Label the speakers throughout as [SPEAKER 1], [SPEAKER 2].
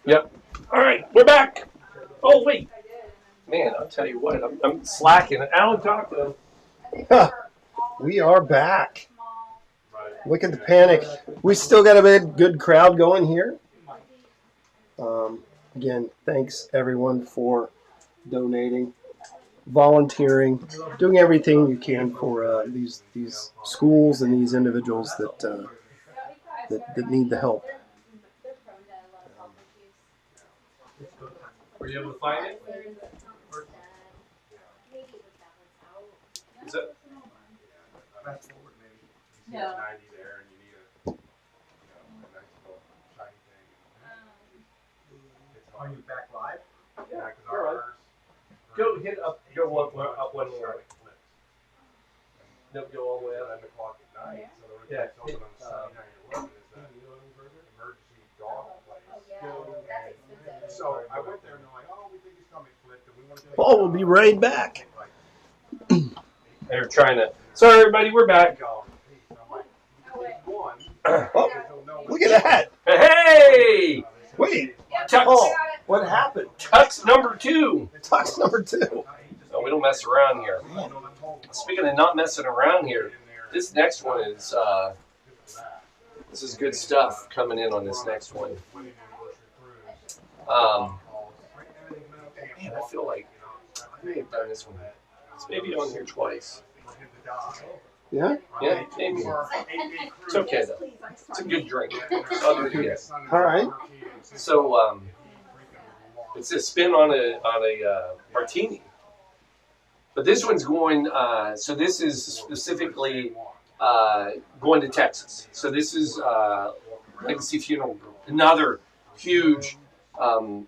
[SPEAKER 1] Yep. All right, we're back. Oh wait, man, I'll tell you what, I'm slacking. Alan, talk to him.
[SPEAKER 2] We are back. Look at the panic. We still got a good crowd going here. Again, thanks everyone for donating, volunteering, doing everything you can for these schools and these individuals that need the help.
[SPEAKER 1] Were you able to find it? Is that?
[SPEAKER 3] No. 90 there, and you need a nice little shiny thing. Are you back live? Yeah, because ours.
[SPEAKER 1] Go hit up. Go up one more. No, go all the way up.
[SPEAKER 3] 11 o'clock at night. So
[SPEAKER 1] Yeah.
[SPEAKER 3] it's open on Sunday night at 11. Is that emergency dog place? So I went there and they're like, oh, we think his stomach flipped, and we want to.
[SPEAKER 2] Paul will be right back.
[SPEAKER 1] They're trying to. Sorry, everybody, we're back.
[SPEAKER 2] Oh, look at that!
[SPEAKER 1] Hey!
[SPEAKER 2] Wait,
[SPEAKER 1] Tux.
[SPEAKER 2] Paul, what happened?
[SPEAKER 1] Tux number 2.
[SPEAKER 2] Tux number 2.
[SPEAKER 1] No, we don't mess around here. Speaking of not messing around here, this next one is this is good stuff coming in on this next one. Man, I feel like I may have done this one. It's maybe on here twice.
[SPEAKER 2] Yeah?
[SPEAKER 1] Yeah, maybe. It's okay though. It's a good drink. I'll do it again.
[SPEAKER 2] All right.
[SPEAKER 1] So it's a spin on a martini. But this one's going, so this is specifically going to Texas. So this is Legacy Funeral Group, another huge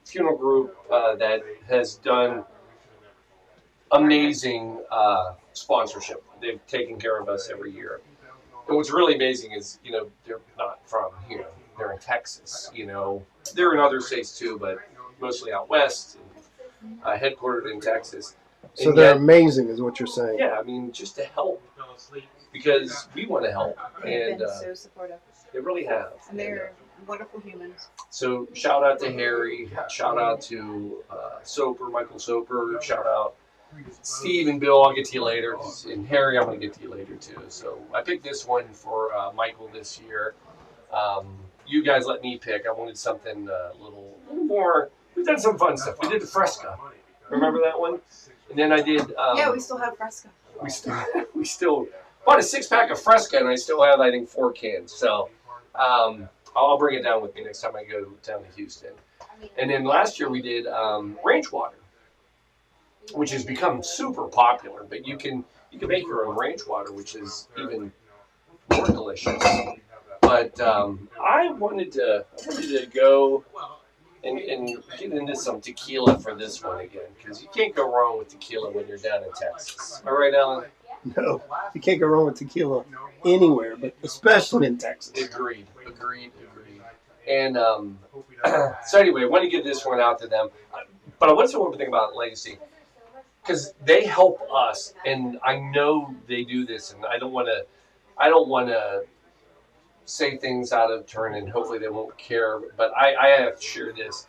[SPEAKER 1] funeral group that has done amazing sponsorship. They've taken care of us every year. And what's really amazing is, they're not from here. They're in Texas, They're in other states too, but mostly out west, and, headquartered in Texas.
[SPEAKER 2] So they're amazing, is what you're saying.
[SPEAKER 1] Yeah, I mean, just to help, because we want to help,
[SPEAKER 4] They've been so supportive.
[SPEAKER 1] They really have.
[SPEAKER 4] And they're wonderful humans.
[SPEAKER 1] So shout out to Harry, shout out to Michael Soper, shout out Steve and Bill. I'll get to you later, and Harry, I'm going to get to you later too. So I picked this one for Michael this year. You guys let me pick. I wanted something a little more. We've done some fun stuff. We did the Fresca. Remember that one? And then I did.
[SPEAKER 4] Yeah, we still have Fresca.
[SPEAKER 1] We still bought a 6-pack of Fresca, and I still have, I think, 4 cans. So I'll bring it down with me next time I go down to Houston. And then last year we did ranch water, which has become super popular. But you can make your own ranch water, which is even more delicious. But I wanted to go and get into some tequila for this one again, because you can't go wrong with tequila when you're down in Texas. All right, Alan?
[SPEAKER 2] No, you can't go wrong with tequila anywhere, but especially in Texas.
[SPEAKER 1] Agreed. And so anyway, I want to get this one out to them. But what's the one thing about Legacy? Because they help us, and I know they do this, and I don't want to say things out of turn, and hopefully they won't care. But I have to share this.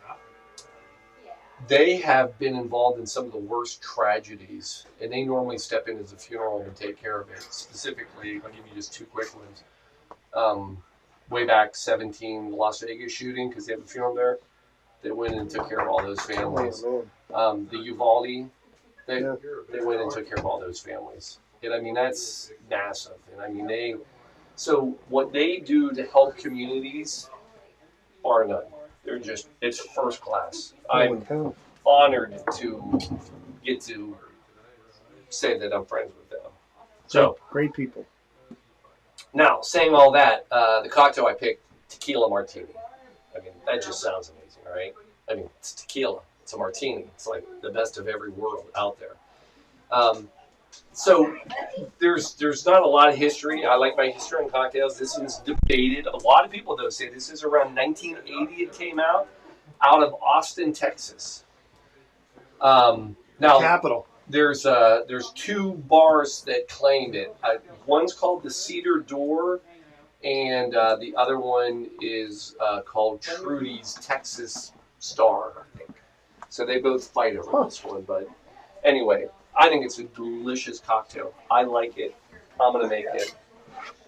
[SPEAKER 1] They have been involved in some of the worst tragedies, and they normally step in as a funeral home and take care of it. Specifically, I'll give you just 2 quick ones. Way back 17, the Las Vegas shooting, because they have a funeral there. They went and took care of all those families. The Uvalde, they went and took care of all those families. And I mean, that's massive. And I mean, so what they do to help communities, bar none. They're just, it's first class. I'm honored to get to say that I'm friends with them. So
[SPEAKER 2] great people.
[SPEAKER 1] Now, saying all that, the cocktail I picked, tequila martini. I mean, that just sounds amazing, right? I mean, it's tequila. It's a martini. It's like the best of every world out there. So there's not a lot of history. I like my history on cocktails. This one's debated. A lot of people, though, say this is around 1980 it came out of Austin, Texas. Now,
[SPEAKER 2] Capital.
[SPEAKER 1] There's 2 bars that claimed it. One's called the Cedar Door, and the other one is called Trudy's Texas Star, I think. So they both fight over this one, but anyway, I think it's a delicious cocktail. I like it. I'm gonna make it.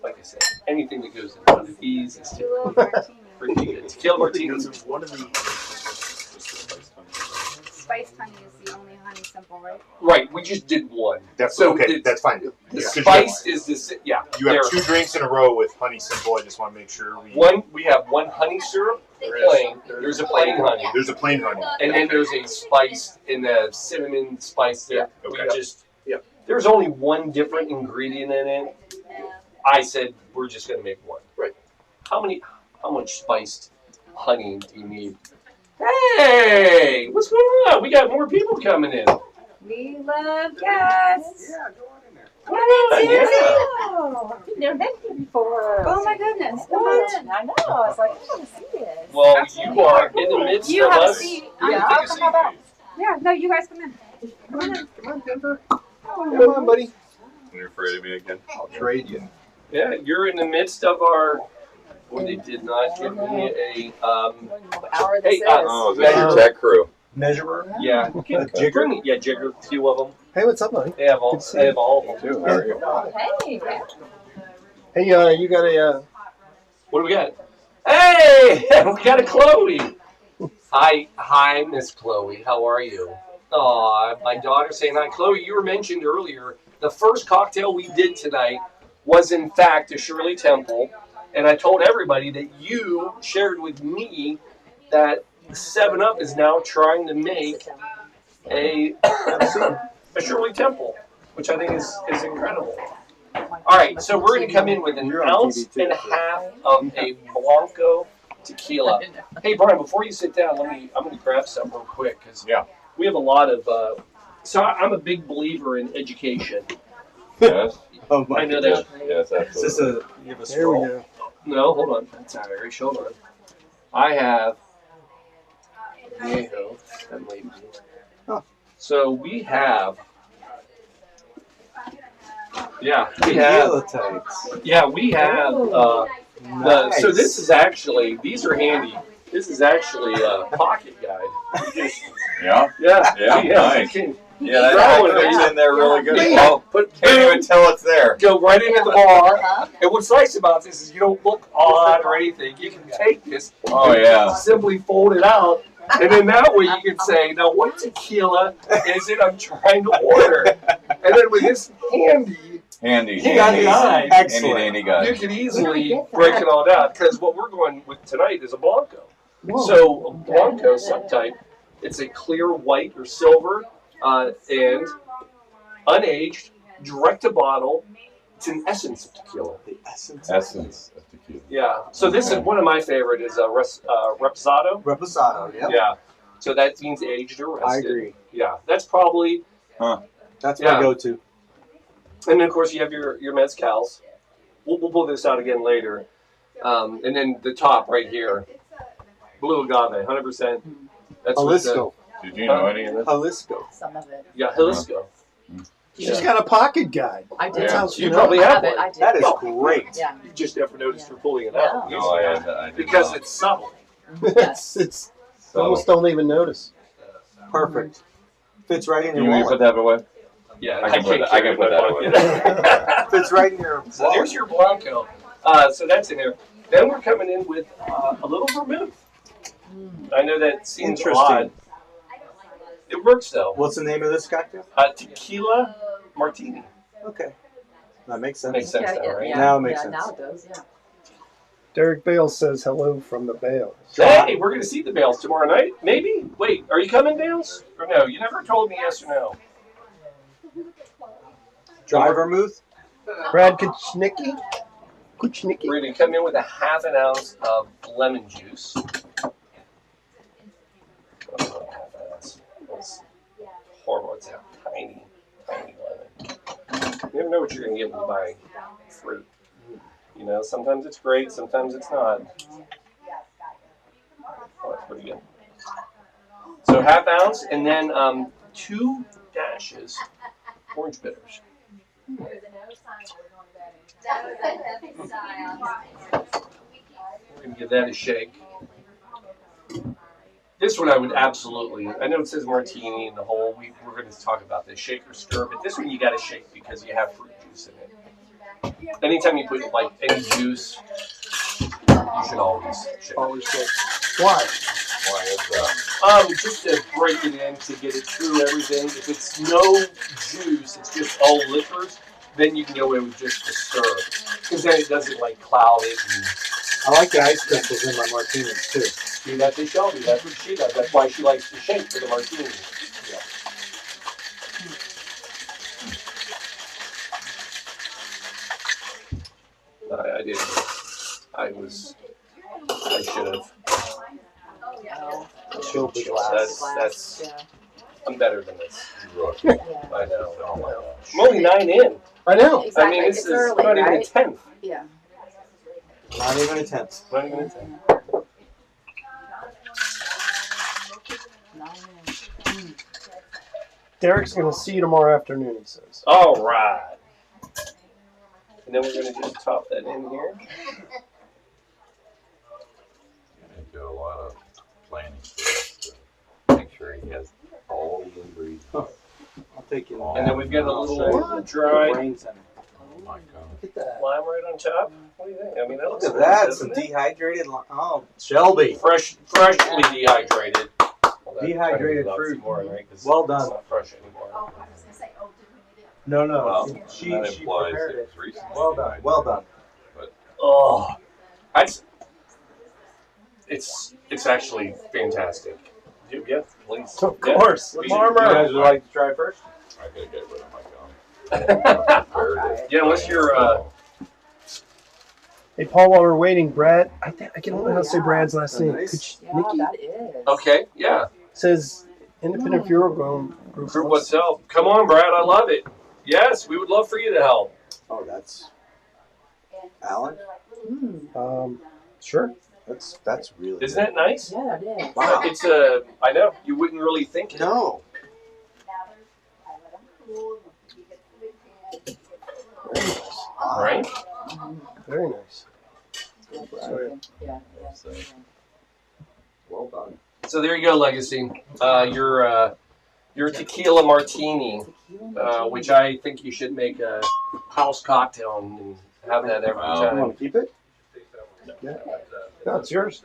[SPEAKER 1] Like I said, anything that goes in one of these is
[SPEAKER 4] Tequila martini.
[SPEAKER 1] pretty good. Tequila martini.
[SPEAKER 2] One of the
[SPEAKER 4] Spiced honey is the only honey simple, right?
[SPEAKER 1] Right, we just did one.
[SPEAKER 3] That's
[SPEAKER 1] So
[SPEAKER 3] okay.
[SPEAKER 1] it's-
[SPEAKER 3] That's fine.
[SPEAKER 1] The
[SPEAKER 3] Yeah.
[SPEAKER 1] spiced is this. Yeah,
[SPEAKER 3] You have
[SPEAKER 1] there.
[SPEAKER 3] 2 drinks in a row with honey simple. I just want to make sure
[SPEAKER 1] We have one honey syrup plain. There's a plain honey,
[SPEAKER 3] There's a plain honey.
[SPEAKER 1] and then there's a spiced in the cinnamon spice that
[SPEAKER 3] okay.
[SPEAKER 1] we just. There's only one different ingredient in it. I said we're just gonna make one.
[SPEAKER 2] Right.
[SPEAKER 1] How much spiced honey do you need? Hey, what's going on? We got more people coming in.
[SPEAKER 4] We love guests.
[SPEAKER 3] Yeah, go on in there.
[SPEAKER 1] Come on, yeah.
[SPEAKER 5] Oh, I've never been here before.
[SPEAKER 4] Oh my goodness. Come on.
[SPEAKER 5] I know. I was like, I want to see this.
[SPEAKER 1] Well,
[SPEAKER 4] Absolutely.
[SPEAKER 1] you are in the midst
[SPEAKER 4] You
[SPEAKER 1] of
[SPEAKER 4] have a
[SPEAKER 1] us.
[SPEAKER 4] seat.
[SPEAKER 1] You
[SPEAKER 5] Yeah,
[SPEAKER 1] can take
[SPEAKER 5] I'll
[SPEAKER 1] a
[SPEAKER 5] come
[SPEAKER 1] seat.
[SPEAKER 5] about.
[SPEAKER 4] Yeah, no, you guys come in.
[SPEAKER 2] Come on, Denver. Come on, buddy.
[SPEAKER 3] You're afraid of me again? I'll trade you.
[SPEAKER 1] Yeah, you're in the midst of our. Well, they did not give me a.
[SPEAKER 5] What hour this
[SPEAKER 1] Hey,
[SPEAKER 5] is.
[SPEAKER 6] Oh, is that your tech crew?
[SPEAKER 3] Measurer?
[SPEAKER 1] Yeah,
[SPEAKER 3] Jigger?
[SPEAKER 1] bring me. Yeah, Jigger. A few of them.
[SPEAKER 2] Hey, what's up, buddy?
[SPEAKER 1] They have all.
[SPEAKER 2] Good to see
[SPEAKER 1] They have all of them too.
[SPEAKER 6] How are you?
[SPEAKER 5] Hey, yeah.
[SPEAKER 2] Hey, you got a
[SPEAKER 1] What do we got? Hey, we got a Chloe. Hi, Miss Chloe. How are you? Aw, my daughter saying hi. Chloe, you were mentioned earlier. The first cocktail we did tonight was in fact a Shirley Temple, and I told everybody that you shared with me that 7-Up is now trying to make a Shirley Temple, which I think is incredible. All right, so we're going to come in with an
[SPEAKER 2] You're on
[SPEAKER 1] ounce
[SPEAKER 2] TV too.
[SPEAKER 1] and a half of a Blanco tequila. Hey, Brian, before you sit down, I'm going to grab something real quick because we have a lot of. So I'm a big believer in education.
[SPEAKER 6] Yes.
[SPEAKER 2] Oh
[SPEAKER 1] I know that.
[SPEAKER 6] Yes, absolutely.
[SPEAKER 3] You have a
[SPEAKER 2] There we go.
[SPEAKER 1] No, hold on. That's Irish. Hold on. I have. Viejo. That might be.
[SPEAKER 2] Huh.
[SPEAKER 1] So we have. Yeah, we have. Yeah, we have. So this is actually. These are handy. This is actually a pocket guide. You just,
[SPEAKER 6] Yeah.
[SPEAKER 1] yeah,
[SPEAKER 6] Yeah, nice.
[SPEAKER 1] You can
[SPEAKER 6] Yeah, that
[SPEAKER 1] Throw it
[SPEAKER 6] fits
[SPEAKER 1] in.
[SPEAKER 6] in there really good.
[SPEAKER 1] Yeah.
[SPEAKER 6] Well,
[SPEAKER 1] put
[SPEAKER 6] can't even tell it's there.
[SPEAKER 1] go right into the bar. And what's nice about this is you don't look odd or anything. You can take this,
[SPEAKER 6] Oh,
[SPEAKER 1] and
[SPEAKER 6] yeah.
[SPEAKER 1] simply fold it out, and then that way you can say, now what tequila is it I'm trying to order? And then with this handy,
[SPEAKER 6] Handy.
[SPEAKER 1] You got
[SPEAKER 6] handy,
[SPEAKER 1] the eye.
[SPEAKER 6] handy guy.
[SPEAKER 1] you can easily break it all down. Because what we're going with tonight is a Blanco. So a Blanco subtype, it's a clear white or silver, and unaged, direct to bottle. It's an essence of tequila.
[SPEAKER 2] The essence.
[SPEAKER 6] Essence of tequila.
[SPEAKER 1] Yeah. So this is one of my favorite is reposado.
[SPEAKER 2] Reposado. Yep.
[SPEAKER 1] Yeah. So that means aged or rested.
[SPEAKER 2] I agree.
[SPEAKER 1] Yeah. That's probably.
[SPEAKER 2] That's
[SPEAKER 1] Yeah.
[SPEAKER 2] my go-to.
[SPEAKER 1] And then of course you have your mezcals. We'll pull this out again later. And then the top right here, blue agave, 100%. That's what the-
[SPEAKER 2] Jalisco.
[SPEAKER 6] Did you know any of this?
[SPEAKER 2] Jalisco.
[SPEAKER 5] Some of it.
[SPEAKER 1] Yeah, Jalisco.
[SPEAKER 2] She's got a pocket guide.
[SPEAKER 5] I did.
[SPEAKER 6] Yeah.
[SPEAKER 1] You probably
[SPEAKER 5] I
[SPEAKER 1] have
[SPEAKER 5] it.
[SPEAKER 1] one.
[SPEAKER 5] I did.
[SPEAKER 2] That is great.
[SPEAKER 5] Yeah.
[SPEAKER 1] You just never noticed her pulling it out.
[SPEAKER 5] No.
[SPEAKER 6] No, I did
[SPEAKER 1] Because
[SPEAKER 6] not.
[SPEAKER 1] it's subtle.
[SPEAKER 2] it's
[SPEAKER 6] So,
[SPEAKER 2] almost don't even notice. Perfect. Fits right in
[SPEAKER 6] you
[SPEAKER 2] your
[SPEAKER 6] want me to put
[SPEAKER 2] wallet.
[SPEAKER 6] that away?
[SPEAKER 1] Yeah,
[SPEAKER 6] I can put that- I can put that
[SPEAKER 1] away.
[SPEAKER 2] Fits right in your
[SPEAKER 1] So there's your Blanco. So that's in there. Then we're coming in with a little vermouth. I know that seems
[SPEAKER 2] Interesting.
[SPEAKER 1] odd. It works though.
[SPEAKER 2] What's the name of this cocktail?
[SPEAKER 1] Tequila martini.
[SPEAKER 2] Okay. That makes sense.
[SPEAKER 1] Makes sense now, right?
[SPEAKER 2] Now it makes
[SPEAKER 5] yeah,
[SPEAKER 2] sense.
[SPEAKER 5] Now it does, yeah.
[SPEAKER 2] Derek Bales says hello from the Bales.
[SPEAKER 1] Hey, we're going to see the Bales tomorrow night. Maybe? Wait, are you coming, Bales? Or no? You never told me yes or no.
[SPEAKER 2] Dry vermouth. Brad Kuchnicki.
[SPEAKER 1] We're going to come in with a half an ounce of lemon juice. Oh, half an ounce. That's horrible. It's a tiny, tiny lemon. You never know what you're going to get when you buy fruit. You know, sometimes it's great, sometimes it's not. Oh, that's pretty good. So half ounce, and then 2 dashes orange bitters. We're gonna give that a shake. This one I would absolutely. I know it says martini in the whole. We're going to talk about this shake or stir, but this one you got to shake because you have fruit juice in it. Anytime you put like any juice, you should always shake.
[SPEAKER 2] Always shake. Why?
[SPEAKER 6] Why is that?
[SPEAKER 1] Just to break it in to get it through everything. If it's no juice, it's just all liquors, then you can go in with just the stir, because then it doesn't like cloud it. And
[SPEAKER 7] I like the ice crystals in my martinis too.
[SPEAKER 1] do that to Shelby. That's what she does. That's why she likes to shake for the martini. Yeah. I did. I should have.
[SPEAKER 7] Shelby glass.
[SPEAKER 1] That's.
[SPEAKER 5] Yeah.
[SPEAKER 1] I'm better than this.
[SPEAKER 6] Right.
[SPEAKER 1] I know.
[SPEAKER 6] Oh my gosh.
[SPEAKER 1] I'm only 9 in.
[SPEAKER 2] I know.
[SPEAKER 5] Exactly.
[SPEAKER 1] I mean, this
[SPEAKER 5] It's
[SPEAKER 1] is
[SPEAKER 5] early,
[SPEAKER 1] not even a
[SPEAKER 5] right?
[SPEAKER 1] 10th.
[SPEAKER 5] Yeah.
[SPEAKER 7] Not even a tenth.
[SPEAKER 1] Not even a 10th.
[SPEAKER 5] 9.
[SPEAKER 2] Derek's going to see you tomorrow afternoon, he says.
[SPEAKER 1] All right. And then we're going to just top that in here.
[SPEAKER 6] I do a lot of planning for this to make sure he has all the ingredients.
[SPEAKER 7] I'll take you.
[SPEAKER 1] And then we've got a little
[SPEAKER 7] What?
[SPEAKER 1] dried
[SPEAKER 7] Brain center.
[SPEAKER 6] Oh my god.
[SPEAKER 7] Look at that.
[SPEAKER 1] lime right on top. What do you think? I mean, that looks
[SPEAKER 7] Look at
[SPEAKER 1] good,
[SPEAKER 7] that.
[SPEAKER 1] doesn't
[SPEAKER 7] Some
[SPEAKER 1] it?
[SPEAKER 7] dehydrated lime. Oh, Shelby.
[SPEAKER 1] Freshly dehydrated. Well, that
[SPEAKER 7] Dehydrated
[SPEAKER 1] kind of
[SPEAKER 7] fruit.
[SPEAKER 1] more, right? 'Cause
[SPEAKER 7] Well done.
[SPEAKER 1] It's not fresh anymore.
[SPEAKER 7] No, no.
[SPEAKER 6] Well,
[SPEAKER 7] she
[SPEAKER 6] that
[SPEAKER 7] she
[SPEAKER 6] implies
[SPEAKER 7] prepared
[SPEAKER 6] it
[SPEAKER 7] it.
[SPEAKER 6] was recently.
[SPEAKER 7] Well done. Well done.
[SPEAKER 1] Oh, it's actually fantastic. Yeah, please.
[SPEAKER 2] Of
[SPEAKER 1] Yeah.
[SPEAKER 2] course.
[SPEAKER 1] We-
[SPEAKER 7] You
[SPEAKER 2] Farmer.
[SPEAKER 7] guys would like to try first?
[SPEAKER 6] I gotta get rid of my gum.
[SPEAKER 1] Yeah, unless you're
[SPEAKER 2] Hey, Paul, while we're waiting, Brad, I don't know how to say Brad's last name.
[SPEAKER 7] Nice.
[SPEAKER 2] Could you,
[SPEAKER 5] Yeah,
[SPEAKER 2] Nikki
[SPEAKER 5] that is.
[SPEAKER 1] okay. Yeah,
[SPEAKER 2] says Independent Bureau Group.
[SPEAKER 1] group wants help. Come on, Brad. I love it. Yes, we would love for you to help.
[SPEAKER 7] Oh, that's Alan.
[SPEAKER 2] Sure.
[SPEAKER 7] That's really.
[SPEAKER 1] Isn't that nice?
[SPEAKER 5] Yeah, it is.
[SPEAKER 7] Wow.
[SPEAKER 1] It's I know you wouldn't really think it.
[SPEAKER 7] No.
[SPEAKER 1] Right?
[SPEAKER 2] Very nice.
[SPEAKER 5] Yeah, yeah.
[SPEAKER 7] Well done.
[SPEAKER 1] So there you go, Legacy. Your tequila martini, which I think you should make a house cocktail and have that every
[SPEAKER 6] Wow.
[SPEAKER 7] You
[SPEAKER 1] time.
[SPEAKER 7] want to keep it?
[SPEAKER 2] No, it's yours.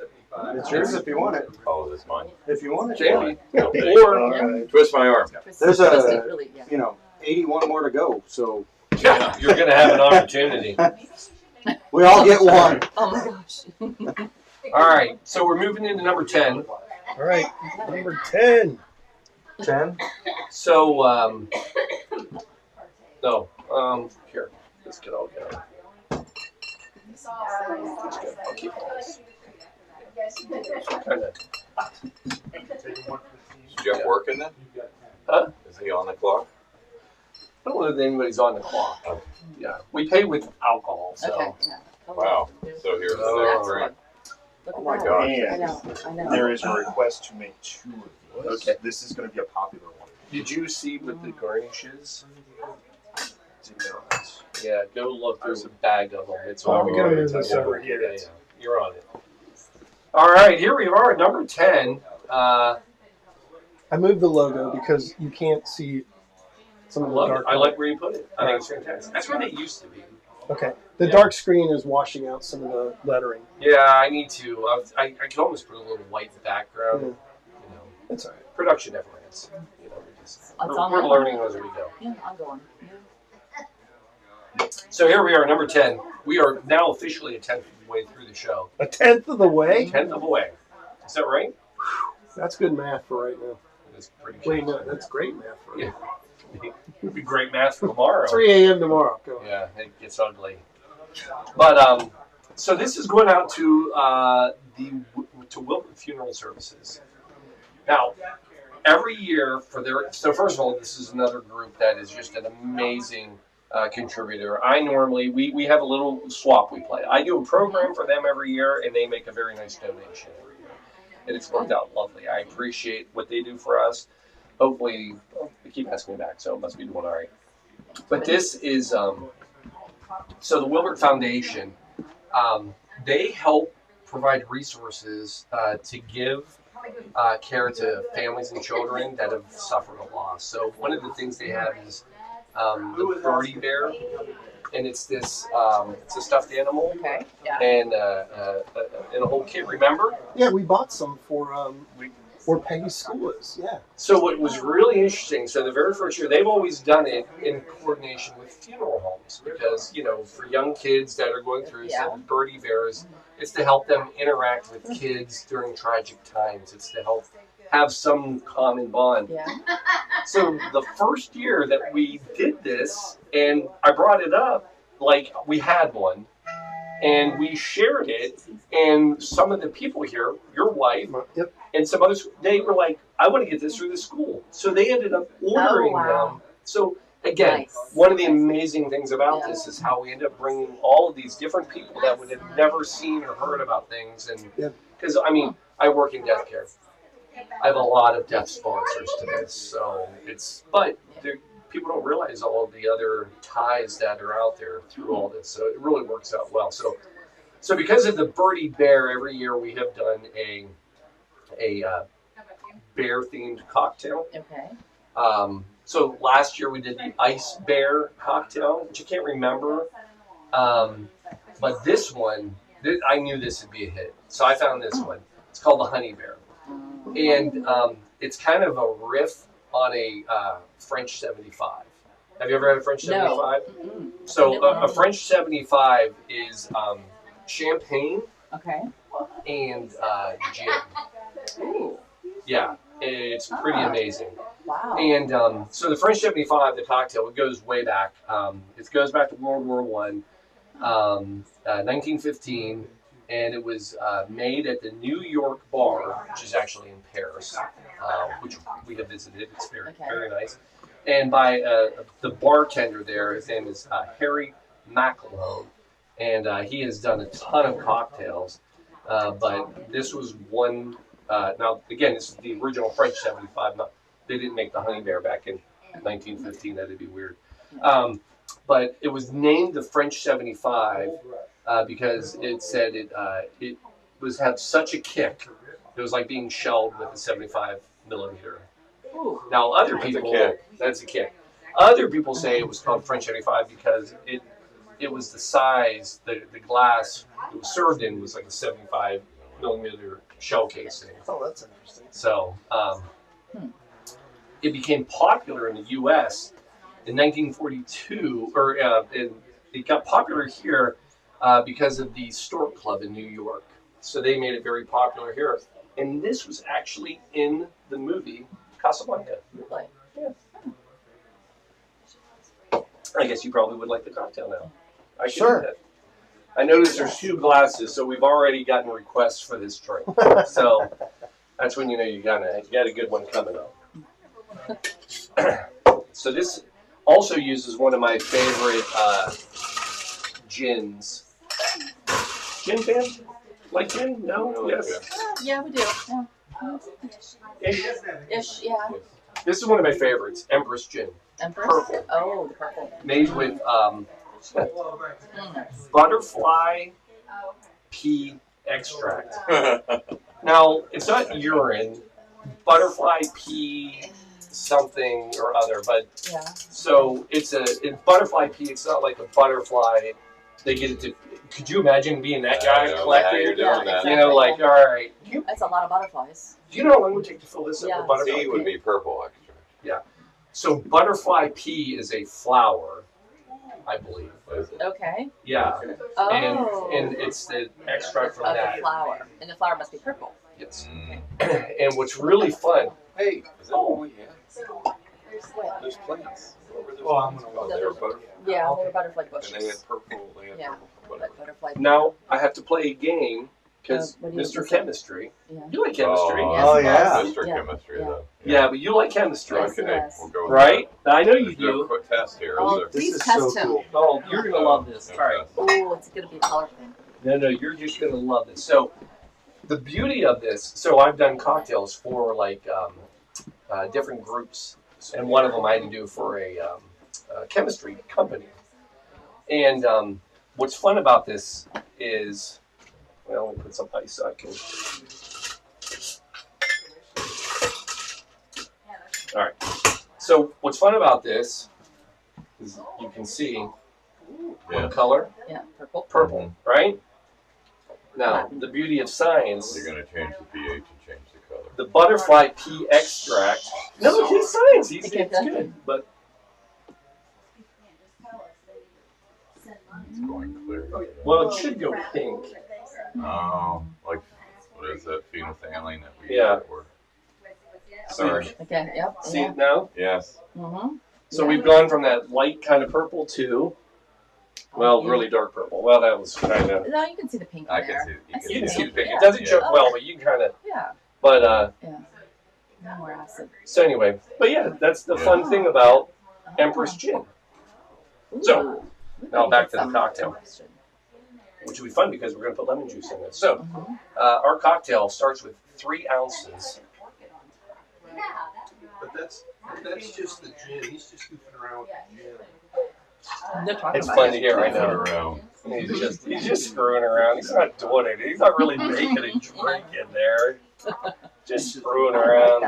[SPEAKER 7] It's yours if you want it.
[SPEAKER 6] Oh, this mine.
[SPEAKER 7] If you want it.
[SPEAKER 1] Jamie.
[SPEAKER 6] No,
[SPEAKER 1] Or
[SPEAKER 6] Twist my arm.
[SPEAKER 7] There's a-
[SPEAKER 5] Really, yeah.
[SPEAKER 7] You know, 81 more to go, so
[SPEAKER 1] yeah, you're going to have an opportunity.
[SPEAKER 7] we all get one.
[SPEAKER 5] Oh my gosh.
[SPEAKER 1] All right, so we're moving into number 10.
[SPEAKER 2] All right. Number 10.
[SPEAKER 7] 10.
[SPEAKER 1] So, here, let's get all going. I'll keep this. Kinda.
[SPEAKER 6] Is Jeff working then?
[SPEAKER 1] Huh?
[SPEAKER 6] Is he on the clock?
[SPEAKER 1] I don't know if anybody's on the clock. Yeah, we pay with alcohol, so.
[SPEAKER 5] Okay. Yeah.
[SPEAKER 6] Wow. So here's the
[SPEAKER 1] Oh.
[SPEAKER 6] next drink.
[SPEAKER 5] Look
[SPEAKER 6] Oh
[SPEAKER 5] at
[SPEAKER 6] my
[SPEAKER 5] that.
[SPEAKER 6] gosh.
[SPEAKER 5] I know. I know.
[SPEAKER 3] There is a request to make 2 of these.
[SPEAKER 1] Okay.
[SPEAKER 3] This is going to be a popular one.
[SPEAKER 1] Did you see what the garnishes? Yeah, go look. There's a bag of them. It's
[SPEAKER 2] Oh,
[SPEAKER 1] all
[SPEAKER 2] we gotta
[SPEAKER 1] right.
[SPEAKER 2] move this over
[SPEAKER 1] here.
[SPEAKER 2] here.
[SPEAKER 1] Yeah, you're on it. All right, here we are at number 10.
[SPEAKER 2] I moved the logo because you can't see some
[SPEAKER 1] I
[SPEAKER 2] of the
[SPEAKER 1] love it.
[SPEAKER 2] dark.
[SPEAKER 1] I like where you put it. I think it's fantastic. That's where they used to be.
[SPEAKER 2] Okay. The
[SPEAKER 1] Yeah.
[SPEAKER 2] dark screen is washing out some of the lettering.
[SPEAKER 1] Yeah, I need to. I could almost put a little white background.
[SPEAKER 2] Yeah.
[SPEAKER 1] You know,
[SPEAKER 2] That's all right.
[SPEAKER 1] production never ends. You know,
[SPEAKER 5] on
[SPEAKER 1] we're
[SPEAKER 5] that.
[SPEAKER 1] learning as we go.
[SPEAKER 5] Yeah, I'm going.
[SPEAKER 1] So here we are, number 10. We are now officially a 10th of the way through the show.
[SPEAKER 2] A tenth of the way?
[SPEAKER 1] 10th of the way. Is that right?
[SPEAKER 2] That's good math for right now.
[SPEAKER 1] That's pretty
[SPEAKER 2] Wait,
[SPEAKER 1] good.
[SPEAKER 2] no, that's great math for right
[SPEAKER 1] Yeah.
[SPEAKER 2] now.
[SPEAKER 1] It'd be great math for tomorrow.
[SPEAKER 2] 3 a.m. tomorrow. Go on.
[SPEAKER 1] Yeah, it gets ugly. But so this is going out to to Wilton Funeral Services. Now, every year for their first of all, this is another group that is just an amazing contributor. I normally we have a little swap we play. I do a program for them every year, and they make a very nice donation every year, and it's worked out lovely. I appreciate what they do for us. Hopefully, they keep asking me back, so it must be doing all right. But this is So the Wilbert Foundation, they help provide resources to give care to families and children that have suffered a loss. So one of the things they have is the birdie bear, and it's this it's a stuffed animal
[SPEAKER 5] Okay. Yeah.
[SPEAKER 1] and a whole kit. Remember?
[SPEAKER 2] Yeah, we bought some for where Peggy's school is. Yeah.
[SPEAKER 1] So what was really interesting, so the very first year, they've always done it in coordination with funeral homes because, for young kids that are going through, so the Birdie Bears, it's to help them interact with kids during tragic times. It's to help have some common bond.
[SPEAKER 5] Yeah.
[SPEAKER 1] So the first year that we did this, and I brought it up, like we had one, and we shared it, and some of the people here, your wife,
[SPEAKER 2] Yep.
[SPEAKER 1] and some others, they were like, I want to get this through the school. So they ended up ordering them. So again, one of the amazing things about this is how we end up bringing all of these different people that would have never seen or heard about things. And because, I work in death care. I have a lot of death sponsors to this. So but people don't realize all of the other ties that are out there through all this. So it really works out well. So because of the Birdie Bear, every year we have done a bear-themed cocktail.
[SPEAKER 5] Okay.
[SPEAKER 1] So last year we did the Ice Bear cocktail, which I can't remember. But this one, I knew this would be a hit. So I found this one. It's called the Honey Bear. And it's kind of a riff on a French 75. Have you ever had a French 75?
[SPEAKER 5] No.
[SPEAKER 1] So a French 75 is champagne and gin.
[SPEAKER 5] Ooh.
[SPEAKER 1] Yeah, it's pretty amazing.
[SPEAKER 5] Wow.
[SPEAKER 1] And so the French 75, the cocktail, it goes way back. It goes back to World War I, 1915, and it was made at the New York bar, which is actually in Paris, which we have visited. It's very, very nice. And by the bartender there, his name is Harry McAlone, and he has done a ton of cocktails. But this was one. Now, again, this is the original French 75. They didn't make the Honey Bear back in 1915. That'd be weird. But it was named the French 75 because it said it had such a kick. It was like being shelled with a 75 millimeter. Now, other people, that's a kick. Other people say it was called French 75 because it was the size, the glass it was served in was like a 75 millimeter shell casing.
[SPEAKER 2] Oh, that's interesting.
[SPEAKER 1] So it became popular in the U.S. in 1942, or it got popular here because of the Stork Club in New York. So they made it very popular here. And this was actually in the movie Casablanca.
[SPEAKER 5] Really?
[SPEAKER 1] Yeah. I guess you probably would like the cocktail now. I should do that. I noticed there's 2 glasses, so we've already gotten requests for this drink. So that's when you know you got a good one coming up. So this also uses one of my favorite gins. Gin fan? Like gin? No? Yes.
[SPEAKER 5] Yeah, we do. Yeah. Ish, yeah.
[SPEAKER 1] This is one of my favorites, Empress Gin.
[SPEAKER 5] Empress?
[SPEAKER 1] Purple.
[SPEAKER 5] Oh, the purple.
[SPEAKER 1] Made with butterfly pea extract. Now, it's not urine, butterfly pea something or other, but so it's butterfly pea. It's not like a butterfly. They get it to. Could you imagine being that guy collecting?
[SPEAKER 5] Exactly.
[SPEAKER 1] You know, like, all right.
[SPEAKER 5] That's a lot of butterflies.
[SPEAKER 1] Do you know how long it would take to fill this up with butterfly
[SPEAKER 6] Pea would be purple extract.
[SPEAKER 1] Yeah. So butterfly pea is a flower, I believe.
[SPEAKER 5] Okay.
[SPEAKER 1] Yeah.
[SPEAKER 5] Oh.
[SPEAKER 1] And it's the extract from
[SPEAKER 5] Of
[SPEAKER 1] that.
[SPEAKER 5] the flower. And the flower must be purple.
[SPEAKER 1] Yes. And what's really fun.
[SPEAKER 6] Hey, is that what we had?
[SPEAKER 5] What?
[SPEAKER 6] Those plants. What were those?
[SPEAKER 3] Oh, I'm gonna
[SPEAKER 6] Oh, they were butterfly.
[SPEAKER 5] Yeah, they were butterfly bushes.
[SPEAKER 6] And they had purple. They had purple butterfly.
[SPEAKER 5] Butterfly.
[SPEAKER 1] Now I have to play a game because
[SPEAKER 5] what do you
[SPEAKER 1] Mr.
[SPEAKER 5] say?
[SPEAKER 1] Chemistry.
[SPEAKER 5] Yeah.
[SPEAKER 1] You like chemistry.
[SPEAKER 7] Oh, yeah.
[SPEAKER 6] Mr.
[SPEAKER 5] Yeah.
[SPEAKER 6] Chemistry,
[SPEAKER 5] Yeah.
[SPEAKER 6] though.
[SPEAKER 1] Yeah, but you like chemistry.
[SPEAKER 5] Yes,
[SPEAKER 6] Okay,
[SPEAKER 5] yes.
[SPEAKER 6] we'll go with
[SPEAKER 1] Right? I know
[SPEAKER 6] that.
[SPEAKER 1] you
[SPEAKER 6] There's no
[SPEAKER 1] do.
[SPEAKER 6] quick test here,
[SPEAKER 5] Oh,
[SPEAKER 6] is there?
[SPEAKER 5] please
[SPEAKER 2] This is
[SPEAKER 5] test
[SPEAKER 2] so
[SPEAKER 5] him.
[SPEAKER 2] cool.
[SPEAKER 1] Oh, you're going to love this.
[SPEAKER 6] No
[SPEAKER 1] All right.
[SPEAKER 6] test.
[SPEAKER 5] Oh, it's going to be colorful.
[SPEAKER 1] No, you're just going to love this. So the beauty of this, so I've done cocktails for like different groups, and one of them I had to do for a chemistry company. And what's fun about this is, well, let me put some ice so I can. All right. So what's fun about this is you can see what color?
[SPEAKER 5] Yeah, purple.
[SPEAKER 1] Purple, right? Now, the beauty of science.
[SPEAKER 6] You're going to change the pH and change the color.
[SPEAKER 1] The butterfly pea extract. No, his science. It's good, but
[SPEAKER 6] It's going clear.
[SPEAKER 1] well, it should go pink.
[SPEAKER 6] Oh, like what is that phenolphthalein that we
[SPEAKER 1] Yeah.
[SPEAKER 6] use for? Sorry.
[SPEAKER 5] Again, yep.
[SPEAKER 1] See
[SPEAKER 5] Yeah.
[SPEAKER 1] it now?
[SPEAKER 6] Yes.
[SPEAKER 5] Mm-hmm.
[SPEAKER 1] So we've gone from that light kind of purple to, well, really dark purple. Well, that was kind of.
[SPEAKER 5] No, you can see the pink
[SPEAKER 6] I
[SPEAKER 5] in
[SPEAKER 6] can
[SPEAKER 5] there.
[SPEAKER 6] see.
[SPEAKER 1] You can see the pink.
[SPEAKER 5] Yeah.
[SPEAKER 1] It doesn't
[SPEAKER 6] Yeah.
[SPEAKER 1] show well, but you can kind of.
[SPEAKER 5] Yeah.
[SPEAKER 1] But
[SPEAKER 5] Yeah. No more acid.
[SPEAKER 1] so anyway, but yeah, that's the fun thing about Empress Gin,
[SPEAKER 5] Ooh.
[SPEAKER 1] So,
[SPEAKER 5] We
[SPEAKER 1] now
[SPEAKER 5] could
[SPEAKER 1] back
[SPEAKER 5] get
[SPEAKER 1] to the
[SPEAKER 5] some
[SPEAKER 1] cocktail.
[SPEAKER 5] Empress Gin.
[SPEAKER 1] which will be fun because we're going to put lemon juice in it. So
[SPEAKER 5] Mhm.
[SPEAKER 1] our cocktail starts with 3 ounces.
[SPEAKER 2] But that's just the gin. He's just goofing around with the gin.
[SPEAKER 5] They're talking
[SPEAKER 1] It's
[SPEAKER 5] about
[SPEAKER 1] fun
[SPEAKER 5] it.
[SPEAKER 1] to hear right now.
[SPEAKER 6] Around.
[SPEAKER 1] He's just screwing around. He's not doing it. He's not really making a drink in there. Just screwing around.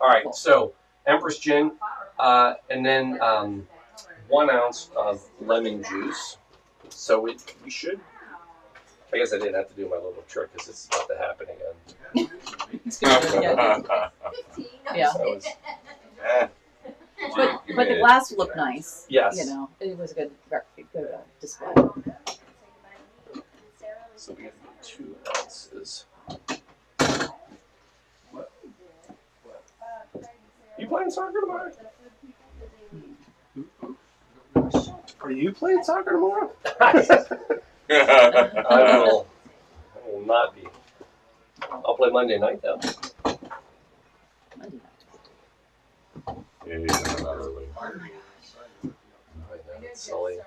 [SPEAKER 1] All right, so Empress Gin, and then 1 ounce of lemon juice. So we should. I guess I didn't have to do my little trick because it's about to happen again.
[SPEAKER 5] It's good. Yeah.
[SPEAKER 1] So it's,
[SPEAKER 5] But the glass looked nice.
[SPEAKER 1] yes.
[SPEAKER 5] You know, it was a good display.
[SPEAKER 1] So we have 2 ounces. You playing soccer tomorrow?
[SPEAKER 2] Are you playing soccer tomorrow?
[SPEAKER 1] I will not be. I'll play Monday night though.
[SPEAKER 5] Monday night.
[SPEAKER 6] Yeah, he's in another league.
[SPEAKER 1] Alright, now it's Sully.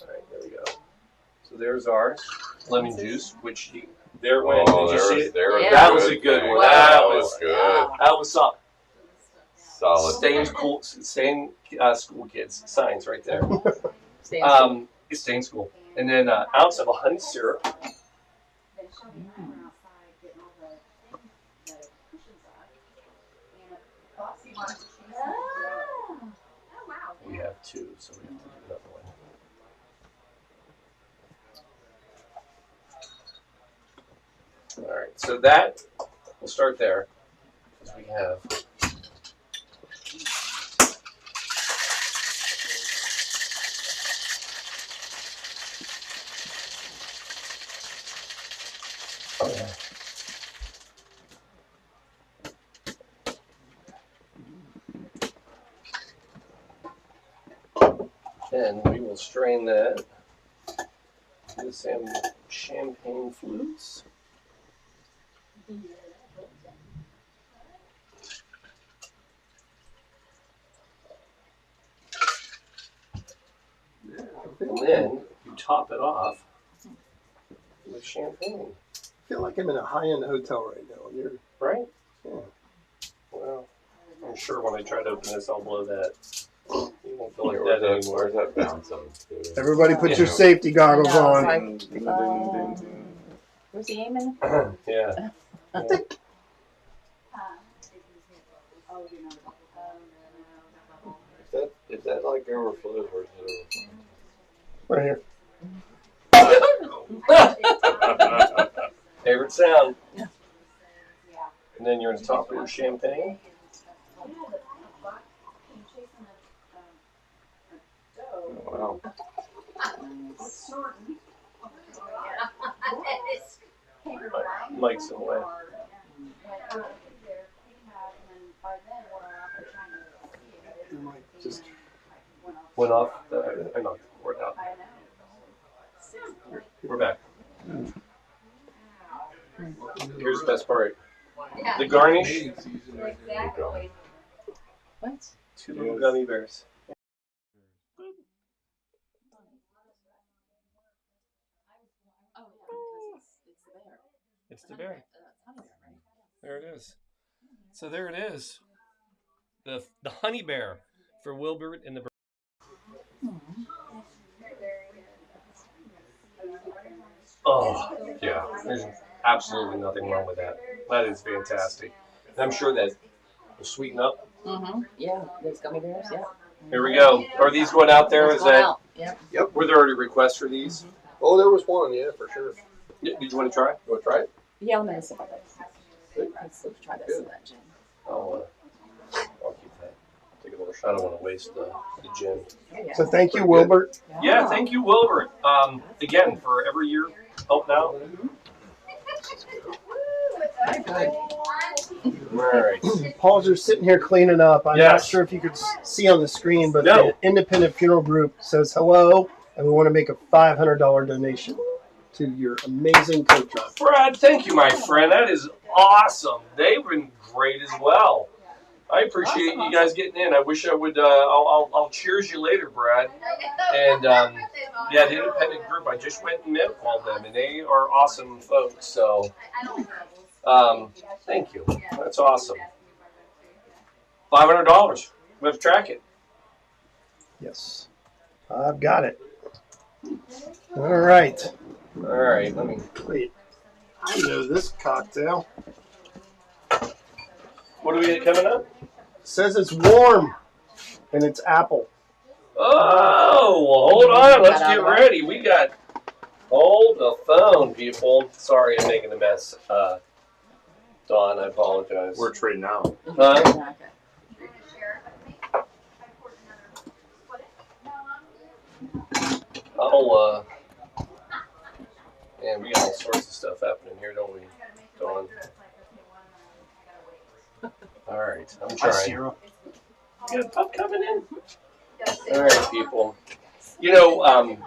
[SPEAKER 1] Alright, there we go. So there's our lemon juice, which there it went.
[SPEAKER 6] Oh,
[SPEAKER 1] Did you see it?
[SPEAKER 6] there was
[SPEAKER 5] Yeah.
[SPEAKER 1] That was a good one. That was
[SPEAKER 6] good.
[SPEAKER 1] That was solid.
[SPEAKER 6] Solid.
[SPEAKER 1] Staying school kids. Signs right there.
[SPEAKER 5] Stay
[SPEAKER 1] It's staying school. And then an ounce of honey syrup. We have 2, so we have to do another one. All right, so that we'll start there because we have. Then we will strain that with some champagne flutes. And then you top it off with champagne,
[SPEAKER 2] I feel like I'm in a high-end hotel right now. And you're
[SPEAKER 1] right?
[SPEAKER 2] Yeah.
[SPEAKER 1] Well, I'm sure when I try to open this, I'll blow that. You won't feel like
[SPEAKER 6] Where's
[SPEAKER 1] that
[SPEAKER 6] that,
[SPEAKER 1] anymore.
[SPEAKER 6] where's that bouncing to?
[SPEAKER 2] Everybody, put
[SPEAKER 1] Yeah.
[SPEAKER 2] your safety goggles
[SPEAKER 5] I know, it's
[SPEAKER 2] on.
[SPEAKER 5] like-
[SPEAKER 6] Ding, ding, ding, ding.
[SPEAKER 5] Where's he aiming?
[SPEAKER 1] Yeah.
[SPEAKER 6] If that like overflows, where's it
[SPEAKER 2] Right here.
[SPEAKER 6] overflow?
[SPEAKER 1] Favorite sound.
[SPEAKER 5] Yeah.
[SPEAKER 1] And then you're going to top it with champagne.
[SPEAKER 6] Wow.
[SPEAKER 1] Mike's in the way.
[SPEAKER 2] You might just
[SPEAKER 1] Went off. I knocked the cord out. We're back. Here's the best part. The garnish.
[SPEAKER 5] What?
[SPEAKER 1] 2 little gummy bears. It's the bear. There it is. So there it is. The honey bear for Wilbert and the. Oh, yeah. There's absolutely nothing wrong with that. That is fantastic. And I'm sure that will sweeten up.
[SPEAKER 5] Mm-hmm. Yeah, those gummy bears. Yeah.
[SPEAKER 1] Here we go. Are these going out there?
[SPEAKER 5] It's
[SPEAKER 1] Is
[SPEAKER 5] going
[SPEAKER 1] that?
[SPEAKER 5] out. Yep.
[SPEAKER 1] Were there already requests for these?
[SPEAKER 7] Oh, there was one, yeah, for sure.
[SPEAKER 1] Yeah, did you want to try?
[SPEAKER 7] You want to try it?
[SPEAKER 5] Yeah, I'm gonna sip of it. Let's try this
[SPEAKER 7] Good.
[SPEAKER 5] of that gin.
[SPEAKER 1] I'll keep that. Take a little shot. I don't want to waste the gin.
[SPEAKER 5] Yeah.
[SPEAKER 2] So thank you, Wilbert.
[SPEAKER 1] Yeah, thank you, Wilbert. Again, for every year helping out. All right.
[SPEAKER 2] Paul's just sitting here cleaning up. I'm not
[SPEAKER 1] Yes.
[SPEAKER 2] sure if you could see on the screen, but
[SPEAKER 1] No.
[SPEAKER 2] the Independent Funeral Group says hello, and we want to make a $500 donation to your amazing coat job.
[SPEAKER 1] Brad, thank you, my friend. That is awesome. They've been great as well. I appreciate you guys getting in. I wish I would. I'll cheers you later, Brad. And yeah, the independent group. I just went and met all them, and they are awesome folks. So, thank you. That's awesome. $500. We have to track it.
[SPEAKER 2] Yes, I've got it. All right.
[SPEAKER 1] All right. Let me.
[SPEAKER 2] Wait, I know this cocktail.
[SPEAKER 1] What do we get coming up?
[SPEAKER 2] Says it's warm, and it's apple.
[SPEAKER 1] Oh, well, hold on. Let's get ready. We got. Hold the phone, people. Sorry, I'm making a mess. Dawn, I apologize.
[SPEAKER 7] We're trading out.
[SPEAKER 1] Huh? Oh, man, we got all sorts of stuff happening here, don't we, Dawn? All right, I'm trying. You got a pup coming in? All right, people. You know,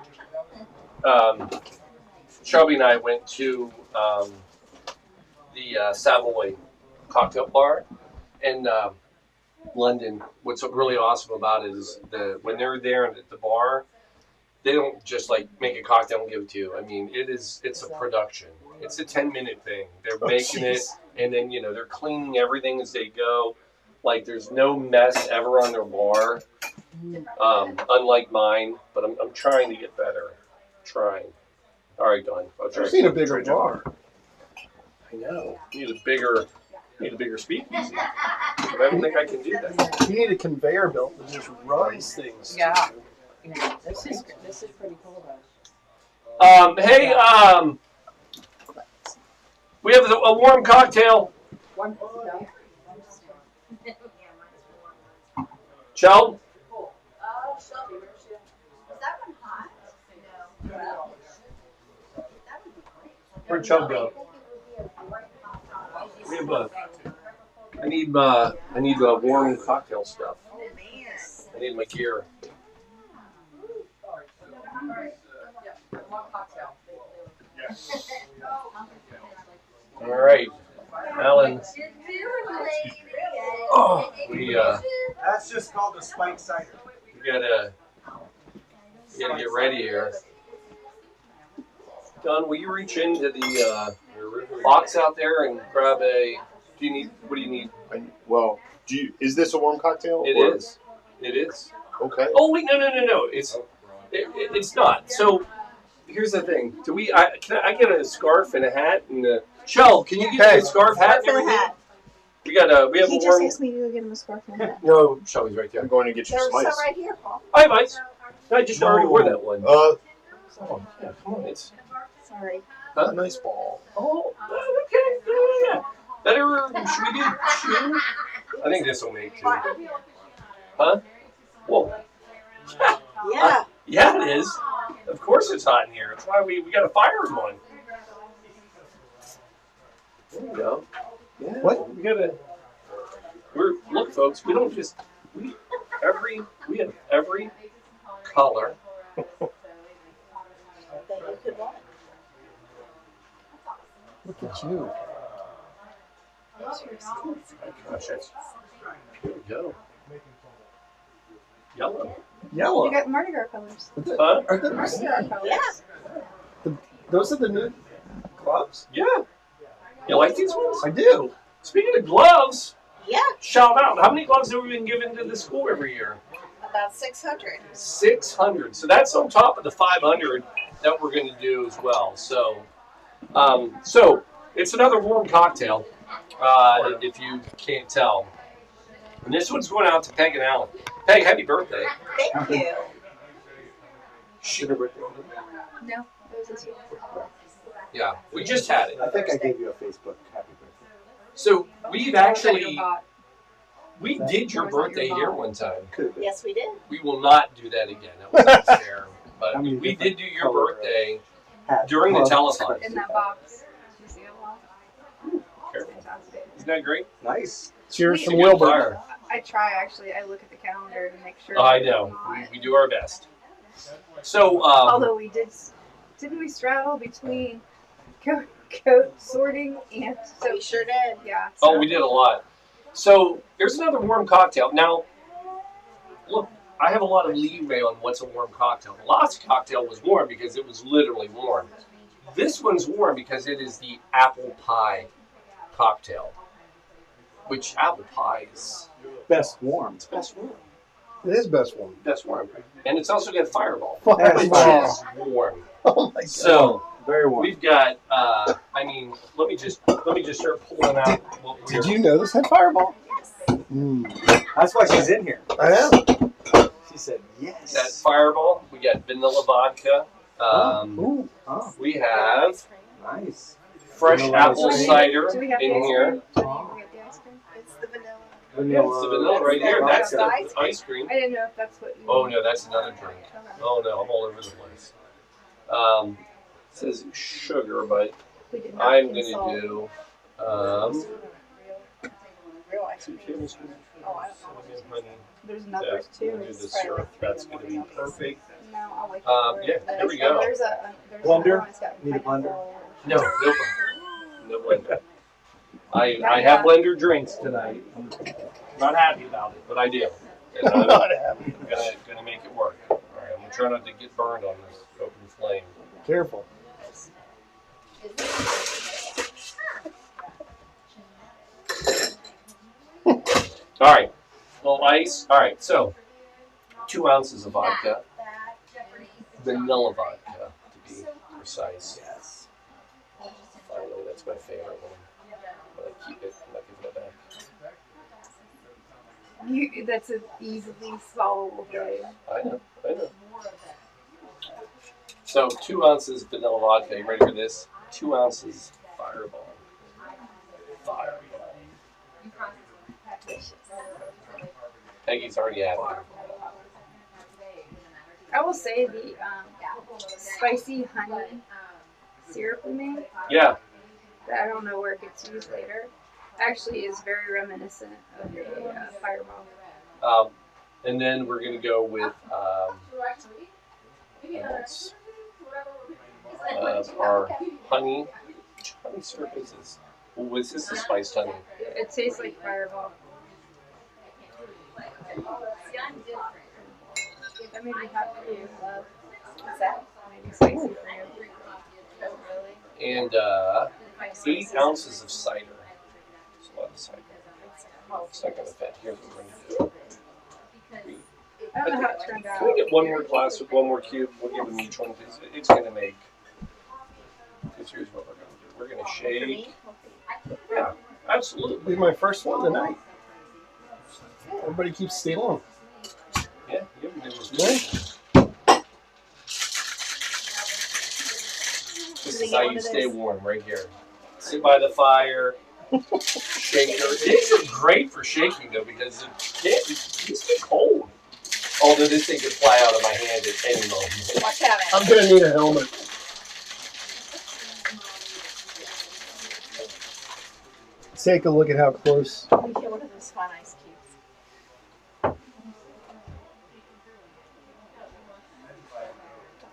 [SPEAKER 1] Shelby and I went to the Savoy cocktail bar in London. What's really awesome about it is when they're there at the bar, they don't just like make a cocktail and give it to you. I mean, it's a production. It's a 10-minute thing. They're making it, and then they're cleaning everything as they go. Like there's no mess ever on their bar, unlike mine. But I'm trying to get better. Trying. All right, Don.
[SPEAKER 2] I've seen a bigger bar.
[SPEAKER 1] I know. You need a bigger speakeasy. But I don't think I can do that.
[SPEAKER 2] You need a conveyor belt that just runs things.
[SPEAKER 5] Yeah. Yeah. This is pretty cool though.
[SPEAKER 1] Hey, we have a warm cocktail. Cheld? Where'd Cheld go? We have I need warm cocktail stuff. I need my gear. All right, Alan. Oh,
[SPEAKER 3] That's just called a spike cider.
[SPEAKER 1] we gotta get ready here. Don, will you reach into the box out there and grab a? What do you need?
[SPEAKER 7] Well, is this a warm cocktail?
[SPEAKER 1] It is. It is.
[SPEAKER 7] Okay.
[SPEAKER 1] Oh wait, no. It's not. So here's the thing. Can I get a scarf and a hat and a Shell? Can you get me a scarf, hat, and everything? We have
[SPEAKER 8] He
[SPEAKER 1] a
[SPEAKER 8] just
[SPEAKER 1] warm.
[SPEAKER 8] asked me to go get him a scarf and a hat.
[SPEAKER 1] No, Shelby's right there.
[SPEAKER 7] I'm going to get you
[SPEAKER 8] There's
[SPEAKER 7] some
[SPEAKER 8] some
[SPEAKER 7] ice.
[SPEAKER 8] right here, Paul.
[SPEAKER 1] I have ice. I just already wore that one.
[SPEAKER 7] Oh,
[SPEAKER 1] Yeah, come on, it's.
[SPEAKER 8] Sorry.
[SPEAKER 1] Huh?
[SPEAKER 7] a nice ball.
[SPEAKER 1] Oh, okay. Yeah. Better. Should we do two? I think this will make two. Huh? Whoa.
[SPEAKER 8] Yeah.
[SPEAKER 1] Yeah, it is. Of course it's hot in here. That's why we got a fire in one. There we go. Yeah.
[SPEAKER 2] What?
[SPEAKER 1] We gotta. Look, folks. We don't just. We have every color.
[SPEAKER 8] That you could want.
[SPEAKER 2] Look at you.
[SPEAKER 1] Gosh, that's. Here we go. Yellow.
[SPEAKER 2] Yellow.
[SPEAKER 4] You got Mardi Gras colors.
[SPEAKER 1] Huh?
[SPEAKER 2] Are those,
[SPEAKER 4] Mardi Gras colors.
[SPEAKER 8] Yeah.
[SPEAKER 2] those are the new gloves?
[SPEAKER 1] Yeah. You like these ones?
[SPEAKER 2] I do.
[SPEAKER 1] Speaking of gloves,
[SPEAKER 8] Yeah.
[SPEAKER 1] shout out. How many gloves have we been given to the school every year?
[SPEAKER 8] About 600.
[SPEAKER 1] 600. So that's on top of the 500 that we're going to do as well. So So it's another warm cocktail, if you can't tell. And this one's going out to Peg and Alan. Peg, happy birthday.
[SPEAKER 8] Thank you.
[SPEAKER 2] Sugar birthday.
[SPEAKER 4] No, it was this year.
[SPEAKER 1] Yeah, we just had it.
[SPEAKER 3] I think I gave you a Facebook happy birthday.
[SPEAKER 1] So we've actually,
[SPEAKER 5] Hot.
[SPEAKER 1] we did your birthday here one time.
[SPEAKER 3] Could have been.
[SPEAKER 8] Yes, we did.
[SPEAKER 1] We will not do that again. That was not fair. But
[SPEAKER 3] How many
[SPEAKER 1] we did
[SPEAKER 3] different
[SPEAKER 1] do your
[SPEAKER 3] color,
[SPEAKER 1] birthday
[SPEAKER 3] Hat.
[SPEAKER 1] during the
[SPEAKER 3] Club.
[SPEAKER 1] telethon.
[SPEAKER 5] In that box. You see it well?
[SPEAKER 1] Careful.
[SPEAKER 5] Fantastic.
[SPEAKER 1] Isn't that great?
[SPEAKER 3] Nice.
[SPEAKER 2] Cheers
[SPEAKER 1] It's a
[SPEAKER 2] from
[SPEAKER 1] good
[SPEAKER 2] Wilbur.
[SPEAKER 1] fire.
[SPEAKER 5] I try actually. I look at the calendar to make sure.
[SPEAKER 1] I
[SPEAKER 5] that
[SPEAKER 1] know.
[SPEAKER 5] I'm not-
[SPEAKER 1] We do our best. So,
[SPEAKER 5] Although we didn't we straddle between coat sorting and so
[SPEAKER 8] We sure did.
[SPEAKER 5] yeah.
[SPEAKER 1] oh, we did a lot. So here's another warm cocktail. Now, look, I have a lot of leeway on what's a warm cocktail. The last cocktail was warm because it was literally warm. This one's warm because it is the apple pie cocktail, which apple pie is
[SPEAKER 3] Best warm.
[SPEAKER 1] it's best warm.
[SPEAKER 2] It is best one.
[SPEAKER 1] Best warm, and it's also got Fireball,
[SPEAKER 2] Fireball.
[SPEAKER 1] which is warm.
[SPEAKER 2] Oh my god.
[SPEAKER 1] So
[SPEAKER 3] Very warm.
[SPEAKER 1] we've got. I mean, let me just start pulling out. What we're,
[SPEAKER 2] Did you know this had Fireball? Mm.
[SPEAKER 3] That's why she's in here.
[SPEAKER 2] I am.
[SPEAKER 3] She said yes.
[SPEAKER 1] that Fireball? We got vanilla vodka.
[SPEAKER 2] Ooh.
[SPEAKER 3] Oh,
[SPEAKER 1] We have
[SPEAKER 3] nice.
[SPEAKER 1] fresh
[SPEAKER 3] Vanilla
[SPEAKER 1] apple
[SPEAKER 3] ice cream.
[SPEAKER 1] cider
[SPEAKER 5] Do we have
[SPEAKER 1] in
[SPEAKER 5] the ice
[SPEAKER 1] here.
[SPEAKER 5] cream? Do we get the ice cream?
[SPEAKER 8] It's the vanilla.
[SPEAKER 1] Yeah, it's the vanilla right here. That's the
[SPEAKER 8] That's the
[SPEAKER 1] ice cream.
[SPEAKER 5] I didn't know if that's what you.
[SPEAKER 1] Oh no, that's another drink. Oh no, I'm all over the place. It says sugar, but
[SPEAKER 5] We did not
[SPEAKER 1] I'm
[SPEAKER 5] consult.
[SPEAKER 1] gonna do
[SPEAKER 8] Real ice
[SPEAKER 1] 2
[SPEAKER 8] cream.
[SPEAKER 1] tablespoons
[SPEAKER 8] Oh, I
[SPEAKER 1] of cinnamon honey.
[SPEAKER 5] There's
[SPEAKER 1] Yeah,
[SPEAKER 5] another
[SPEAKER 1] I'm
[SPEAKER 5] too.
[SPEAKER 1] gonna do the syrup. That's gonna be perfect.
[SPEAKER 5] No, I'll wait.
[SPEAKER 1] Yeah, here we go.
[SPEAKER 5] There's
[SPEAKER 3] Blender?
[SPEAKER 5] another one that's got
[SPEAKER 3] Need a blender?
[SPEAKER 5] pineapple.
[SPEAKER 1] No, no blender. I have blender drinks tonight. I'm not happy about it, but I do. And
[SPEAKER 2] I'm
[SPEAKER 1] I'm
[SPEAKER 2] not happy.
[SPEAKER 1] gonna make it work. All right, I'm gonna try not to get burned on this open flame.
[SPEAKER 2] Careful.
[SPEAKER 1] All right, little ice. All right, so 2 ounces of vodka, vanilla vodka to be precise.
[SPEAKER 3] Yes.
[SPEAKER 1] Finally, that's my favorite one. But I keep it. I'm not giving it back.
[SPEAKER 5] That's an easily solvable thing.
[SPEAKER 1] I know. So 2 ounces vanilla vodka. You ready for this? 2 ounces Fireball. Peggy's already had it.
[SPEAKER 5] I will say the spicy honey syrup we made,
[SPEAKER 1] Yeah.
[SPEAKER 5] that I don't know where it gets used later, actually is very reminiscent of a Fireball.
[SPEAKER 1] And then we're gonna go with our honey. Which honey syrup is this? Well, was this the spiced honey?
[SPEAKER 5] It tastes like Fireball. That may be hot for you, love.
[SPEAKER 8] What's that?
[SPEAKER 5] Maybe spicy for you.
[SPEAKER 8] Oh, really?
[SPEAKER 1] And 8 ounces of cider. It's a lot of cider. It's not gonna fit. Here's what we're gonna do.
[SPEAKER 5] I don't know how it turned out.
[SPEAKER 1] Can we get one more glass with one more cube? We'll give them each one. It's gonna make. Because here's what we're gonna do. We're gonna
[SPEAKER 8] For
[SPEAKER 1] shake.
[SPEAKER 8] me?
[SPEAKER 1] Yeah, absolutely.
[SPEAKER 2] It'll be my first one tonight. Everybody keeps stealing.
[SPEAKER 1] Yeah, you can do this.
[SPEAKER 2] Yeah.
[SPEAKER 1] This is how you stay warm, right here. Sit by the fire. Shaker. These are great for shaking though because these get cold. Although this thing could fly out of my hand at any moment.
[SPEAKER 8] Watch out,
[SPEAKER 2] I'm
[SPEAKER 8] Anna.
[SPEAKER 2] gonna need a helmet. Take a look at how close.
[SPEAKER 8] Let me get one of those fun ice cubes.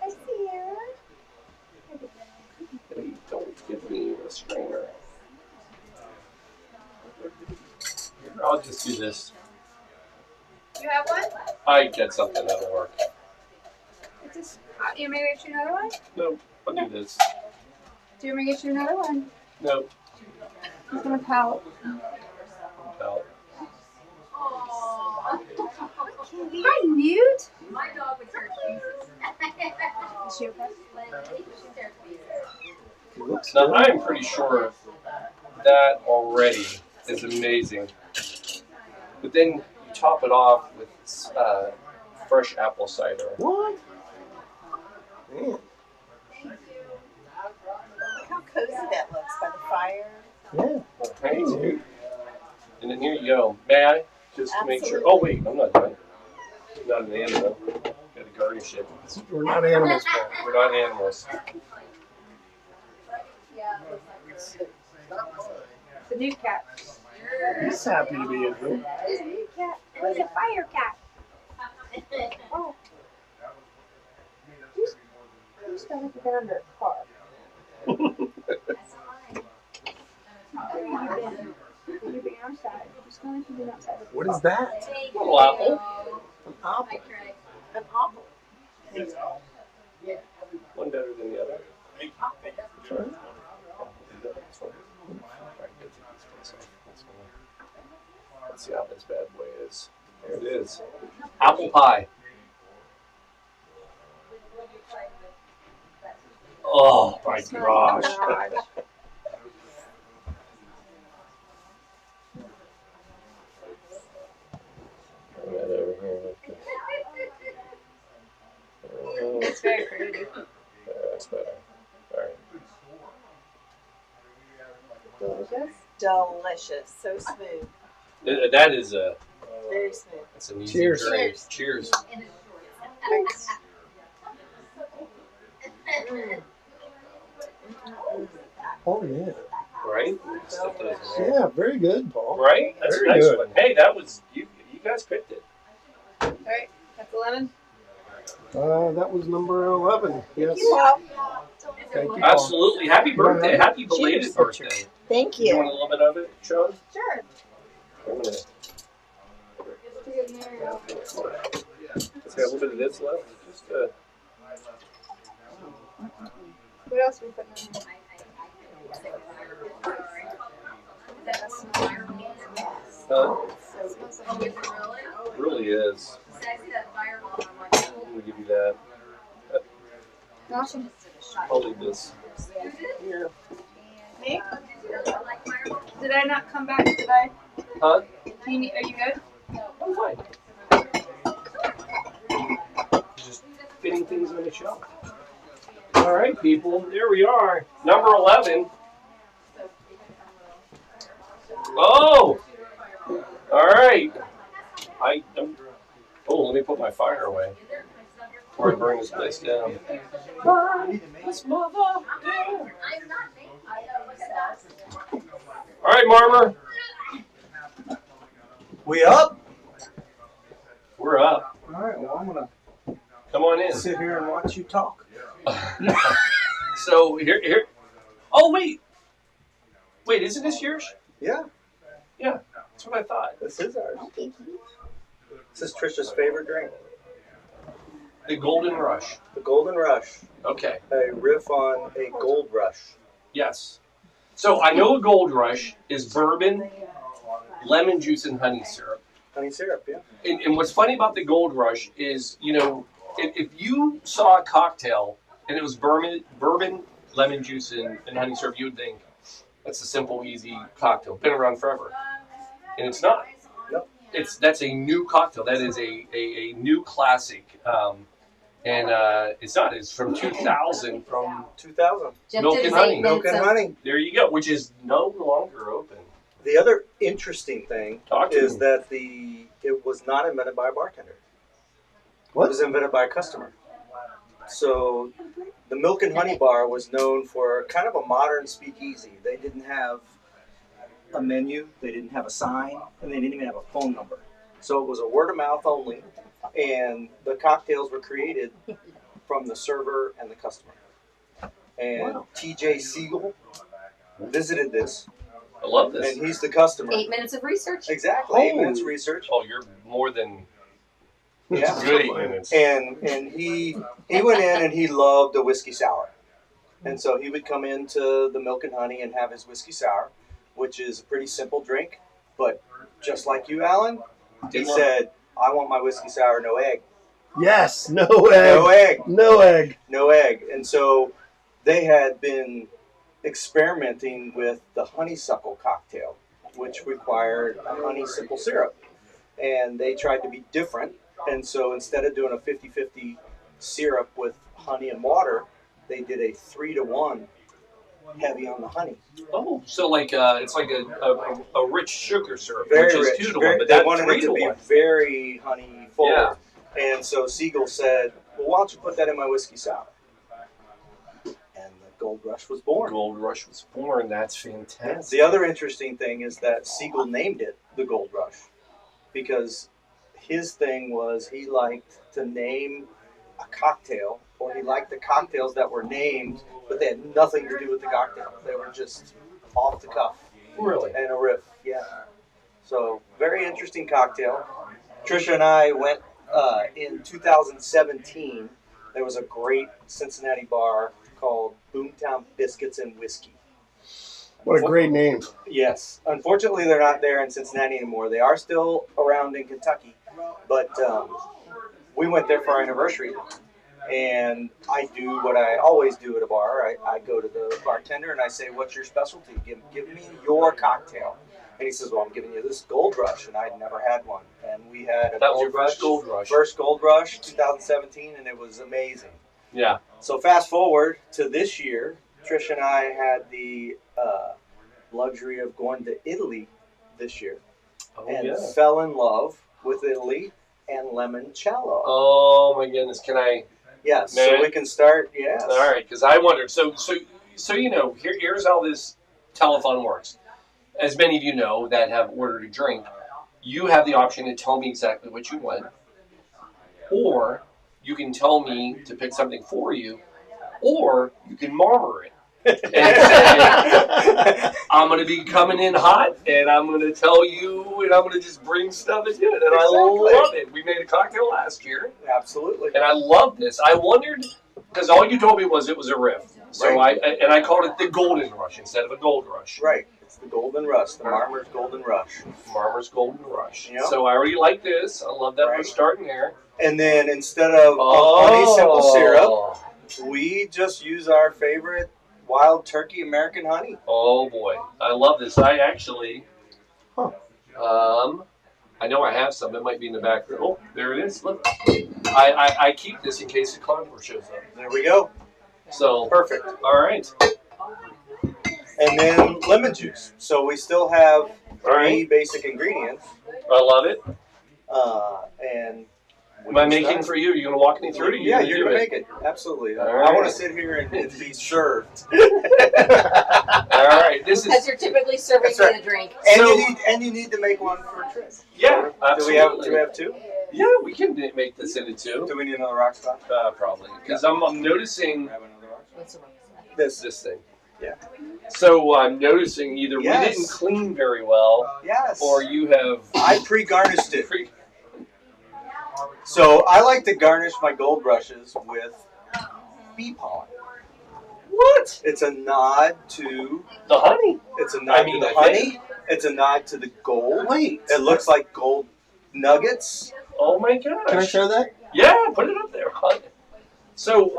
[SPEAKER 8] I see you.
[SPEAKER 1] Hey, don't give me a strainer. Here, I'll just do this.
[SPEAKER 8] You have one?
[SPEAKER 1] I get something that'll work.
[SPEAKER 5] It's just, you want me to get you another one?
[SPEAKER 1] No, I'll do this.
[SPEAKER 5] Do you want me to get you another one?
[SPEAKER 1] No,
[SPEAKER 5] He's gonna pout.
[SPEAKER 1] no.
[SPEAKER 5] Hi, Newt.
[SPEAKER 9] My dog would tear to pieces.
[SPEAKER 5] Is she okay?
[SPEAKER 9] She tears to pieces.
[SPEAKER 2] Looks
[SPEAKER 1] Now,
[SPEAKER 2] good.
[SPEAKER 1] I'm pretty sure that already is amazing. But then you top it off with fresh apple cider.
[SPEAKER 2] What? Man.
[SPEAKER 8] Look how cozy that looks by the fire.
[SPEAKER 2] Yeah.
[SPEAKER 1] Okay. And then here you go. May I? Just to make sure. Oh, wait, I'm not done. Not an animal. Got to garnish it.
[SPEAKER 2] We're not animals, Paul.
[SPEAKER 1] We're not animals.
[SPEAKER 5] The new cat.
[SPEAKER 2] He's happy to be in here.
[SPEAKER 5] It's a new cat. It's a fire cat. Oh. Who's going to get under a car? Where have you been? You've been outside. Just going to be outside.
[SPEAKER 2] What is that?
[SPEAKER 1] Little apple.
[SPEAKER 2] An apple.
[SPEAKER 8] An apple.
[SPEAKER 1] One better than the other.
[SPEAKER 2] Sure.
[SPEAKER 1] Let's see how this bad boy is. There it is. Apple pie. Oh my gosh. Bring that over here.
[SPEAKER 5] It's very pretty.
[SPEAKER 1] That's better. All right.
[SPEAKER 5] Delicious.
[SPEAKER 8] Delicious. So smooth.
[SPEAKER 1] That is a.
[SPEAKER 8] Very smooth.
[SPEAKER 1] That's an easy
[SPEAKER 2] Cheers.
[SPEAKER 1] drink. Cheers.
[SPEAKER 2] Oh, yeah.
[SPEAKER 1] Right?
[SPEAKER 2] Yeah, very good, Paul.
[SPEAKER 1] Right? That's
[SPEAKER 2] Very
[SPEAKER 1] a nice
[SPEAKER 2] good.
[SPEAKER 1] one. Hey, that was you. You guys picked it.
[SPEAKER 5] All right. That's 11.
[SPEAKER 2] That was number 11. Yes. Thank you, Paul.
[SPEAKER 1] Absolutely. Happy birthday. Happy belated
[SPEAKER 8] Cheers.
[SPEAKER 1] birthday.
[SPEAKER 8] Thank
[SPEAKER 1] You
[SPEAKER 8] you.
[SPEAKER 1] want a little bit of it, Sean?
[SPEAKER 8] Sure.
[SPEAKER 1] I'm gonna. Let's got a little bit of this left. Just
[SPEAKER 5] What else are we putting in?
[SPEAKER 1] really is. I'm gonna give you that.
[SPEAKER 5] Awesome.
[SPEAKER 1] I'll leave this.
[SPEAKER 5] Me? Did I not come back? Did I?
[SPEAKER 1] Huh?
[SPEAKER 5] Are you good?
[SPEAKER 1] I'm fine. Just fitting things on the shelf. All right, people. There we are. Number 11. Oh! All right. Oh, let me put my fire away before I burn this place down. Burn this mother down. All right, Marmer.
[SPEAKER 9] We up?
[SPEAKER 1] We're up.
[SPEAKER 9] All right. Well, I'm gonna
[SPEAKER 1] Come on in.
[SPEAKER 9] sit here and watch you talk.
[SPEAKER 1] So here. Oh wait. Isn't this yours?
[SPEAKER 9] Yeah,
[SPEAKER 1] Yeah, that's what I thought.
[SPEAKER 9] this is ours. This is Trisha's favorite drink,
[SPEAKER 1] The Golden Rush.
[SPEAKER 9] the Golden Rush.
[SPEAKER 1] Okay.
[SPEAKER 9] A riff on a gold rush.
[SPEAKER 1] Yes. So I know a Gold Rush is bourbon, lemon juice, and honey syrup.
[SPEAKER 9] Honey syrup, yeah.
[SPEAKER 1] And what's funny about the Gold Rush is, if you saw a cocktail and it was bourbon, lemon juice, and honey syrup, you would think that's a simple, easy cocktail. Been around forever. And it's not.
[SPEAKER 9] Nope.
[SPEAKER 1] That's a new cocktail. That is a new classic. And it's not. It's from 2000 from
[SPEAKER 9] 2000.
[SPEAKER 1] Milk and Honey.
[SPEAKER 9] Milk and honey.
[SPEAKER 1] There you go, which is no longer open.
[SPEAKER 9] The other interesting thing
[SPEAKER 1] Talk to
[SPEAKER 9] is
[SPEAKER 1] me.
[SPEAKER 9] that it was not invented by a bartender. It was invented by a customer. So the Milk and Honey Bar was known for kind of a modern speakeasy. They didn't have a menu, they didn't have a sign, and they didn't even have a phone number. So it was a word of mouth only, and the cocktails were created from the server and the customer. And TJ Siegel visited this,
[SPEAKER 1] I love this.
[SPEAKER 9] and he's the customer.
[SPEAKER 8] 8 minutes of research.
[SPEAKER 9] Exactly, 8 minutes research.
[SPEAKER 1] Oh, you're more than
[SPEAKER 9] Yeah.
[SPEAKER 1] good 8 minutes.
[SPEAKER 9] And he went in and he loved a whiskey sour. And so he would come into the Milk and Honey and have his whiskey sour, which is a pretty simple drink. But just like you, Alan, he said, I want my whiskey sour, no egg.
[SPEAKER 2] Yes, no
[SPEAKER 9] No
[SPEAKER 2] egg.
[SPEAKER 9] egg.
[SPEAKER 2] No egg.
[SPEAKER 9] No egg. And so they had been experimenting with the honeysuckle cocktail, which required a honeysuckle syrup. And they tried to be different. And so instead of doing a 50-50 syrup with honey and water, they did a 3-to-1 heavy on the honey.
[SPEAKER 1] Oh, so like it's like a rich sugar syrup,
[SPEAKER 9] Very
[SPEAKER 1] which is
[SPEAKER 9] rich.
[SPEAKER 1] 2 to 1,
[SPEAKER 9] Very,
[SPEAKER 1] but
[SPEAKER 9] they
[SPEAKER 1] that
[SPEAKER 9] wanted it
[SPEAKER 1] 3
[SPEAKER 9] to
[SPEAKER 1] to
[SPEAKER 9] be
[SPEAKER 1] 1.
[SPEAKER 9] very honey forward.
[SPEAKER 1] Yeah.
[SPEAKER 9] And so Siegel said, well, why don't you put that in my whiskey sour? And the Gold Rush was born.
[SPEAKER 1] Gold Rush was born. That's fantastic.
[SPEAKER 9] The other interesting thing is that Siegel named it the Gold Rush because his thing was he liked to name a cocktail, or he liked the cocktails that were named, but they had nothing to do with the cocktail. They were just off the cuff.
[SPEAKER 1] Really?
[SPEAKER 9] And a riff, yeah. So, very interesting cocktail. Trisha and I went in 2017. There was a great Cincinnati bar called Boomtown Biscuits and Whiskey.
[SPEAKER 2] What a great name.
[SPEAKER 9] Yes. Unfortunately, they're not there in Cincinnati anymore. They are still around in Kentucky. But we went there for our anniversary. And I do what I always do at a bar. I go to the bartender and I say, what's your specialty? Give me your cocktail. And he says, well, I'm giving you this Gold Rush. And I'd never had one. And we had a
[SPEAKER 1] That was your first Gold Rush.
[SPEAKER 9] First Gold Rush, 2017, and it was amazing.
[SPEAKER 1] Yeah.
[SPEAKER 9] So fast forward to this year, Trish and I had the luxury of going to Italy this year and fell in love with Italy and limoncello.
[SPEAKER 1] Oh my goodness! Can I?
[SPEAKER 9] Yes,
[SPEAKER 1] Man.
[SPEAKER 9] so we can start. Yes.
[SPEAKER 1] All right, because I wondered. So you know, here's how this telethon works. As many of you know that have ordered a drink, you have the option to tell me exactly what you want, or you can tell me to pick something for you, or you can murmur it. And say, I'm going to be coming in hot, and I'm going to tell you, and I'm going to just bring stuff at you. And I love it. We made a cocktail last year.
[SPEAKER 9] Absolutely.
[SPEAKER 1] And I love this. I wondered, because all you told me was it was a riff. So
[SPEAKER 9] Right.
[SPEAKER 1] I called it the Golden Rush instead of a Gold Rush.
[SPEAKER 9] Right. It's the Golden Rush, the Marmer's Golden Rush.
[SPEAKER 1] Marmer's Golden Rush.
[SPEAKER 9] Yep.
[SPEAKER 1] So I already like this. I love that we're
[SPEAKER 9] Right.
[SPEAKER 1] starting there.
[SPEAKER 9] And then instead of honey simple syrup, we just use our favorite wild turkey American honey.
[SPEAKER 1] Oh boy, I love this. I actually, I know I have some. It might be in the back room. Oh, there it is. Look, I keep this in case the contour shows up.
[SPEAKER 9] There we go.
[SPEAKER 1] So
[SPEAKER 9] Perfect.
[SPEAKER 1] All right.
[SPEAKER 9] And then lemon juice. So we still have
[SPEAKER 1] All right.
[SPEAKER 9] 3 basic ingredients.
[SPEAKER 1] I love it.
[SPEAKER 9] And
[SPEAKER 1] Am I making for you? Are you going to walk me through it? Or
[SPEAKER 9] Yeah,
[SPEAKER 1] gonna
[SPEAKER 9] you're
[SPEAKER 1] do
[SPEAKER 9] gonna
[SPEAKER 1] it?
[SPEAKER 9] make it. Absolutely.
[SPEAKER 1] All
[SPEAKER 9] I
[SPEAKER 1] right.
[SPEAKER 9] want to sit here and be served.
[SPEAKER 1] All right. This
[SPEAKER 8] Because
[SPEAKER 1] is
[SPEAKER 8] you're typically serving
[SPEAKER 9] That's right.
[SPEAKER 8] me the drink.
[SPEAKER 9] And
[SPEAKER 1] So-
[SPEAKER 9] you need to make one for Trish.
[SPEAKER 1] yeah,
[SPEAKER 9] Do we have
[SPEAKER 1] absolutely.
[SPEAKER 9] 2?
[SPEAKER 1] Yeah, we can make this into 2.
[SPEAKER 9] Do we need another rock spot?
[SPEAKER 1] Probably because I'm noticing
[SPEAKER 9] Have another rock spot?
[SPEAKER 8] What's the wrong?
[SPEAKER 1] this thing.
[SPEAKER 9] Yeah.
[SPEAKER 1] So I'm noticing either we
[SPEAKER 9] Yes.
[SPEAKER 1] didn't clean very well,
[SPEAKER 9] Yes.
[SPEAKER 1] or you have.
[SPEAKER 9] I pre-garnished it. So I like to garnish my gold rushes with bee pollen.
[SPEAKER 1] What?
[SPEAKER 9] It's a nod to
[SPEAKER 1] The honey?
[SPEAKER 9] it's a nod to the
[SPEAKER 1] I
[SPEAKER 9] honey.
[SPEAKER 1] think-
[SPEAKER 9] It's a nod to the gold.
[SPEAKER 2] Wait.
[SPEAKER 9] It looks like gold nuggets.
[SPEAKER 1] Oh my gosh!
[SPEAKER 2] Can I show that?
[SPEAKER 1] Yeah, put it up there. So,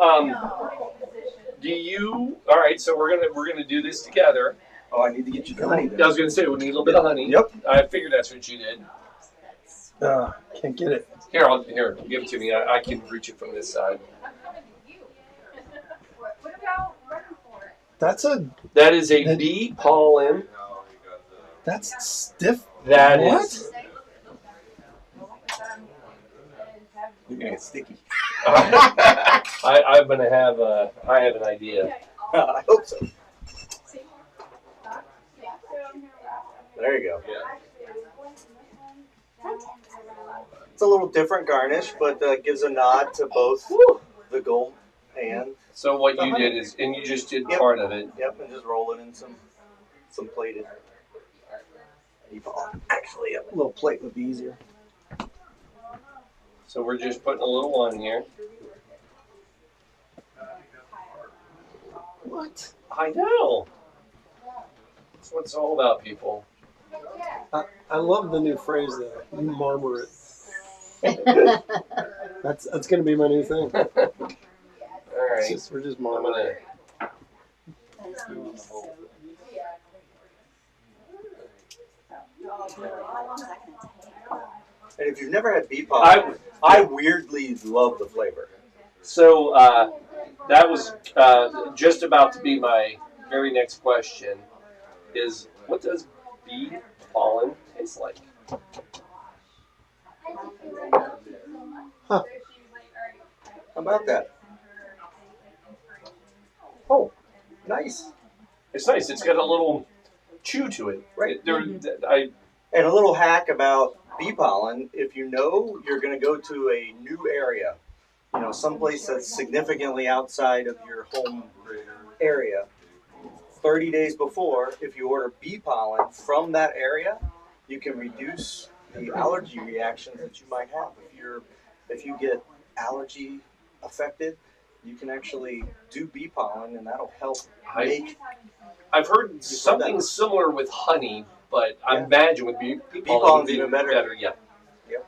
[SPEAKER 1] do you? All right. So we're gonna do this together.
[SPEAKER 9] Oh, I need to get you the honey
[SPEAKER 1] I
[SPEAKER 9] there.
[SPEAKER 1] was gonna say we need a little bit of honey.
[SPEAKER 9] Yep.
[SPEAKER 1] I figured that's what you did.
[SPEAKER 2] Can't get it.
[SPEAKER 1] Here, give it to me. I can reach it from this side.
[SPEAKER 2] That's
[SPEAKER 1] That is a bee pollen.
[SPEAKER 2] that's stiff.
[SPEAKER 1] That
[SPEAKER 2] What?
[SPEAKER 1] is.
[SPEAKER 9] You're gonna get sticky.
[SPEAKER 1] I'm gonna have. I have an idea.
[SPEAKER 9] I hope so. There you go. It's a little different garnish, but gives a nod to both the gold and
[SPEAKER 1] So what you did is, and you just did
[SPEAKER 9] Yep.
[SPEAKER 1] part of it.
[SPEAKER 9] yep, and just roll it in some plated. Actually, a little plate would be easier.
[SPEAKER 1] So we're just putting a little on here.
[SPEAKER 2] What?
[SPEAKER 1] I know. That's what it's all about, people.
[SPEAKER 2] I love the new phrase though. You murmur it. That's gonna be my new thing.
[SPEAKER 1] All right.
[SPEAKER 2] We're just
[SPEAKER 1] I'm
[SPEAKER 2] murmuring.
[SPEAKER 1] gonna.
[SPEAKER 9] And if you've never had bee pollen, I weirdly love the flavor.
[SPEAKER 1] So that was just about to be my very next question. Is what does bee pollen taste like?
[SPEAKER 9] How about that?
[SPEAKER 1] Oh,
[SPEAKER 9] Nice.
[SPEAKER 1] it's nice. It's got a little chew to it.
[SPEAKER 9] Right.
[SPEAKER 1] And
[SPEAKER 9] a little hack about bee pollen: if you know you're going to go to a new area, someplace that's significantly outside of your home area, 30 days before, if you order bee pollen from that area, you can reduce the allergy reactions that you might have. If you get allergy affected, you can actually do bee pollen, and that'll help make.
[SPEAKER 1] I've heard something similar with honey, but I imagine with bee pollen's
[SPEAKER 9] even better.
[SPEAKER 1] Yeah.
[SPEAKER 9] Yep.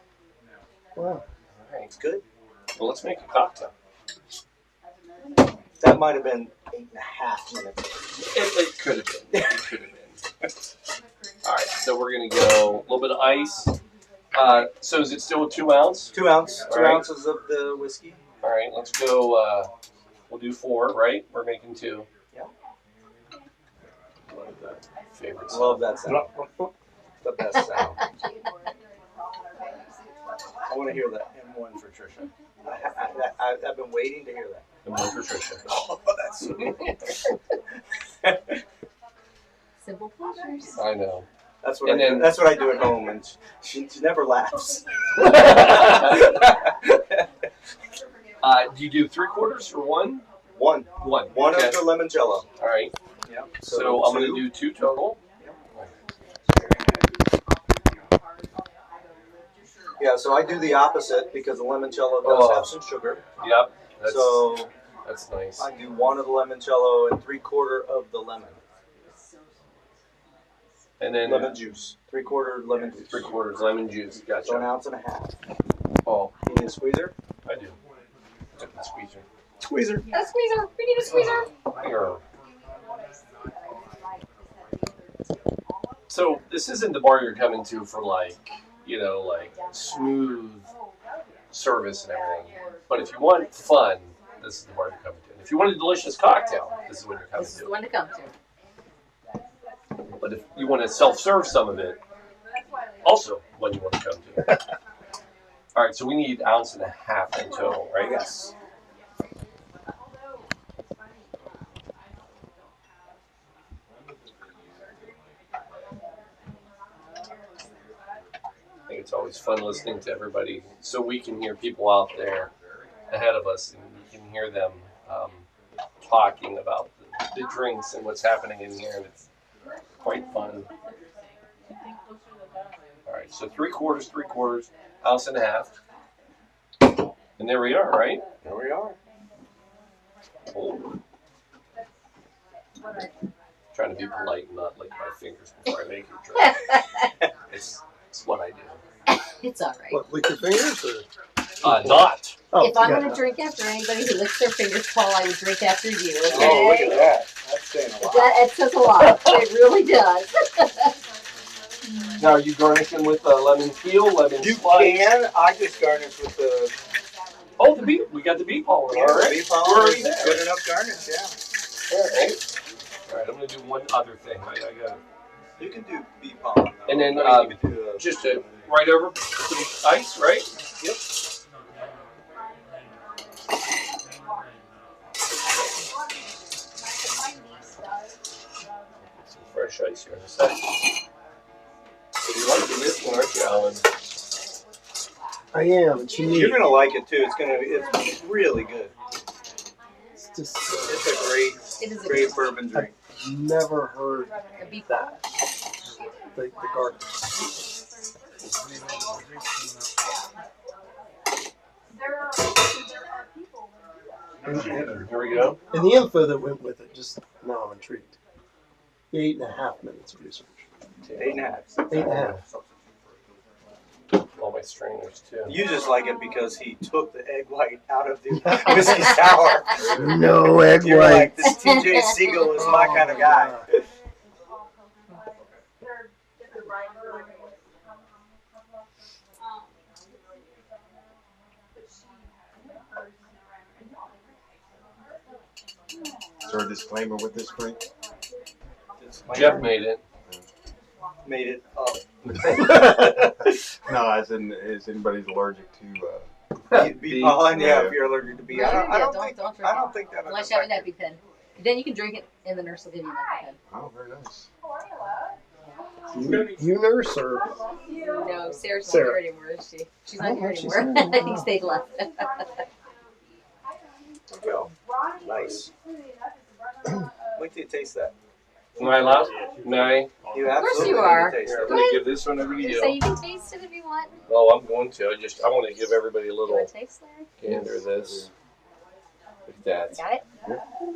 [SPEAKER 2] Wow.
[SPEAKER 1] All right.
[SPEAKER 9] It's good.
[SPEAKER 1] Well, let's make a cocktail.
[SPEAKER 9] That might have been 8.5 minutes.
[SPEAKER 1] It could have been. It could have been. All right, so we're gonna go a little bit of ice. So is it still 2 ounce?
[SPEAKER 9] 2 ounce,
[SPEAKER 1] All right.
[SPEAKER 9] ounces of the whiskey.
[SPEAKER 1] All right, let's go. We'll do 4, right? We're making 2.
[SPEAKER 9] Yeah.
[SPEAKER 1] Love that. Favorite
[SPEAKER 9] Love
[SPEAKER 1] sound.
[SPEAKER 9] that sound. The best sound. I want to hear that M1 for Trisha. I've been waiting to hear that.
[SPEAKER 1] M1 for Trisha.
[SPEAKER 9] Oh, that's sweet.
[SPEAKER 8] Simple pleasures.
[SPEAKER 1] I know.
[SPEAKER 9] That's what I do at home, and she never laughs.
[SPEAKER 1] Do you do 3/4 or 1?
[SPEAKER 9] One.
[SPEAKER 1] 1.
[SPEAKER 9] One
[SPEAKER 1] Okay.
[SPEAKER 9] of the limoncello.
[SPEAKER 1] All right.
[SPEAKER 9] Yep.
[SPEAKER 1] So I'm going to do 2 total.
[SPEAKER 9] Yeah, so I do the opposite because the limoncello does have some sugar.
[SPEAKER 1] Yep. That's nice.
[SPEAKER 9] I do 1 of the limoncello and 3/4 of the lemon.
[SPEAKER 1] And then
[SPEAKER 9] lemon juice. 3/4 lemon juice.
[SPEAKER 1] 3/4 lemon juice. Gotcha.
[SPEAKER 9] So 1.5 ounces.
[SPEAKER 1] Oh,
[SPEAKER 9] You need a squeezer?
[SPEAKER 1] I do. Took the squeezer.
[SPEAKER 9] Squeezer.
[SPEAKER 8] A squeezer. We need a squeezer.
[SPEAKER 1] Here. So this isn't the bar you're coming to for like smooth service and everything. But if you want fun, this is the bar you're coming to. And if you want a delicious cocktail, this is what you're coming
[SPEAKER 8] This is
[SPEAKER 1] to.
[SPEAKER 8] the one to come to.
[SPEAKER 1] But if you want to self-serve some of it, also one you want to come to. All right, so we need 1.5 ounces in total, right?
[SPEAKER 9] Yes.
[SPEAKER 1] I think it's always fun listening to everybody, so we can hear people out there ahead of us, and we can hear them talking about the drinks and what's happening in here, and it's quite fun. All right, so 3/4, 3/4, 1.5 ounces. And there we are, right?
[SPEAKER 9] There we are.
[SPEAKER 1] Oh. Trying to be polite and not lick my fingers before I make you drink. It's what I do.
[SPEAKER 8] It's all right.
[SPEAKER 2] What, lick your fingers or?
[SPEAKER 1] Not.
[SPEAKER 2] Oh,
[SPEAKER 8] If I'm
[SPEAKER 2] yeah.
[SPEAKER 8] going to drink after anybody who licks their fingers, Paul, I would drink after you. Okay?
[SPEAKER 9] Oh, look at that. That's saying a lot.
[SPEAKER 8] It says a lot. It really does.
[SPEAKER 1] Now, are you garnishing with lemon peel, lemon
[SPEAKER 9] You
[SPEAKER 1] slice?
[SPEAKER 9] can. I just garnish with the
[SPEAKER 1] Oh, the beet. We got the beet pollen. All right.
[SPEAKER 9] beef
[SPEAKER 1] We're
[SPEAKER 9] pollen.
[SPEAKER 1] already
[SPEAKER 9] Is
[SPEAKER 1] there.
[SPEAKER 9] good enough garnish, yeah.
[SPEAKER 1] All right. All right. I'm gonna do one other thing. I got
[SPEAKER 9] You can do beef pollen. Though.
[SPEAKER 1] And then,
[SPEAKER 9] I mean, you can do
[SPEAKER 1] just right over some ice, right?
[SPEAKER 9] Yep.
[SPEAKER 1] Some fresh ice here in a second. You're liking this one, aren't you, Alan?
[SPEAKER 2] I am. It's unique.
[SPEAKER 9] You're gonna like it too. It's really good.
[SPEAKER 2] It's just
[SPEAKER 9] It's a great,
[SPEAKER 8] It is a
[SPEAKER 9] great
[SPEAKER 8] good
[SPEAKER 9] bourbon drink.
[SPEAKER 2] never heard
[SPEAKER 8] a beef
[SPEAKER 2] that. The garden.
[SPEAKER 1] Here we go.
[SPEAKER 2] And the info that went with it, just now I'm intrigued. 8.5 minutes of research.
[SPEAKER 9] 8.5.
[SPEAKER 2] 8.5.
[SPEAKER 1] Well, my strainers too.
[SPEAKER 9] You just like it because he took the egg white out of the whiskey sour.
[SPEAKER 2] No egg
[SPEAKER 9] You're
[SPEAKER 2] white.
[SPEAKER 9] like, this TJ Siegel is my kind of guy.
[SPEAKER 7] Is there a disclaimer with this drink?
[SPEAKER 1] Jeff made it.
[SPEAKER 9] Made it up.
[SPEAKER 7] No, as in, is anybody's allergic to?
[SPEAKER 9] Bee pollen, yeah,
[SPEAKER 7] Yeah.
[SPEAKER 9] if you're allergic to bee.
[SPEAKER 8] No,
[SPEAKER 9] I don't
[SPEAKER 8] don't
[SPEAKER 9] think
[SPEAKER 8] drink
[SPEAKER 9] I don't
[SPEAKER 8] it.
[SPEAKER 9] think that.
[SPEAKER 8] Unless you have an EpiPen. Then you can drink it, and the nurse will give you an EpiPen.
[SPEAKER 7] Oh, very nice.
[SPEAKER 2] You nurse or?
[SPEAKER 8] No, Sarah's
[SPEAKER 2] Sarah.
[SPEAKER 8] not here anymore, is she? She's
[SPEAKER 2] I
[SPEAKER 8] not
[SPEAKER 2] don't
[SPEAKER 8] here
[SPEAKER 2] know if she's
[SPEAKER 8] anymore.
[SPEAKER 2] here anymore.
[SPEAKER 8] He stayed left.
[SPEAKER 9] There you go. Nice. Wait till you taste that.
[SPEAKER 1] Am I allowed? No.
[SPEAKER 9] You
[SPEAKER 8] course
[SPEAKER 9] absolutely
[SPEAKER 8] you
[SPEAKER 9] need to
[SPEAKER 8] are.
[SPEAKER 9] taste
[SPEAKER 1] Here,
[SPEAKER 9] it.
[SPEAKER 1] I'm going to give this one over to
[SPEAKER 8] You
[SPEAKER 1] you.
[SPEAKER 8] say you can taste it if you want.
[SPEAKER 1] Well, I'm going to. I want to give everybody a
[SPEAKER 8] You
[SPEAKER 1] little
[SPEAKER 8] want to taste, Larry?
[SPEAKER 1] gander of this. Look at that.
[SPEAKER 8] Got it?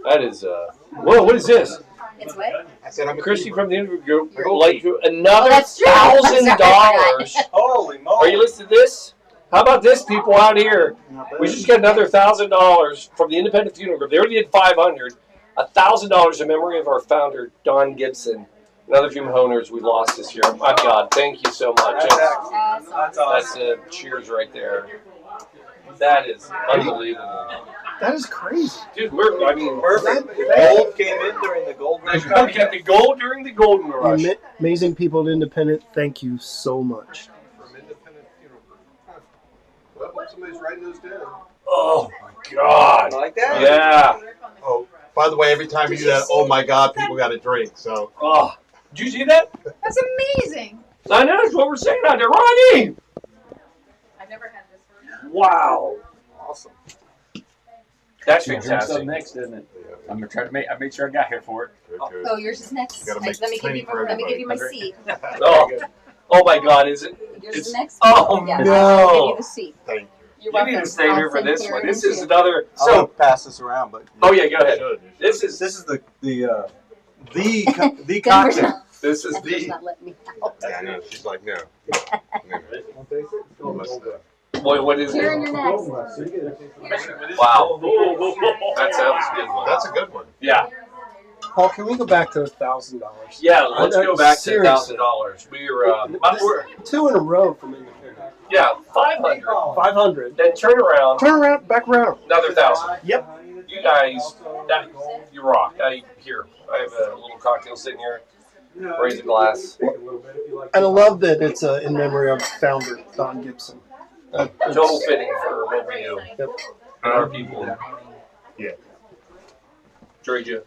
[SPEAKER 1] That is, whoa, what is this?
[SPEAKER 8] It's what?
[SPEAKER 7] I said I'm
[SPEAKER 1] Christy from the interview group,
[SPEAKER 8] You're
[SPEAKER 1] like another
[SPEAKER 8] Oh, that's true. I'm sorry,
[SPEAKER 1] $1,000.
[SPEAKER 9] Holy moly!
[SPEAKER 1] Are you listening to this? How about this, people out here? We just got another $1,000 from the independent funeral group. They already did $500. $1,000 in memory of our founder, Don Gibson, and other few owners we lost this year. My God, thank you so much.
[SPEAKER 9] That's excellent.
[SPEAKER 8] Awesome.
[SPEAKER 9] That's awesome.
[SPEAKER 1] That's a cheers right there. That is unbelievable.
[SPEAKER 2] That is crazy.
[SPEAKER 1] Dude, I mean,
[SPEAKER 9] Perfect. The gold came in during the gold rush.
[SPEAKER 1] we got the gold during the golden rush.
[SPEAKER 2] Amazing people at Independent, thank you so much.
[SPEAKER 3] From independent funeral group. Well, somebody's writing those down.
[SPEAKER 1] Oh, my God.
[SPEAKER 9] Like that?
[SPEAKER 1] Yeah.
[SPEAKER 7] Oh, by the way, every time you do that, oh my God, people got a drink. So
[SPEAKER 1] Oh, did you see that?
[SPEAKER 5] That's amazing.
[SPEAKER 1] I know, that's what we're saying out there. Ronnie!
[SPEAKER 5] I've never had this one.
[SPEAKER 1] Wow.
[SPEAKER 9] Awesome.
[SPEAKER 1] That's
[SPEAKER 10] Your drink's up
[SPEAKER 1] fantastic.
[SPEAKER 10] next, isn't it? I'm gonna try to make. I made sure I got here for it.
[SPEAKER 7] good, good.
[SPEAKER 8] Oh, yours is next.
[SPEAKER 7] Gotta make
[SPEAKER 8] Let me give you.
[SPEAKER 7] plenty for
[SPEAKER 8] Let me give you my
[SPEAKER 10] everybody.
[SPEAKER 8] seat.
[SPEAKER 1] Oh, oh my God, is it?
[SPEAKER 8] Yours
[SPEAKER 1] It's-
[SPEAKER 8] is next.
[SPEAKER 1] oh,
[SPEAKER 8] yeah,
[SPEAKER 1] no.
[SPEAKER 8] I'll give you the seat.
[SPEAKER 7] Thank you.
[SPEAKER 8] You're
[SPEAKER 1] You
[SPEAKER 8] welcome.
[SPEAKER 1] need to stay here for
[SPEAKER 8] I'll
[SPEAKER 1] this
[SPEAKER 8] send
[SPEAKER 1] one.
[SPEAKER 8] Karen
[SPEAKER 1] This
[SPEAKER 8] to
[SPEAKER 1] is
[SPEAKER 8] you.
[SPEAKER 1] another.
[SPEAKER 9] I'll
[SPEAKER 1] So,
[SPEAKER 9] pass this around, but
[SPEAKER 1] oh yeah, go ahead.
[SPEAKER 7] Should.
[SPEAKER 1] This is
[SPEAKER 9] this is the the
[SPEAKER 8] Denver's
[SPEAKER 9] cocktail.
[SPEAKER 8] not-
[SPEAKER 1] this is
[SPEAKER 8] Denver's
[SPEAKER 1] the.
[SPEAKER 8] not letting me out.
[SPEAKER 7] Yeah, I know. She's like, no.
[SPEAKER 1] What is
[SPEAKER 8] Karen,
[SPEAKER 1] it?
[SPEAKER 8] you're next.
[SPEAKER 1] Wow. That sounds a good one.
[SPEAKER 7] That's a good one.
[SPEAKER 1] Yeah.
[SPEAKER 2] Paul, can we go back to $1,000?
[SPEAKER 1] Yeah. Let's go back to
[SPEAKER 2] Seriously.
[SPEAKER 1] $1,000. We're
[SPEAKER 2] 2 in a row from Independent.
[SPEAKER 1] yeah 500.
[SPEAKER 2] 500.
[SPEAKER 1] Then turn around
[SPEAKER 2] Turn around, back around.
[SPEAKER 1] another 1,000.
[SPEAKER 2] Yep.
[SPEAKER 1] You guys, you rock. I have a little cocktail sitting here. Raise a glass.
[SPEAKER 2] And I love that it's in memory of founder Don Gibson.
[SPEAKER 1] Total fitting for what we do.
[SPEAKER 2] Yep.
[SPEAKER 1] And our people.
[SPEAKER 7] Yeah.
[SPEAKER 1] Trade you.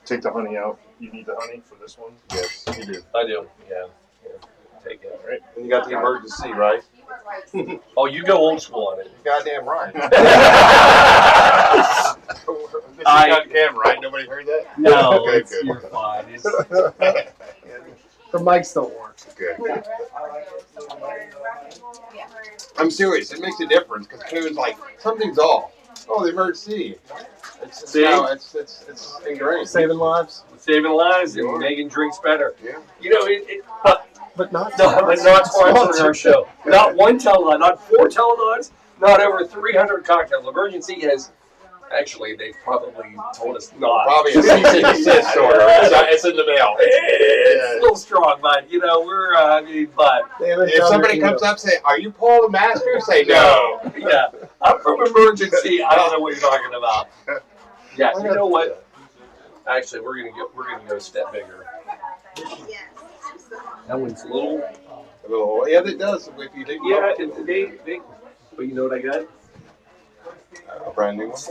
[SPEAKER 7] Take the honey out. You need the honey for this one? Yes, you do.
[SPEAKER 1] I do. Yeah. Take it.
[SPEAKER 7] All right. And you got the emergency, right?
[SPEAKER 1] Oh, you go old school on it.
[SPEAKER 7] You're goddamn right. This is
[SPEAKER 1] I-
[SPEAKER 7] on camera, right? Nobody heard that?
[SPEAKER 1] No,
[SPEAKER 7] Okay,
[SPEAKER 1] it's,
[SPEAKER 7] good.
[SPEAKER 1] you're fine. It's,
[SPEAKER 2] The mics don't work.
[SPEAKER 7] Good. I'm serious. It makes a difference because Karen's like, something's off. Oh, the emergency. It's
[SPEAKER 1] See?
[SPEAKER 7] no, it's ingrained.
[SPEAKER 2] Saving lives,
[SPEAKER 1] saving lives and making drinks better.
[SPEAKER 7] Yeah.
[SPEAKER 1] You know,
[SPEAKER 2] but not.
[SPEAKER 1] but not sponsoring our show. Not one telethon, not 4 telethons, not over 300 cocktails. Emergency has, actually, they probably told us not.
[SPEAKER 7] Probably a cease and desist order. It's in the mail.
[SPEAKER 1] It's a little strong, but, you know, we're, but,
[SPEAKER 7] If somebody comes up and say, "Are you Paul the Master?" Say no.
[SPEAKER 1] yeah. I'm from Emergency. I don't know what you're talking about. Yeah, you know what? Actually, we're gonna go a step bigger. That one's a little.
[SPEAKER 7] Yeah, it does. If you think
[SPEAKER 1] Yeah, they. But you know what I got?
[SPEAKER 7] a brand new one.
[SPEAKER 1] It's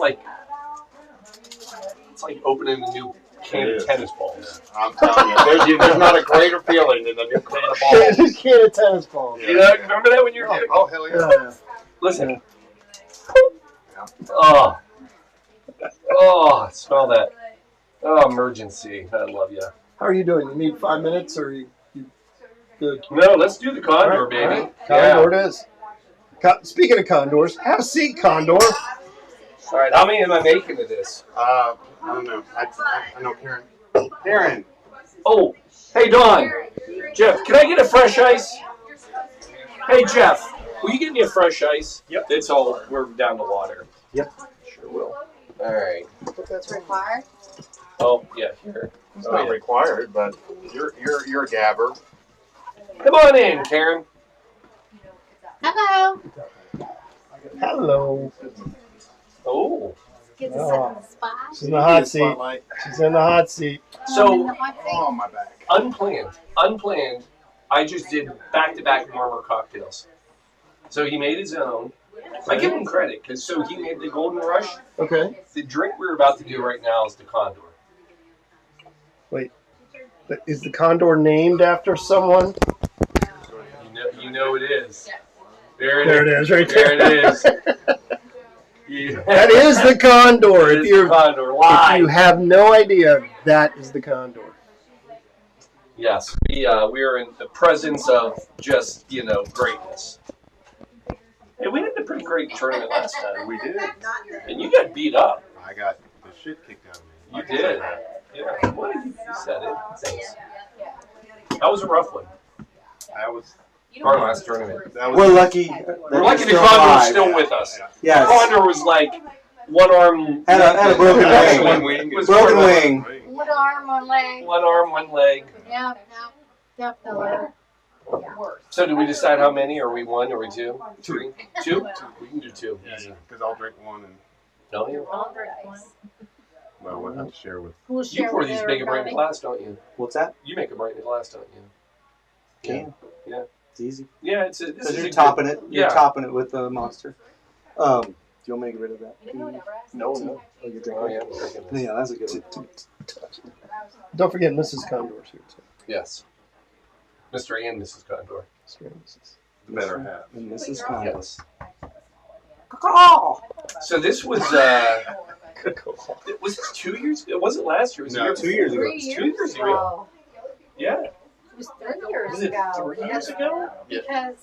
[SPEAKER 1] like opening a new can
[SPEAKER 7] It
[SPEAKER 1] of
[SPEAKER 7] is.
[SPEAKER 1] tennis balls.
[SPEAKER 7] I'm telling you, there's not a greater feeling than a new can of balls.
[SPEAKER 2] Just can of tennis balls.
[SPEAKER 1] You know, remember that when you were kidding?
[SPEAKER 7] Oh, hell yeah.
[SPEAKER 2] Yeah.
[SPEAKER 1] Listen. Oh. Oh, smell that. Oh, Emergency. I love you.
[SPEAKER 2] How are you doing? You need 5 minutes, or you good?
[SPEAKER 1] No, let's do the condor,
[SPEAKER 2] All right,
[SPEAKER 1] baby.
[SPEAKER 2] all right.
[SPEAKER 1] Yeah.
[SPEAKER 2] Condor it is. Speaking of condors, have a seat, Condor.
[SPEAKER 1] All right, how many am I making of this?
[SPEAKER 7] I don't know. I know Karen. Karen.
[SPEAKER 1] Oh, hey, Dawn. Jeff, can I get a fresh ice? Hey, Jeff. Will you get me a fresh ice?
[SPEAKER 9] Yep.
[SPEAKER 1] It's all, we're down to water.
[SPEAKER 9] Yep.
[SPEAKER 1] Sure will. All right.
[SPEAKER 8] That's required.
[SPEAKER 1] Oh, yeah, here.
[SPEAKER 7] It's
[SPEAKER 1] Oh,
[SPEAKER 7] not
[SPEAKER 1] yeah.
[SPEAKER 7] required, but you're a gabber.
[SPEAKER 1] Come on in, Karen.
[SPEAKER 8] Hello.
[SPEAKER 2] Hello.
[SPEAKER 1] Oh.
[SPEAKER 8] Get to
[SPEAKER 2] Oh.
[SPEAKER 8] sit in the spot.
[SPEAKER 2] She's in the hot seat.
[SPEAKER 7] Spotlight.
[SPEAKER 2] She's in the hot seat.
[SPEAKER 1] So,
[SPEAKER 7] Oh, my back.
[SPEAKER 1] unplanned, I just did back-to-back Marmor cocktails. So he made his own. I give him credit, because so he made the Golden Rush.
[SPEAKER 2] Okay.
[SPEAKER 1] The drink we're about to do right now is the Condor.
[SPEAKER 2] Wait. Is the condor named after someone?
[SPEAKER 1] You know it is. There
[SPEAKER 2] There it is, right there.
[SPEAKER 1] There it is. Yeah.
[SPEAKER 2] That is the condor.
[SPEAKER 1] It
[SPEAKER 2] If
[SPEAKER 1] is
[SPEAKER 2] you
[SPEAKER 1] the Condor.
[SPEAKER 2] if
[SPEAKER 1] Live.
[SPEAKER 2] you have no idea, that is the condor.
[SPEAKER 1] Yes, we are in the presence of just, greatness. Hey, we had a pretty great tournament last time.
[SPEAKER 7] We did.
[SPEAKER 1] And you got beat up.
[SPEAKER 7] I got the shit kicked out of me.
[SPEAKER 1] You did. Yeah. What did you said it? Thanks. That was a rough one.
[SPEAKER 7] That was.
[SPEAKER 1] Our last tournament.
[SPEAKER 7] That was.
[SPEAKER 9] We're lucky.
[SPEAKER 1] We're lucky the Condor was still with us.
[SPEAKER 9] Yes.
[SPEAKER 1] The Condor was like one arm.
[SPEAKER 9] Had a broken
[SPEAKER 1] Actually,
[SPEAKER 9] wing.
[SPEAKER 7] One wing.
[SPEAKER 1] was
[SPEAKER 9] Broken
[SPEAKER 1] part of-
[SPEAKER 9] wing.
[SPEAKER 8] One arm, one leg.
[SPEAKER 1] One arm, one leg.
[SPEAKER 8] Yeah, definitely.
[SPEAKER 1] So did we decide how many? Are we one? Are we two? Three? Two? We can do two. Easy.
[SPEAKER 7] Because I'll drink one and
[SPEAKER 1] Don't you?
[SPEAKER 7] well, we'll have to share with.
[SPEAKER 8] We'll
[SPEAKER 1] You
[SPEAKER 8] share
[SPEAKER 1] pour
[SPEAKER 8] with
[SPEAKER 1] these big and right in
[SPEAKER 8] everybody.
[SPEAKER 1] the glass, don't you?
[SPEAKER 9] What's that?
[SPEAKER 1] You make them right in the glass, don't you?
[SPEAKER 9] Can.
[SPEAKER 1] Yeah.
[SPEAKER 9] It's easy.
[SPEAKER 1] Yeah, this
[SPEAKER 9] Because
[SPEAKER 1] is
[SPEAKER 9] you're
[SPEAKER 1] a
[SPEAKER 9] topping it. You're
[SPEAKER 1] yeah.
[SPEAKER 9] topping it with the monster. Do you want me to get rid of that?
[SPEAKER 1] No.
[SPEAKER 9] Oh, you're drinking.
[SPEAKER 1] Oh, yeah. I'm drinking this.
[SPEAKER 9] Yeah, that's a good one.
[SPEAKER 2] Don't forget Mrs. Condor's here too.
[SPEAKER 1] Yes. Mr. and Mrs. Condor.
[SPEAKER 7] The better half.
[SPEAKER 9] And this is kind of.
[SPEAKER 1] Yes. So this was, was this 2 years ago? It wasn't last year. It was
[SPEAKER 7] No,
[SPEAKER 1] year
[SPEAKER 9] 2 years ago.
[SPEAKER 8] 3
[SPEAKER 1] It was
[SPEAKER 8] years
[SPEAKER 1] 2 years ago. Yeah.
[SPEAKER 8] It was 3 years
[SPEAKER 1] Was it
[SPEAKER 8] ago.
[SPEAKER 1] 3 years ago?
[SPEAKER 8] Because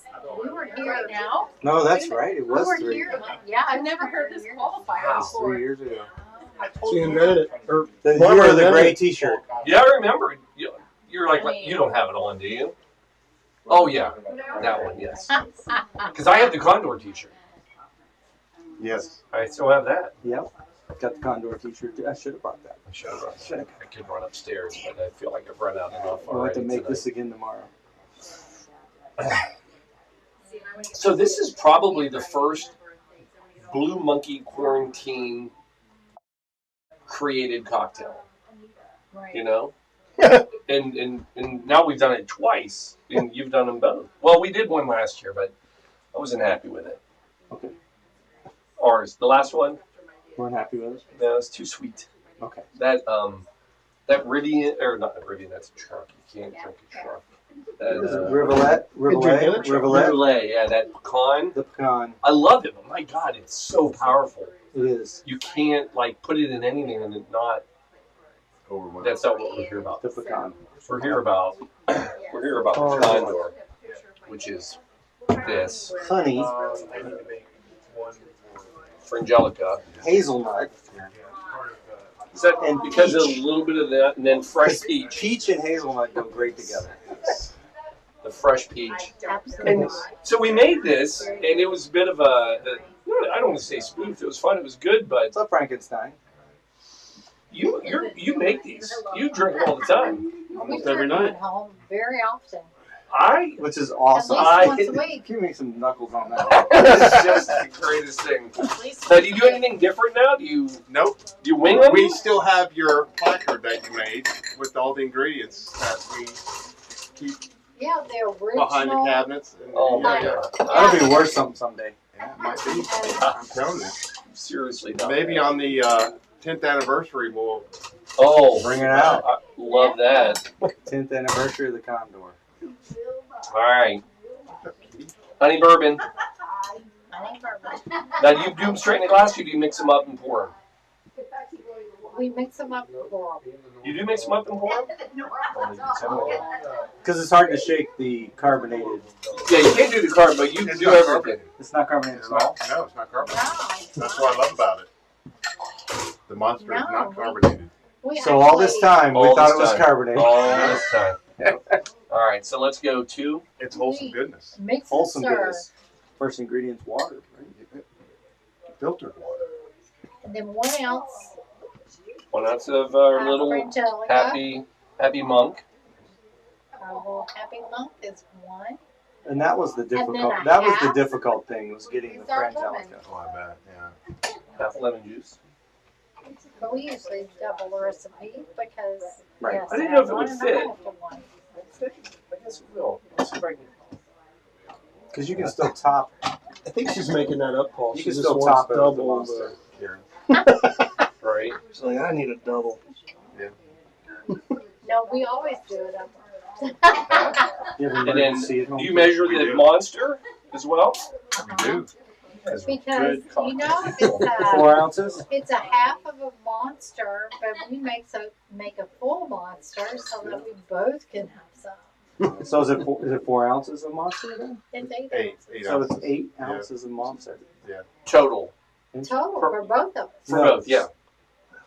[SPEAKER 8] we were here now.
[SPEAKER 9] No, that's right. It
[SPEAKER 8] We
[SPEAKER 9] was
[SPEAKER 8] were
[SPEAKER 9] 3.
[SPEAKER 8] here. Yeah, I've never heard this qualifier
[SPEAKER 1] Wow.
[SPEAKER 8] before.
[SPEAKER 9] 3 years ago.
[SPEAKER 2] She invented it. Or
[SPEAKER 9] The
[SPEAKER 2] Barbara
[SPEAKER 9] year of the
[SPEAKER 2] invented
[SPEAKER 9] gray
[SPEAKER 2] it.
[SPEAKER 9] T-shirt.
[SPEAKER 1] Yeah, I remember. You're like, you don't have it on, do you? Oh, yeah. That one, yes. Because I have the Condor t-shirt.
[SPEAKER 7] Yes.
[SPEAKER 1] I still have that.
[SPEAKER 9] Yep. Got the Condor T-shirt. I should have brought that.
[SPEAKER 1] I should have. I could run upstairs, but I feel like I've run out enough
[SPEAKER 9] We'll have
[SPEAKER 1] already
[SPEAKER 9] to make
[SPEAKER 1] tonight.
[SPEAKER 9] this again tomorrow.
[SPEAKER 1] So this is probably the first Blue Monkey quarantine created cocktail.
[SPEAKER 8] Right.
[SPEAKER 1] You know? and now we've done it twice, and you've done them both. Well, we did one last year, but I wasn't happy with it.
[SPEAKER 9] Okay.
[SPEAKER 1] Ours, the last one,
[SPEAKER 9] Weren't happy with it?
[SPEAKER 1] no, it's too sweet.
[SPEAKER 9] Okay.
[SPEAKER 1] That Rivian, or not Rivian, that's a truck. You can't drink a truck. That,
[SPEAKER 9] Is it Rivulet? Rivulet? Rivulet?
[SPEAKER 1] Rivulet, yeah, that pecan.
[SPEAKER 9] The pecan.
[SPEAKER 1] I love it, but my God, it's so powerful.
[SPEAKER 9] It is.
[SPEAKER 1] You can't put it in anything and it not.
[SPEAKER 7] Over
[SPEAKER 1] That's not what we're here about.
[SPEAKER 9] The pecan.
[SPEAKER 1] We're here about
[SPEAKER 9] Oh.
[SPEAKER 1] the Condor, which is this
[SPEAKER 9] Honey.
[SPEAKER 1] Frangelica.
[SPEAKER 9] Hazelnut.
[SPEAKER 1] Is that
[SPEAKER 9] And
[SPEAKER 1] because of a
[SPEAKER 9] peach.
[SPEAKER 1] little bit of that, and then fresh peach,
[SPEAKER 9] Peach and hazelnut go great together.
[SPEAKER 1] the fresh peach.
[SPEAKER 8] Absolutely.
[SPEAKER 1] So we made this, and it was a bit of I don't want to say spoof. It was fun. It was good, but
[SPEAKER 9] What's up, Frankenstein?
[SPEAKER 1] you make these. You drink them all the time.
[SPEAKER 8] Almost
[SPEAKER 1] every night.
[SPEAKER 8] At home very often.
[SPEAKER 9] Which is
[SPEAKER 8] At
[SPEAKER 9] awesome.
[SPEAKER 8] least once a week.
[SPEAKER 9] Give me some knuckles on that.
[SPEAKER 1] It's just the greatest thing. So do you do anything different now? Do you
[SPEAKER 7] Nope.
[SPEAKER 1] wing them?
[SPEAKER 7] We still have your placard that you made with all the ingredients that we keep
[SPEAKER 8] Yeah, the original.
[SPEAKER 7] behind the cabinets. And,
[SPEAKER 1] Oh my
[SPEAKER 7] yeah,
[SPEAKER 1] God!
[SPEAKER 9] That'll be worth something someday.
[SPEAKER 7] yeah, it might be. I'm telling you.
[SPEAKER 1] Seriously, not
[SPEAKER 7] Maybe
[SPEAKER 1] bad.
[SPEAKER 7] on the 10th anniversary we'll
[SPEAKER 1] Bring
[SPEAKER 9] it out.
[SPEAKER 1] I love that.
[SPEAKER 9] 10th anniversary of the Condor.
[SPEAKER 1] All right, honey bourbon. Now, do you do them straight in the glass, or do you mix them up and pour them?
[SPEAKER 8] We mix them up and pour them.
[SPEAKER 1] You do mix them up and pour them?
[SPEAKER 9] Because it's hard to shake the carbonated.
[SPEAKER 1] Yeah, you can't do the carbon, but you can do everything.
[SPEAKER 9] It's not carbonated
[SPEAKER 7] It's
[SPEAKER 9] at all.
[SPEAKER 7] not, no, it's not carbonated.
[SPEAKER 8] No.
[SPEAKER 7] That's what I love about it. The monster is
[SPEAKER 8] No,
[SPEAKER 7] not carbonated.
[SPEAKER 8] We
[SPEAKER 9] So all this time, we
[SPEAKER 1] All
[SPEAKER 9] thought
[SPEAKER 1] this
[SPEAKER 9] it was
[SPEAKER 1] time.
[SPEAKER 9] carbonated.
[SPEAKER 1] All this time. All right, so let's go to
[SPEAKER 7] It's wholesome goodness.
[SPEAKER 8] Mix and
[SPEAKER 9] Wholesome
[SPEAKER 8] stir.
[SPEAKER 9] goodness. First ingredient's water, right?
[SPEAKER 7] Filtered water.
[SPEAKER 8] And then 1 ounce
[SPEAKER 1] 1 ounce of our little
[SPEAKER 8] Frangelica.
[SPEAKER 1] happy monk.
[SPEAKER 8] Our little happy monk is 1.
[SPEAKER 9] And that was the
[SPEAKER 8] then
[SPEAKER 9] difficult.
[SPEAKER 8] a
[SPEAKER 9] That was the
[SPEAKER 8] half
[SPEAKER 9] difficult thing, was getting the
[SPEAKER 8] is our lemon.
[SPEAKER 9] frangelica.
[SPEAKER 7] Oh, I bet. Yeah.
[SPEAKER 1] Half lemon juice.
[SPEAKER 8] But we usually double the recipe because
[SPEAKER 9] Right.
[SPEAKER 8] yes,
[SPEAKER 1] I didn't know if it
[SPEAKER 8] add
[SPEAKER 1] would
[SPEAKER 8] 1
[SPEAKER 1] fit.1/2
[SPEAKER 8] to 1.
[SPEAKER 1] I guess it will. Let's see if I can.
[SPEAKER 9] Because you can still top.
[SPEAKER 2] I think she's making that up, Paul.
[SPEAKER 9] You
[SPEAKER 2] She
[SPEAKER 9] can
[SPEAKER 2] just
[SPEAKER 9] still
[SPEAKER 2] wants
[SPEAKER 9] top it with the
[SPEAKER 2] double.
[SPEAKER 9] monster. Karen.
[SPEAKER 1] Right.
[SPEAKER 2] She's like, I need a double.
[SPEAKER 8] No, we always do it up.
[SPEAKER 9] You ever
[SPEAKER 1] And
[SPEAKER 9] learned
[SPEAKER 1] then,
[SPEAKER 9] to see it home
[SPEAKER 1] do you
[SPEAKER 9] cooked?
[SPEAKER 1] measure
[SPEAKER 7] We
[SPEAKER 1] the
[SPEAKER 7] do.
[SPEAKER 1] monster as well?
[SPEAKER 7] We do.
[SPEAKER 8] Because
[SPEAKER 1] Good
[SPEAKER 8] you know it's
[SPEAKER 9] 4 ounces.
[SPEAKER 8] it's a half of a monster, but we make a full monster so that we both can have some.
[SPEAKER 9] So is it 4 ounces of monster then?
[SPEAKER 8] It's 8
[SPEAKER 7] Eight
[SPEAKER 8] ounces
[SPEAKER 9] So it's
[SPEAKER 7] ounces.
[SPEAKER 9] 8 ounces of monster.
[SPEAKER 1] Total.
[SPEAKER 8] total for both of us.
[SPEAKER 1] For both, yeah.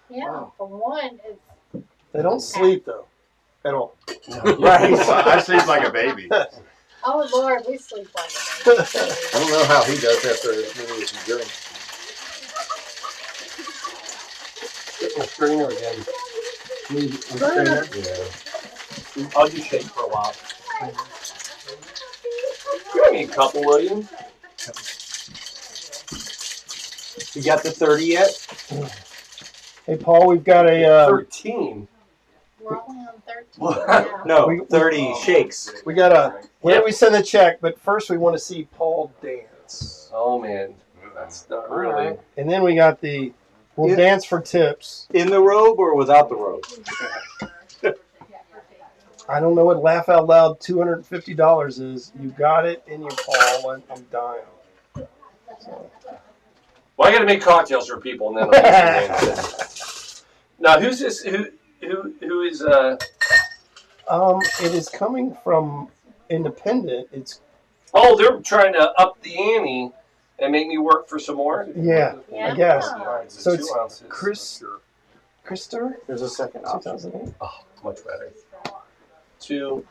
[SPEAKER 8] Yeah,
[SPEAKER 2] Wow.
[SPEAKER 8] for one it's
[SPEAKER 2] They don't sleep though, at all.
[SPEAKER 9] Right.
[SPEAKER 7] I sleep like a baby.
[SPEAKER 8] oh Lord, we sleep like a baby.
[SPEAKER 7] I don't know how he does after as many as he drinks.
[SPEAKER 1] Get my strainer again.
[SPEAKER 7] Yeah.
[SPEAKER 1] I'll just shake for a while. Give me a couple, William.
[SPEAKER 9] You got the 30 yet?
[SPEAKER 2] Hey, Paul, we've got a
[SPEAKER 1] 13.
[SPEAKER 8] We're only on 13 now.
[SPEAKER 9] No, 30 shakes.
[SPEAKER 2] we got a where do we send the check? But first we want to see Paul dance,
[SPEAKER 1] Oh, man. That's not really.
[SPEAKER 2] and then we got the we'll
[SPEAKER 9] Yeah.
[SPEAKER 2] dance for tips.
[SPEAKER 9] In the robe or without the robe?
[SPEAKER 2] I don't know what laugh out loud $250 is. You got it in your Paul, and I'm dying. So.
[SPEAKER 1] Well, I got to make cocktails for people, and then I'll do some dancing. Now, who's this? Who is?
[SPEAKER 2] It is coming from Independent. It's
[SPEAKER 1] Oh, they're trying to up the ante and make me work for some more.
[SPEAKER 2] yeah,
[SPEAKER 8] Yeah.
[SPEAKER 2] I guess.
[SPEAKER 1] All right,
[SPEAKER 2] So
[SPEAKER 1] 2
[SPEAKER 2] it's
[SPEAKER 1] ounces.
[SPEAKER 2] Krister,
[SPEAKER 9] There's a second option.
[SPEAKER 2] 2008.
[SPEAKER 1] Oh, much better. 2,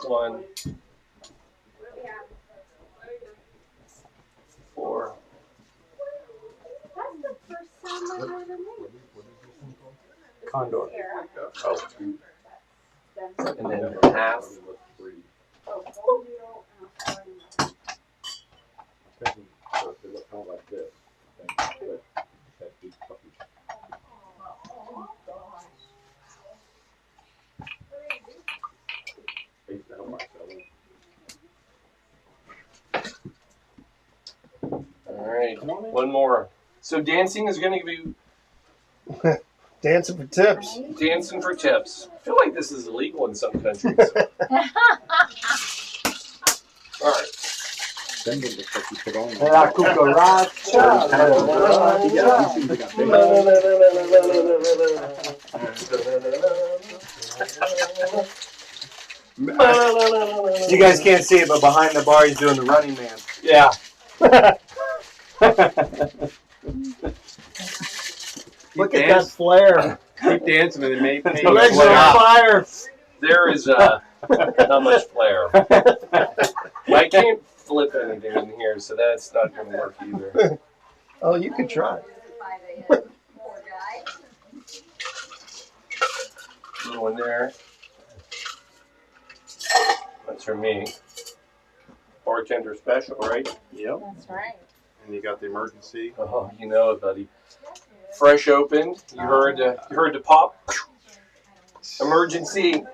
[SPEAKER 1] 1, 4.
[SPEAKER 9] Condor.
[SPEAKER 1] Oh. And then half. All right, one more. So dancing is going to be
[SPEAKER 2] Dancing for tips.
[SPEAKER 1] dancing for tips. I feel like this is illegal in some countries. All right.
[SPEAKER 9] La cucaracha. You guys can't see it, but behind the bar he's doing the running man.
[SPEAKER 1] Yeah.
[SPEAKER 2] Look at that flare.
[SPEAKER 7] Keep dancing and it may pay
[SPEAKER 2] The
[SPEAKER 7] you
[SPEAKER 2] legs are
[SPEAKER 7] well.
[SPEAKER 2] on fire.
[SPEAKER 1] There is not much flair. I can't flip anything in here, so that's not going to work either.
[SPEAKER 2] Oh, you could try.
[SPEAKER 1] Go in there. That's for me. Bartender special, right?
[SPEAKER 9] Yep.
[SPEAKER 8] That's right.
[SPEAKER 7] And you got the emergency.
[SPEAKER 1] Oh, you know it, buddy. Fresh opened. You heard the pop. Emergency.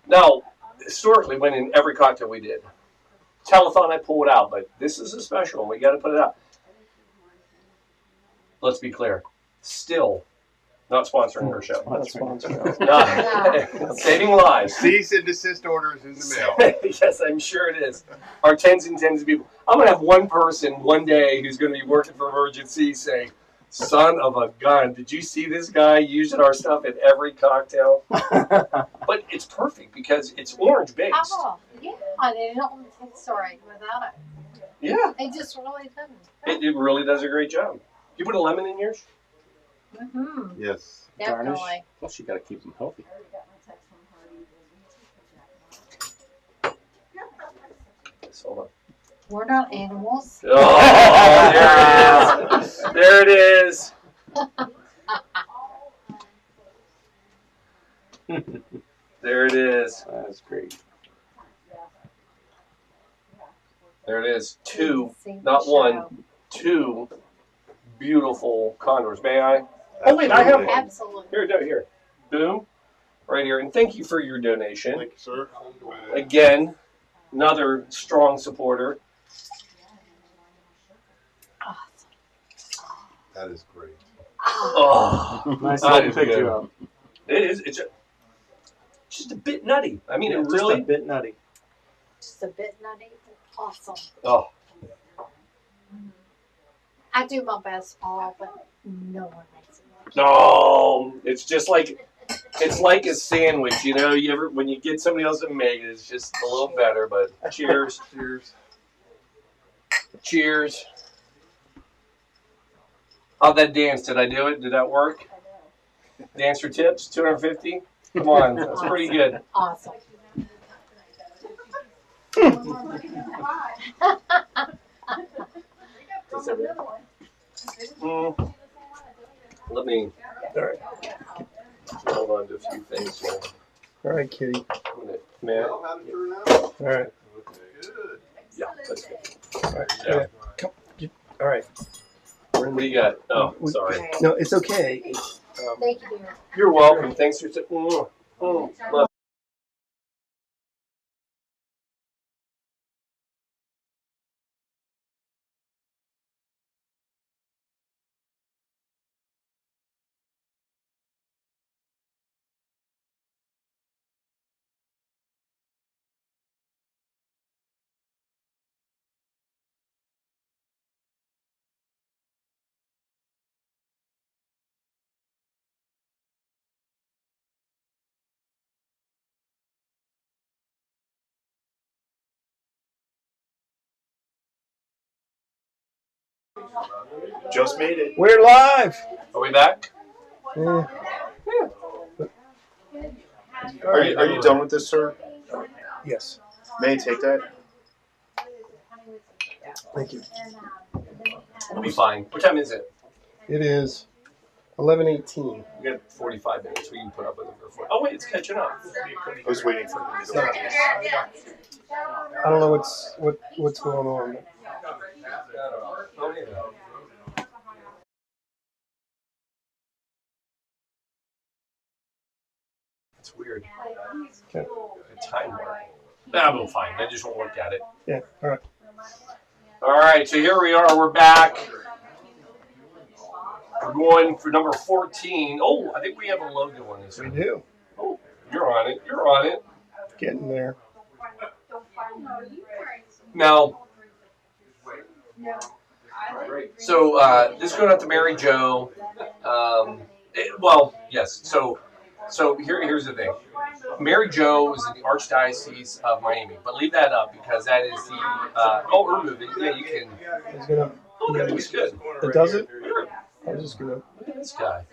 [SPEAKER 1] Now, historically, went in every cocktail we did. Telethon, I pull it out, but this is a special one. We got to put it out. Let's be clear. Still not sponsoring our show.
[SPEAKER 2] That's sponsored.
[SPEAKER 1] Saving lives.
[SPEAKER 7] Cease and desist orders in the mail.
[SPEAKER 1] Yes, I'm sure it is. Our tens and tens of people. I'm going to have one person one day who's going to be working for Emergency say, son of a gun, did you see this guy using our stuff at every cocktail? But it's perfect because it's orange based.
[SPEAKER 8] Oh, yeah. They don't taste right without it.
[SPEAKER 1] Yeah,
[SPEAKER 8] It just really doesn't.
[SPEAKER 1] it really does a great job. You put a lemon in yours?
[SPEAKER 8] Mm-hmm.
[SPEAKER 7] Yes.
[SPEAKER 8] Definitely.
[SPEAKER 10] Plus, you got to keep them healthy.
[SPEAKER 1] this. Hold on.
[SPEAKER 8] We're not animals.
[SPEAKER 1] Oh, there it is. There it is. There it is.
[SPEAKER 10] That's great.
[SPEAKER 1] There it is.
[SPEAKER 8] You
[SPEAKER 1] Two,
[SPEAKER 8] can see the
[SPEAKER 1] not
[SPEAKER 8] show.
[SPEAKER 1] one, two beautiful condors. May I? Oh, wait, I have one.
[SPEAKER 8] Absolutely.
[SPEAKER 1] Here. Boom. Right here. And thank you for your donation.
[SPEAKER 7] Thank you, sir.
[SPEAKER 1] Again, another strong supporter.
[SPEAKER 7] That is great.
[SPEAKER 1] Oh,
[SPEAKER 10] Nice
[SPEAKER 1] that
[SPEAKER 10] little
[SPEAKER 1] is
[SPEAKER 10] picture
[SPEAKER 1] good.
[SPEAKER 10] of.
[SPEAKER 1] It is. It's just a bit nutty. I mean, it
[SPEAKER 9] Just
[SPEAKER 1] really.
[SPEAKER 9] a bit nutty.
[SPEAKER 8] Just a bit nutty. Awesome.
[SPEAKER 1] Oh,
[SPEAKER 8] I do my best, Paul, but no one makes it like you.
[SPEAKER 1] no! It's just like it's like a sandwich. You know, you ever when you get somebody else to make it, it's just a little better. But cheers,
[SPEAKER 7] Cheers.
[SPEAKER 1] cheers. How'd that dance? Did I do it? Did that work? Dance for tips, 250. Come on, that's pretty good.
[SPEAKER 8] Awesome.
[SPEAKER 1] Let me. All right. Hold on to a few things here.
[SPEAKER 2] All right, Kitty.
[SPEAKER 1] Man.
[SPEAKER 2] All right.
[SPEAKER 1] Yeah, that's good.
[SPEAKER 2] All right.
[SPEAKER 1] Yeah.
[SPEAKER 2] Come. All right.
[SPEAKER 1] What do you got? Oh, sorry.
[SPEAKER 2] No, it's okay.
[SPEAKER 8] Thank you, dear.
[SPEAKER 1] You're welcome. Thanks for. Love.
[SPEAKER 7] Just made it.
[SPEAKER 2] We're live.
[SPEAKER 1] Are we back?
[SPEAKER 2] Yeah.
[SPEAKER 7] Are you done with this, sir?
[SPEAKER 2] Yes.
[SPEAKER 7] May I take that?
[SPEAKER 2] Thank you.
[SPEAKER 1] We'll be fine. What time is it?
[SPEAKER 2] It is 11:18.
[SPEAKER 1] We got 45 minutes. We can put up with it for. Oh wait, it's catching up.
[SPEAKER 7] I was waiting for him to do it.
[SPEAKER 2] I don't know what's going on.
[SPEAKER 1] Oh, yeah. It's weird.
[SPEAKER 2] Okay.
[SPEAKER 1] The time warp. I'm fine. I just won't look at it.
[SPEAKER 2] Yeah. All right.
[SPEAKER 1] All right, so here we are. We're back. We're going for number 14. Oh, I think we have a logo on this
[SPEAKER 2] We
[SPEAKER 1] one.
[SPEAKER 2] do.
[SPEAKER 1] Oh, you're on it. You're on it.
[SPEAKER 2] Getting there.
[SPEAKER 1] Now, so this going out to Mary Jo. Well, yes. So here's the thing. Mary Jo is in the Archdiocese of Miami, but leave that up because that is the remove it. Yeah, you can.
[SPEAKER 2] It's gonna.
[SPEAKER 1] Oh, that looks good.
[SPEAKER 2] It does it. I was just gonna.
[SPEAKER 1] Look at this guy.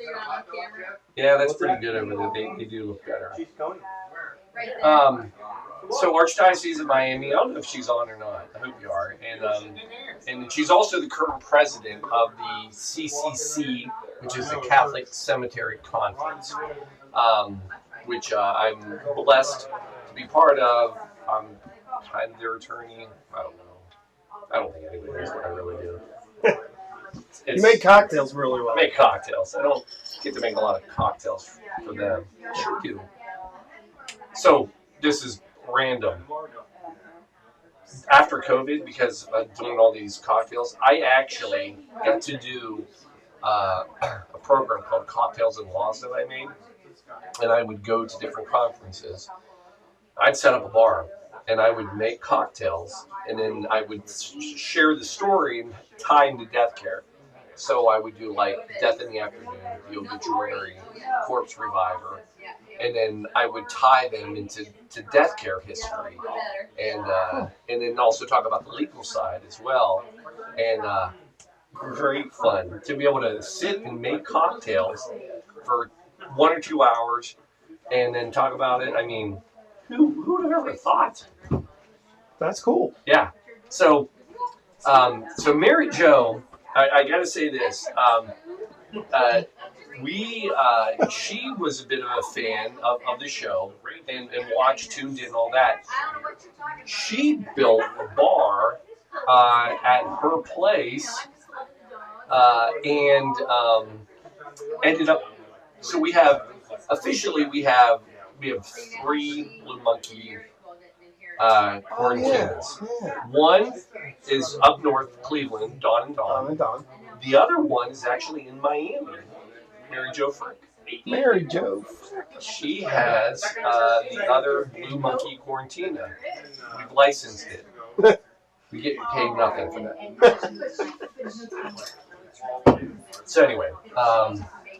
[SPEAKER 1] Yeah, that's pretty good over there. They do look better. So Archdiocese of Miami. I don't know if she's on or not. I hope you are. And she's also the current president of the CCC, which is the Catholic Cemetery Conference, which I'm blessed to be part of. I'm kind of their attorney. I don't know. I don't think anybody knows what I really do.
[SPEAKER 2] You make cocktails really well.
[SPEAKER 1] I make cocktails. I don't get to make a lot of cocktails for them. I sure do. So this is random. After COVID, because of doing all these cocktails, I actually got to do a program called Cocktails and Laws that I made. And I would go to different conferences. I'd set up a bar, and I would make cocktails, and then I would share the story and tie into death care. So I would do like Death in the Afternoon, the obituary, Corpse Reviver, and then I would tie them into death care history, and then also talk about the legal side as well. And great fun to be able to sit and make cocktails for 1 or 2 hours, and then talk about it. I mean, who would have ever thought?
[SPEAKER 2] That's cool.
[SPEAKER 1] Yeah. So Mary Jo, I got to say this. She was a bit of a fan of the show and watched, tuned in, all that. She built a bar at her place and ended up. So we have three Blue Monkey quarantines. One is up north, Cleveland, Dawn and Dawn. The other one is actually in Miami, Mary Jo Frick.
[SPEAKER 2] Mary Jo.
[SPEAKER 1] She has the other Blue Monkey Quarantina. We've licensed it. We get paid nothing for that. So anyway,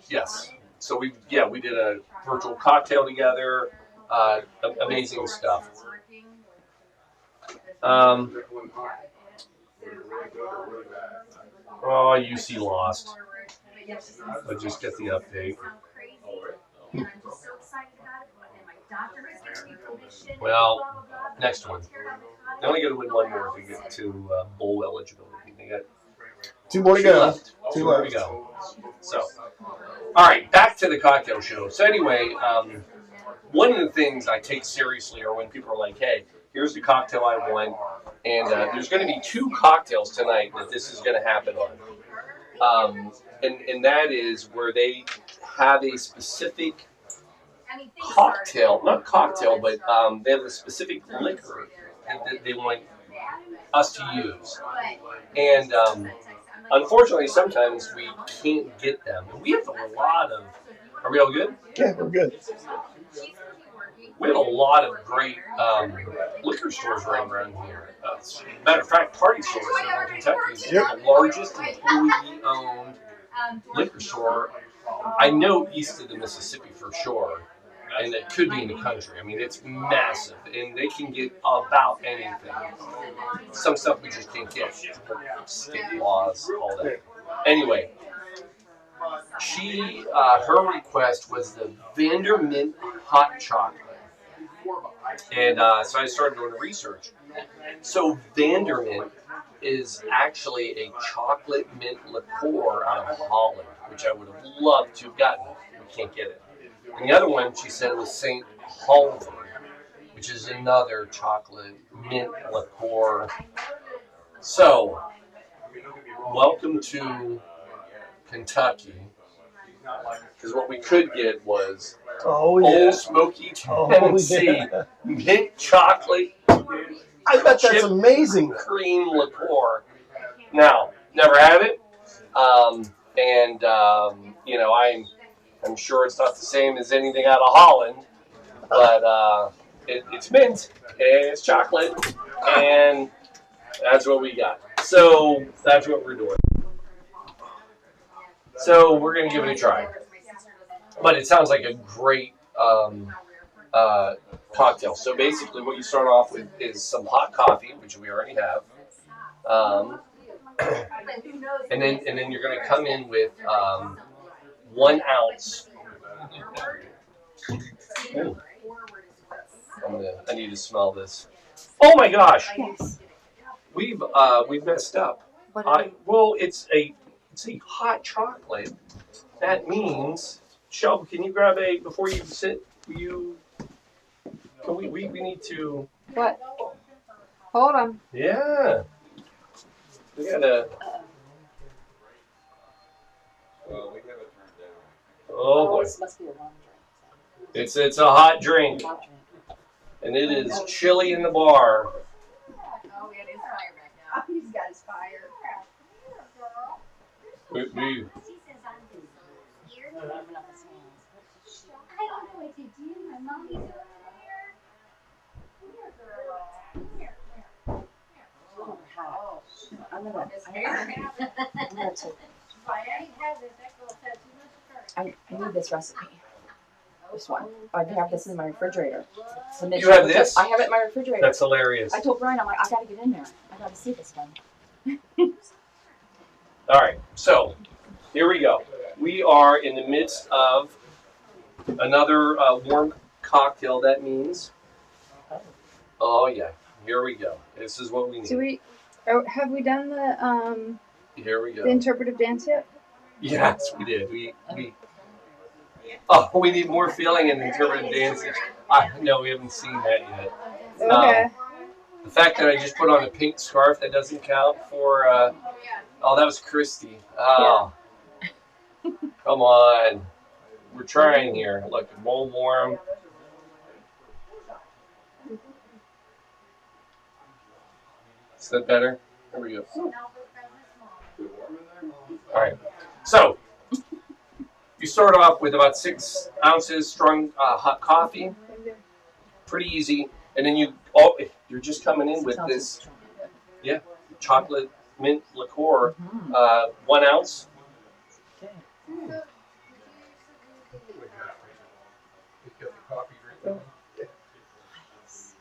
[SPEAKER 1] yes. So we did a virtual cocktail together. Amazing stuff. UC lost. Let's just get the update. Well, next one. They only got to win one more to get to bowl eligibility. They got
[SPEAKER 2] two more to go.
[SPEAKER 1] Left. Two more to go. So, all right, back to the cocktail show. So anyway, one of the things I take seriously are when people are like, "Hey, here's the cocktail I want," and there's going to be two cocktails tonight that this is going to happen on. And that is where they have a specific cocktail, not cocktail, but they have a specific liquor that they want us to use. And unfortunately, sometimes we can't get them. And we have a lot of, are we all good?
[SPEAKER 2] Yeah, we're good.
[SPEAKER 1] We have a lot of great liquor stores right around here. Matter of fact, Party Stores in Kentucky is the largest employee-owned liquor store I know east of the Mississippi for sure, and it could be in the country. I mean, it's massive, and they can get about anything. Some stuff we just can't get. State laws, all that. Anyway, her request was the Vandermint hot chocolate. And so I started doing research. So Vandermint is actually a chocolate mint liqueur out of Holland, which I would have loved to have gotten. We can't get it. And the other one, she said, was St. Hulver, which is another chocolate mint liqueur. So, welcome to Kentucky. Because what we could get was Old Smoky Tennessee mint chocolate.
[SPEAKER 2] I bet that's amazing.
[SPEAKER 1] Cream liqueur. Now, never had it. I'm sure it's not the same as anything out of Holland, but it's mint, and it's chocolate, and that's what we got. So that's what we're doing. So we're going to give it a try. But it sounds like a great cocktail. So basically what you start off with is some hot coffee, which we already have. And then you're going to come in with 1 ounce. Ooh. I need to smell this. Oh my gosh!
[SPEAKER 4] Yes.
[SPEAKER 1] We've messed up. It's a hot chocolate. That means, Shelby, can you grab before you sit? We need to.
[SPEAKER 5] What? Hold on.
[SPEAKER 1] Yeah. We gotta.
[SPEAKER 6] Well, we have it turned down.
[SPEAKER 1] Oh boy.
[SPEAKER 11] This must be a long drink.
[SPEAKER 1] It's a hot drink, and it is chilly in the bar.
[SPEAKER 4] Oh, we got his fire back now. He's got his fire.
[SPEAKER 1] We
[SPEAKER 4] I don't know what to do. My mommy's over there. Come here, girl. Come here.
[SPEAKER 11] I'm gonna take. I need this recipe. This one. I have this in my refrigerator. So
[SPEAKER 1] You have this?
[SPEAKER 11] I have it in my refrigerator.
[SPEAKER 1] That's hilarious.
[SPEAKER 11] I told Brian, I'm like, I gotta get in there. I gotta see this one.
[SPEAKER 1] All right, so here we go. We are in the midst of another warm cocktail. That means, oh yeah, Here we go. This is what we need.
[SPEAKER 5] Do we? Have we done the
[SPEAKER 1] Here we go.
[SPEAKER 5] the interpretive dance yet?
[SPEAKER 1] Yes, we did. We we need more feeling in interpretive dancing. No, we haven't seen that yet.
[SPEAKER 5] Okay.
[SPEAKER 1] The fact that I just put on a pink scarf, that doesn't count for. Oh, that was Christy. Oh, come on. We're trying here. Look, roll warm. Is that better? There we go. All right. So, you start off with about 6 ounces strong hot coffee. Pretty easy. And then you're just coming in with this, chocolate mint liqueur, 1 ounce.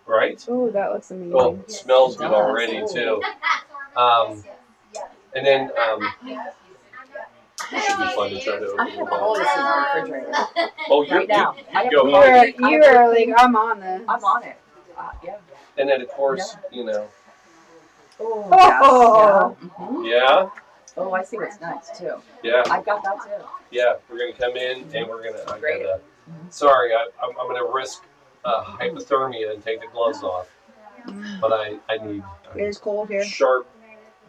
[SPEAKER 1] Right?
[SPEAKER 5] Oh, that looks amazing.
[SPEAKER 1] Oh, it smells good already too. And then this should be fun to try to open.
[SPEAKER 11] I have all this in the refrigerator.
[SPEAKER 1] Oh,
[SPEAKER 11] right now.
[SPEAKER 1] go
[SPEAKER 5] You
[SPEAKER 1] ahead.
[SPEAKER 5] are like, I'm on this.
[SPEAKER 11] I'm on it. Yeah.
[SPEAKER 1] And then of course, you know.
[SPEAKER 11] Oh.
[SPEAKER 5] Oh.
[SPEAKER 11] Yes, yeah.
[SPEAKER 1] Yeah.
[SPEAKER 11] Oh, I see what's next too.
[SPEAKER 1] Yeah.
[SPEAKER 11] I've got that too.
[SPEAKER 1] Yeah, we're gonna come in and we're gonna. Sorry, I'm gonna risk hypothermia and take the gloves off, but I need
[SPEAKER 5] It is cold here.
[SPEAKER 1] sharp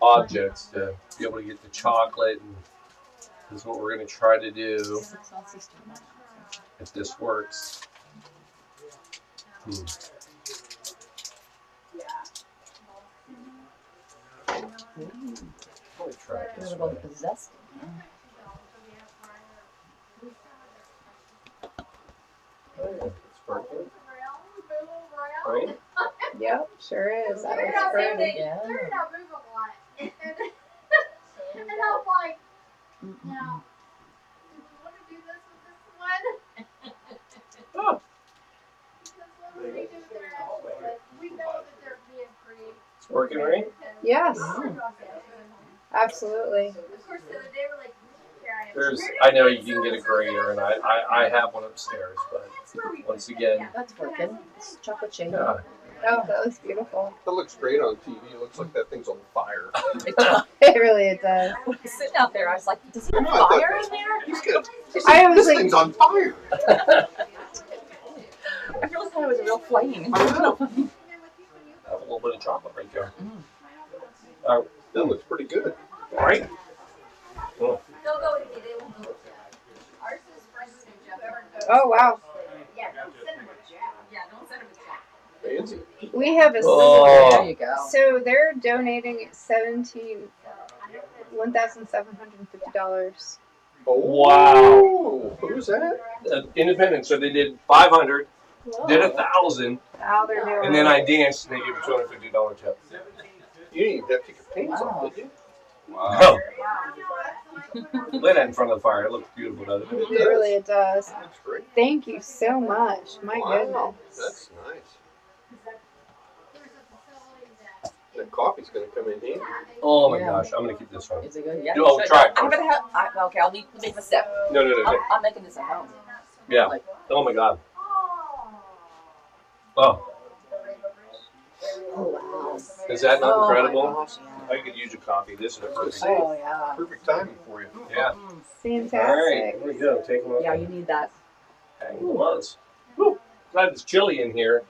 [SPEAKER 1] objects to be able to get the chocolate, and this is what we're gonna try to do if this works. Try it this way.
[SPEAKER 11] Possessed.
[SPEAKER 1] It's working. Right?
[SPEAKER 5] Yep, sure is. That
[SPEAKER 4] They're
[SPEAKER 5] looks
[SPEAKER 4] not
[SPEAKER 5] pretty.
[SPEAKER 4] moving. They're not moving a lot. And I'm like, now, do we want to do this with this one?
[SPEAKER 1] Oh.
[SPEAKER 4] Because what would we do if they're actually, but we know that they're being pretty.
[SPEAKER 1] It's working, right?
[SPEAKER 5] Yes, absolutely.
[SPEAKER 4] Of course, the other day we're like,
[SPEAKER 1] I know you can get a grater, and I have one upstairs, but once again,
[SPEAKER 11] That's working. It's chocolate shake.
[SPEAKER 1] yeah.
[SPEAKER 5] Oh, that looks beautiful.
[SPEAKER 7] That looks great on TV. It looks like that thing's on fire.
[SPEAKER 5] It really does.
[SPEAKER 11] When I was sitting out there, I was like, does he have
[SPEAKER 7] I thought
[SPEAKER 11] fire in there?
[SPEAKER 5] I was
[SPEAKER 7] This
[SPEAKER 5] like,
[SPEAKER 7] thing's on fire.
[SPEAKER 11] I really thought it was a real flame.
[SPEAKER 1] I have a little bit of chocolate right there.
[SPEAKER 7] That looks pretty good.
[SPEAKER 1] All right. Oh.
[SPEAKER 4] They'll go with you. They won't go with you. Ours is fresh and
[SPEAKER 5] oh wow.
[SPEAKER 4] Yeah, don't send them with Jack. Yeah, don't send them with Jack.
[SPEAKER 7] Fancy.
[SPEAKER 5] We have a
[SPEAKER 1] Oh.
[SPEAKER 11] There you go.
[SPEAKER 5] so they're donating $1,750.
[SPEAKER 7] Oh,
[SPEAKER 1] Wow.
[SPEAKER 7] Who's that?
[SPEAKER 1] Independent. So they did 500, did 1,000,
[SPEAKER 5] Now they're doing.
[SPEAKER 1] and then I danced, and they gave a $250 tip.
[SPEAKER 7] You didn't even have to take your pants off, did you?
[SPEAKER 1] Wow. Lit that in front of the fire. It looks beautiful, doesn't it?
[SPEAKER 5] It really does.
[SPEAKER 7] That's great.
[SPEAKER 5] Thank you so much. My
[SPEAKER 7] Wow.
[SPEAKER 5] goodness.
[SPEAKER 7] That's nice. That coffee's going to come in handy.
[SPEAKER 1] Oh my
[SPEAKER 11] Yeah.
[SPEAKER 1] gosh, I'm gonna keep this one.
[SPEAKER 11] Is it good? Yeah.
[SPEAKER 1] Oh,
[SPEAKER 11] Should-
[SPEAKER 1] try it
[SPEAKER 11] I'm
[SPEAKER 1] first.
[SPEAKER 11] gonna have. Okay, I'll make a sip.
[SPEAKER 1] No.
[SPEAKER 11] I'm making this at home.
[SPEAKER 1] Yeah. Oh my god. Oh,
[SPEAKER 11] Oh wow.
[SPEAKER 1] is that not
[SPEAKER 11] Oh, my
[SPEAKER 1] incredible?
[SPEAKER 11] gosh, yeah.
[SPEAKER 1] I could use a coffee. This is a perfect.
[SPEAKER 11] Oh yeah.
[SPEAKER 7] Perfect timing for you.
[SPEAKER 1] Yeah.
[SPEAKER 11] Mm.
[SPEAKER 1] All right,
[SPEAKER 5] Fantastic.
[SPEAKER 1] here we go. Take them up.
[SPEAKER 11] Yeah, you need that.
[SPEAKER 1] Hang gloves. Woo. Glad it's chilly in here.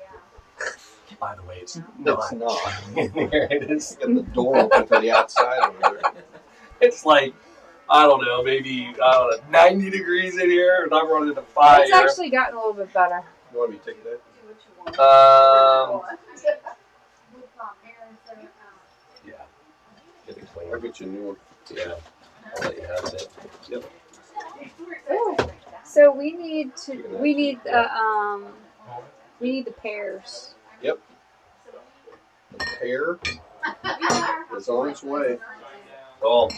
[SPEAKER 1] By the way, it's
[SPEAKER 7] It's
[SPEAKER 1] not
[SPEAKER 7] not.
[SPEAKER 1] chilly in here. It is.
[SPEAKER 7] Got the door open to the outside over there.
[SPEAKER 1] It's like, I don't know, maybe 90 degrees in here, and I'm running a fire.
[SPEAKER 5] It's actually gotten a little bit better.
[SPEAKER 7] You want me to take that?
[SPEAKER 1] Yeah. Get it clean.
[SPEAKER 7] I'll get you a new one.
[SPEAKER 1] Yeah. I'll let you have it. Yep.
[SPEAKER 5] Ooh. So we need the pears.
[SPEAKER 7] Yep. The pear is on its way.
[SPEAKER 1] Oh,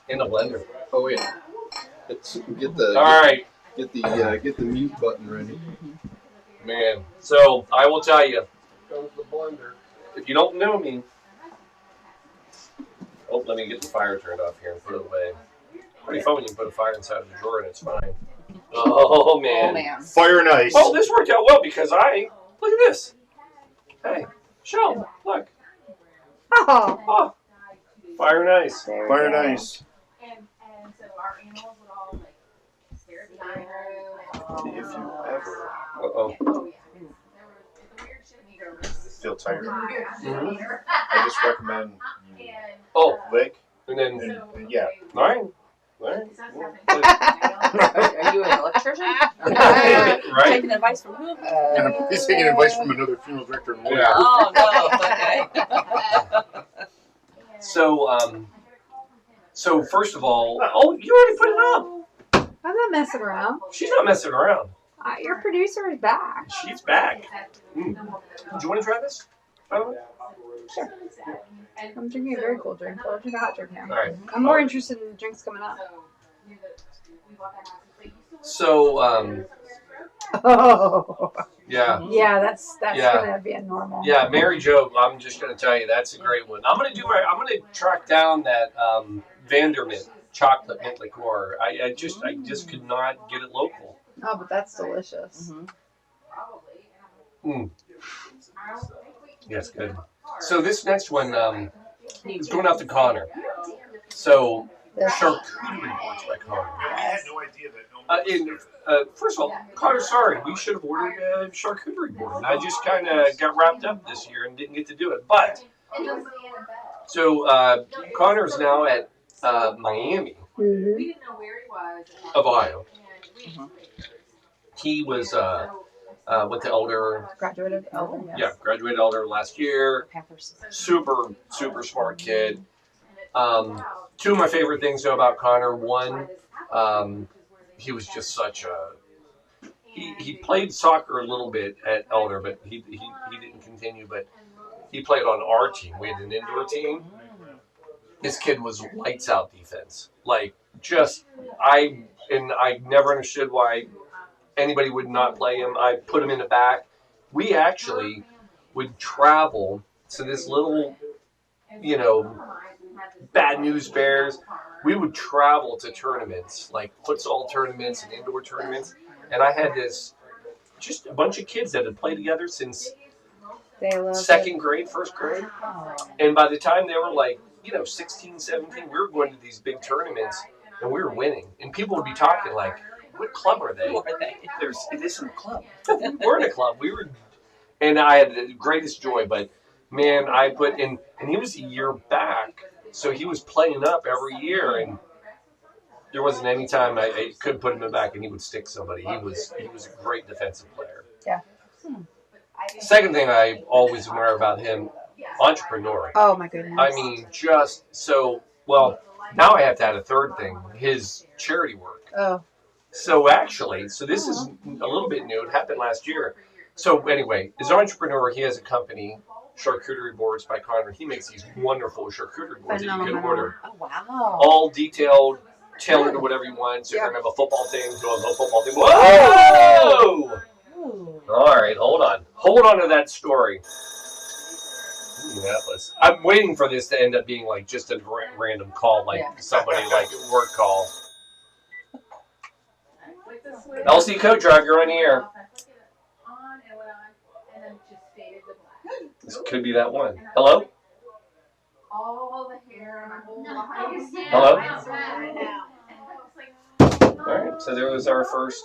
[SPEAKER 1] in the blender.
[SPEAKER 7] Oh yeah. Get the
[SPEAKER 1] All right,
[SPEAKER 7] get the mute button ready.
[SPEAKER 1] man. So I will tell you,
[SPEAKER 7] Comes the blender.
[SPEAKER 1] if you don't know me, oh, let me get the fire turned off here and put it away. Pretty fun when you can put a fire inside of the drawer and it's fine. Oh man.
[SPEAKER 11] Oh man.
[SPEAKER 7] Fire and ice.
[SPEAKER 1] Oh, this worked out well because look at this. Hey, Show 'em. Look.
[SPEAKER 5] Oh,
[SPEAKER 1] Oh. Fire and ice.
[SPEAKER 5] there we
[SPEAKER 2] Fire
[SPEAKER 5] go.
[SPEAKER 2] and ice.
[SPEAKER 4] And so our animals would all like stare at the dining room.
[SPEAKER 2] If you ever
[SPEAKER 1] Uh-oh.
[SPEAKER 4] Oh yeah. It's a weird shit in here.
[SPEAKER 2] feel tired,
[SPEAKER 1] Mhm.
[SPEAKER 2] I just recommend you
[SPEAKER 1] Oh,
[SPEAKER 2] lick.
[SPEAKER 1] and then,
[SPEAKER 2] And, yeah.
[SPEAKER 1] all right. All right.
[SPEAKER 11] Are you an electrician?
[SPEAKER 1] Right?
[SPEAKER 11] Taking advice from who?
[SPEAKER 2] He's taking advice from another funeral director and lawyer.
[SPEAKER 1] Yeah.
[SPEAKER 11] Oh no. Okay.
[SPEAKER 1] So first of all, oh, you already put it up.
[SPEAKER 5] I'm not messing around.
[SPEAKER 1] She's not messing around.
[SPEAKER 5] Your producer is back.
[SPEAKER 1] She's back. Do you want to try this?
[SPEAKER 5] Sure. I'm drinking a very cold drink. I'll drink a hot drink now.
[SPEAKER 1] All right.
[SPEAKER 5] I'm more interested in the drinks coming up.
[SPEAKER 1] So,
[SPEAKER 5] Oh.
[SPEAKER 1] yeah.
[SPEAKER 5] Yeah, that's
[SPEAKER 1] Yeah.
[SPEAKER 5] gonna be a normal.
[SPEAKER 1] Yeah, Mary Jo, I'm just going to tell you, that's a great one. I'm going to track down that Vandermint chocolate mint liqueur. I just could not get it local.
[SPEAKER 5] Oh, but that's delicious.
[SPEAKER 1] Yes, good. So this next one is going out to Connor. So, charcuterie boards by Connor.
[SPEAKER 2] I had no idea that.
[SPEAKER 1] First of all, Connor, sorry, we should have ordered a charcuterie board. And I just kind of got wrapped up this year and didn't get to do it. But, so Connor is now at Miami of Ohio. He was with the Elder.
[SPEAKER 5] Graduated Elder. Yes.
[SPEAKER 1] Yeah, graduated Elder last year. Super, super smart kid. Two of my favorite things though about Connor. One, he was just such a. He played soccer a little bit at Elder, but he didn't continue. But he played on our team. We had an indoor team. This kid was lights out defense. Like I never understood why anybody would not play him. I put him in the back. We actually would travel to this little, Bad News Bears. We would travel to tournaments, like futsal tournaments and indoor tournaments. And I had just a bunch of kids that had played together since second grade, first grade. And by the time they were like, 16, 17, we were going to these big tournaments and we were winning. And people would be talking like, what club are they? It isn't a club. We're in a club. And I had the greatest joy, but man, and he was a year back, so he was playing up every year, and there wasn't any time I could put him in back and he would stick somebody. He was a great defensive player.
[SPEAKER 5] Yeah.
[SPEAKER 1] Second thing I always admire about him, entrepreneur.
[SPEAKER 5] Oh my goodness.
[SPEAKER 1] I mean, just so, well, now I have to add a third thing, his charity work.
[SPEAKER 5] Oh.
[SPEAKER 1] So actually, this is a little bit new. It happened last year. So anyway, as an entrepreneur, he has a company, Charcuterie Boards by Connor. He makes these wonderful charcuterie boards that you can order.
[SPEAKER 11] Oh, wow.
[SPEAKER 1] All detailed, tailored to whatever you want. So you're going to have a football thing, go have a football thing. Whoa! All right, hold on. Hold on to that story. Indianapolis. I'm waiting for this to end up being like just a random call, like somebody like a work call. LC Code Drive, you're on the air. This could be that one. Hello? Hello? Alright, so there was our first.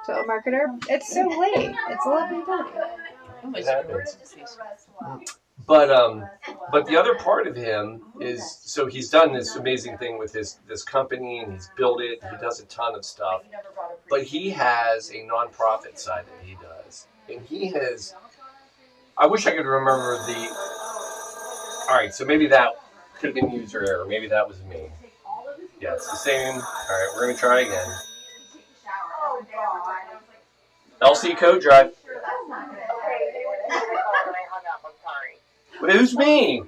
[SPEAKER 5] Telemarketer. It's so late. It's 11:30.
[SPEAKER 1] It happens. But the other part of him is, so he's done this amazing thing with this company and he's built it. He does a ton of stuff. But he has a nonprofit side that he does. And he has, I wish I could remember all right, so maybe that could have been user error. Maybe that was me. Yeah, it's the same. All right, we're going to try again. LC Code Drive. Who's me?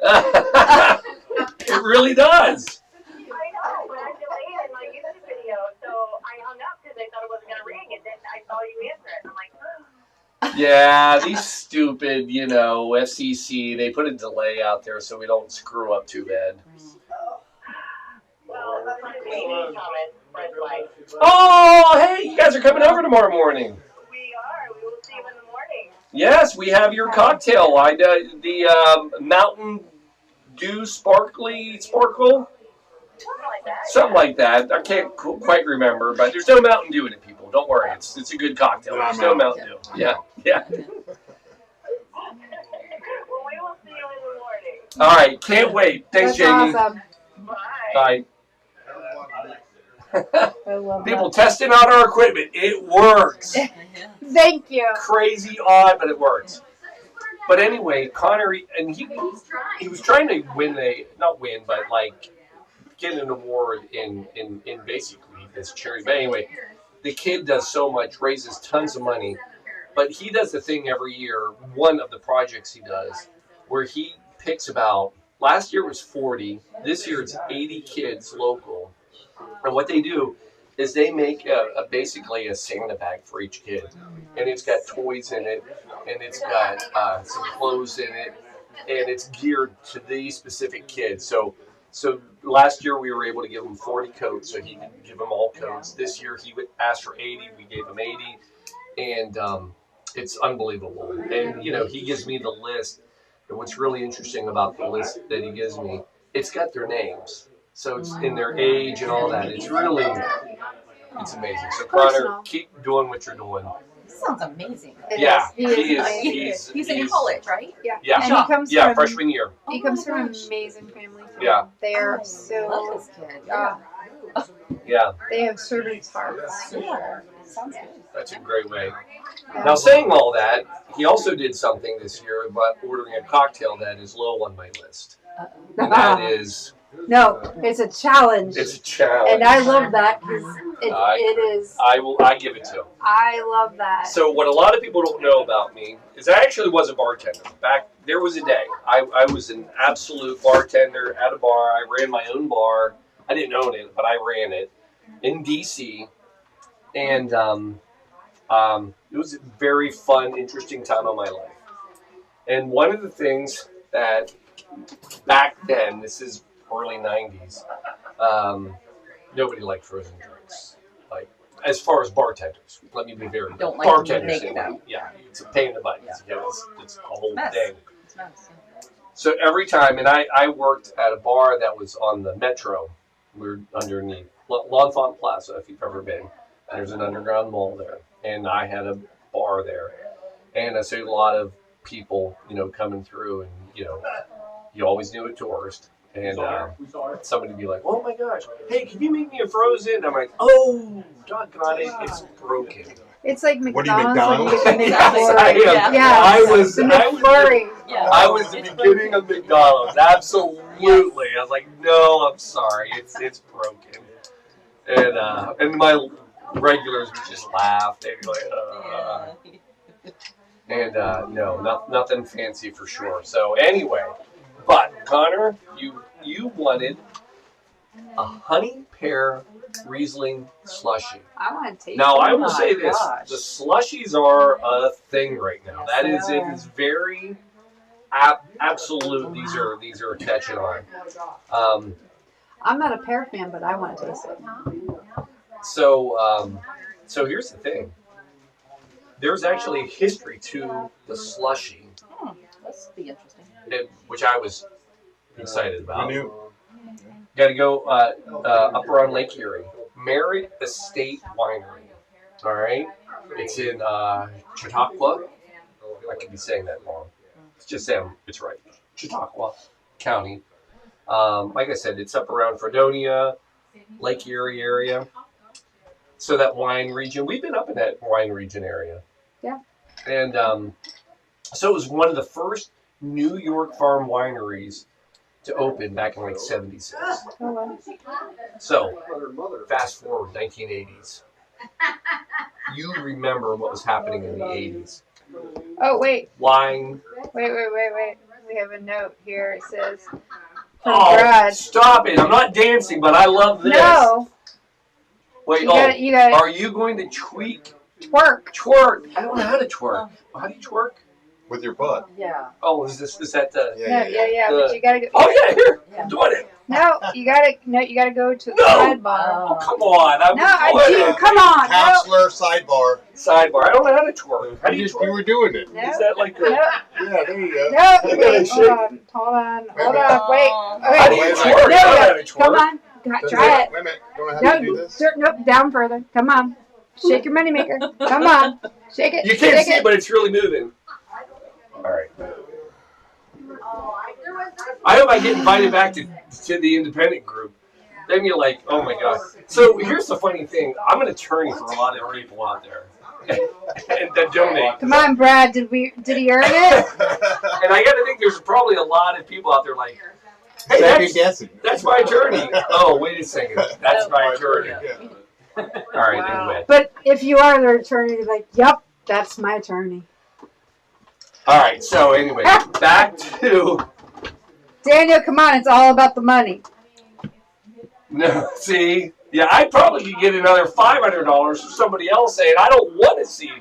[SPEAKER 1] It really does.
[SPEAKER 12] I know, but I'm delayed in my YouTube video, so I hung up because I thought it wasn't going to ring, and then I saw you answer it, and I'm like,
[SPEAKER 1] Yeah, these stupid, FCC, they put a delay out there so we don't screw up too bad.
[SPEAKER 12] well, that's my comments, red light.
[SPEAKER 1] Oh, hey, you guys are coming over tomorrow morning.
[SPEAKER 12] We are. We will
[SPEAKER 1] Yes, we have your cocktail. The Mountain Dew Sparkle. Something like that. I can't quite remember, but there's no Mountain Dew in it, people. Don't worry. It's a good cocktail. There's no Mountain Dew. Yeah.
[SPEAKER 12] Well, we will see you in the morning.
[SPEAKER 1] All right. Can't wait. Thanks,
[SPEAKER 8] That's
[SPEAKER 1] Jamie.
[SPEAKER 8] awesome.
[SPEAKER 1] Bye.
[SPEAKER 8] I love
[SPEAKER 1] People testing out our equipment. It works.
[SPEAKER 8] Thank you.
[SPEAKER 1] Crazy odd, but it works. But anyway, Connor, and he was trying to not win, but like get an award in basically this charity. But anyway, the kid does so much, raises tons of money, but he does a thing every year. One of the projects he does where he picks last year was 40, this year it's 80 kids local. And what they do is they make basically a Santa bag for each kid. And it's got toys in it, and it's got some clothes in it, and it's geared to these specific kids. So last year we were able to give him 40 coats, so he could give them all coats. This year he asked for 80, we gave him 80, and it's unbelievable. And, he gives me the list. And what's really interesting about the list that he gives me, it's got their names. So it's in their age and all that. It's amazing. So Connor, keep doing what you're doing.
[SPEAKER 11] This sounds amazing.
[SPEAKER 1] Yeah,
[SPEAKER 8] He is.
[SPEAKER 11] He's in college, right?
[SPEAKER 8] Yeah.
[SPEAKER 1] Yeah,
[SPEAKER 8] And he comes from
[SPEAKER 1] freshman year.
[SPEAKER 8] He comes from an amazing family. Too.
[SPEAKER 1] Yeah.
[SPEAKER 8] They are
[SPEAKER 11] Love
[SPEAKER 8] so.
[SPEAKER 11] this kid.
[SPEAKER 1] Yeah,
[SPEAKER 8] They have servants' hearts.
[SPEAKER 11] Yeah. Sounds good.
[SPEAKER 1] that's a great way. Now, saying all that, he also did something this year about ordering a cocktail that is low on my list. And that is...
[SPEAKER 8] No, it's a challenge.
[SPEAKER 1] It's a challenge.
[SPEAKER 8] And I love that because it is.
[SPEAKER 1] I give it to him.
[SPEAKER 8] I love that.
[SPEAKER 1] So what a lot of people don't know about me is I actually was a bartender. There was a day. I was an absolute bartender at a bar. I ran my own bar. I didn't own it, but I ran it in D.C. And it was a very fun, interesting time of my life. And one of the things that back then, this is early 90s, nobody liked frozen drinks. Like, as far as bartenders, let me be very clear.
[SPEAKER 11] Don't like
[SPEAKER 1] bartenders,
[SPEAKER 11] to make them.
[SPEAKER 1] yeah, it's a pain in the butt.
[SPEAKER 11] Yeah.
[SPEAKER 1] It's a whole
[SPEAKER 11] Mess.
[SPEAKER 1] thing.
[SPEAKER 11] It's nice.
[SPEAKER 1] So every time, and I worked at a bar that was on the Metro. We were underneath L'Enfant Plaza, if you've ever been. There's an underground mall there, and I had a bar there, and I see a lot of people, coming through, and you always knew a tourist. And somebody would be like, "Oh my gosh, hey, can you make me a frozen?" I'm like, "Oh, doggone it, it's broken."
[SPEAKER 8] It's like
[SPEAKER 7] What are you,
[SPEAKER 8] McDonald's.
[SPEAKER 7] McDonald's?
[SPEAKER 8] When you
[SPEAKER 1] Yes,
[SPEAKER 8] get
[SPEAKER 1] I am.
[SPEAKER 8] Yeah.
[SPEAKER 1] I was
[SPEAKER 8] the
[SPEAKER 1] the beginning of McDonald's. Absolutely. I was like, "No, I'm sorry, it's broken." And my regulars would just laugh. They'd be like, And no, nothing fancy for sure. So anyway, but Connor, you wanted a honey pear Riesling slushy.
[SPEAKER 11] I want to taste.
[SPEAKER 1] Now I will
[SPEAKER 11] Oh
[SPEAKER 1] say
[SPEAKER 11] my
[SPEAKER 1] this:
[SPEAKER 11] gosh.
[SPEAKER 1] the slushies are a thing right now. That
[SPEAKER 11] Yes,
[SPEAKER 1] is,
[SPEAKER 11] they
[SPEAKER 1] it
[SPEAKER 11] are.
[SPEAKER 1] is very absolute. These are catching on.
[SPEAKER 8] I'm not a pear fan, but I want to taste it.
[SPEAKER 1] So here's the thing. There's actually a history to the slushy,
[SPEAKER 11] This will be interesting.
[SPEAKER 1] which I was excited about.
[SPEAKER 7] Who knew?
[SPEAKER 1] Got to go up around Lake Erie. Merritt Estate Winery. All right? It's in Chautauqua. I could be saying that wrong. Just saying it's right. Chautauqua County. Like I said, it's up around Fredonia, Lake Erie area. So that wine region, we've been up in that wine region area.
[SPEAKER 8] Yeah.
[SPEAKER 1] And so it was one of the first New York farm wineries to open back in like 76.
[SPEAKER 8] Oh, well.
[SPEAKER 1] So, fast forward 1980s. You remember what was happening in the 80s.
[SPEAKER 8] Oh, wait.
[SPEAKER 1] Wine.
[SPEAKER 8] Wait. We have a note here. It says,
[SPEAKER 1] Oh,
[SPEAKER 8] Brad.
[SPEAKER 1] stop it. I'm not dancing, but I love this.
[SPEAKER 8] No.
[SPEAKER 1] Wait,
[SPEAKER 8] You gotta
[SPEAKER 1] are you going to twerk?
[SPEAKER 8] Twerk.
[SPEAKER 1] Twerk. I don't know how to twerk. How do you twerk?
[SPEAKER 7] with your butt.
[SPEAKER 11] Yeah.
[SPEAKER 1] Oh, is that the?
[SPEAKER 5] Yeah.
[SPEAKER 1] The-
[SPEAKER 5] But you gotta go.
[SPEAKER 1] Oh yeah, here.
[SPEAKER 11] Yeah.
[SPEAKER 1] I'm doing it.
[SPEAKER 5] No, you gotta go to the
[SPEAKER 1] No.
[SPEAKER 5] sidebar.
[SPEAKER 1] Oh come on. I'm
[SPEAKER 5] No, I
[SPEAKER 1] doing
[SPEAKER 5] do.
[SPEAKER 1] it.
[SPEAKER 5] Come on. No.
[SPEAKER 7] Counselor sidebar.
[SPEAKER 1] Sidebar. I don't know how to twerk. How do you
[SPEAKER 7] You
[SPEAKER 1] twerk?
[SPEAKER 7] were doing it.
[SPEAKER 5] No.
[SPEAKER 1] Is that like the?
[SPEAKER 5] No.
[SPEAKER 7] Yeah, there you go.
[SPEAKER 5] No.
[SPEAKER 1] You gotta
[SPEAKER 5] Wait.
[SPEAKER 1] shake.
[SPEAKER 5] Hold on.
[SPEAKER 7] Wait a
[SPEAKER 5] Hold
[SPEAKER 7] minute.
[SPEAKER 5] on. Wait.
[SPEAKER 1] How do you
[SPEAKER 7] Wait a
[SPEAKER 1] twerk?
[SPEAKER 7] minute.
[SPEAKER 1] I don't know how to
[SPEAKER 5] No.
[SPEAKER 1] twerk.
[SPEAKER 5] Come on. Try it.
[SPEAKER 7] Wait a minute. Don't I have to do this?
[SPEAKER 5] Nope. Down further. Come on. Shake your moneymaker. Come on. Shake it.
[SPEAKER 1] You can't
[SPEAKER 5] Shake
[SPEAKER 1] see it, but it's really moving. All right. I hope I get invited back to the independent group. Then you're like, oh my god. So here's the funny thing. I'm an attorney for a lot of people out there that donate.
[SPEAKER 5] Come on, Brad. Did he earn it?
[SPEAKER 1] And I got to think there's probably a lot of people out there like, hey,
[SPEAKER 7] Second guessing.
[SPEAKER 1] that's my journey. Oh, wait a second. That's my journey. All right, anyway.
[SPEAKER 5] But if you are their attorney, you're like, yep, that's my attorney.
[SPEAKER 1] All right, so anyway, back to...
[SPEAKER 5] Daniel, come on. It's all about the money.
[SPEAKER 1] No, see? Yeah, I probably could get another $500 from somebody else saying, I don't want to see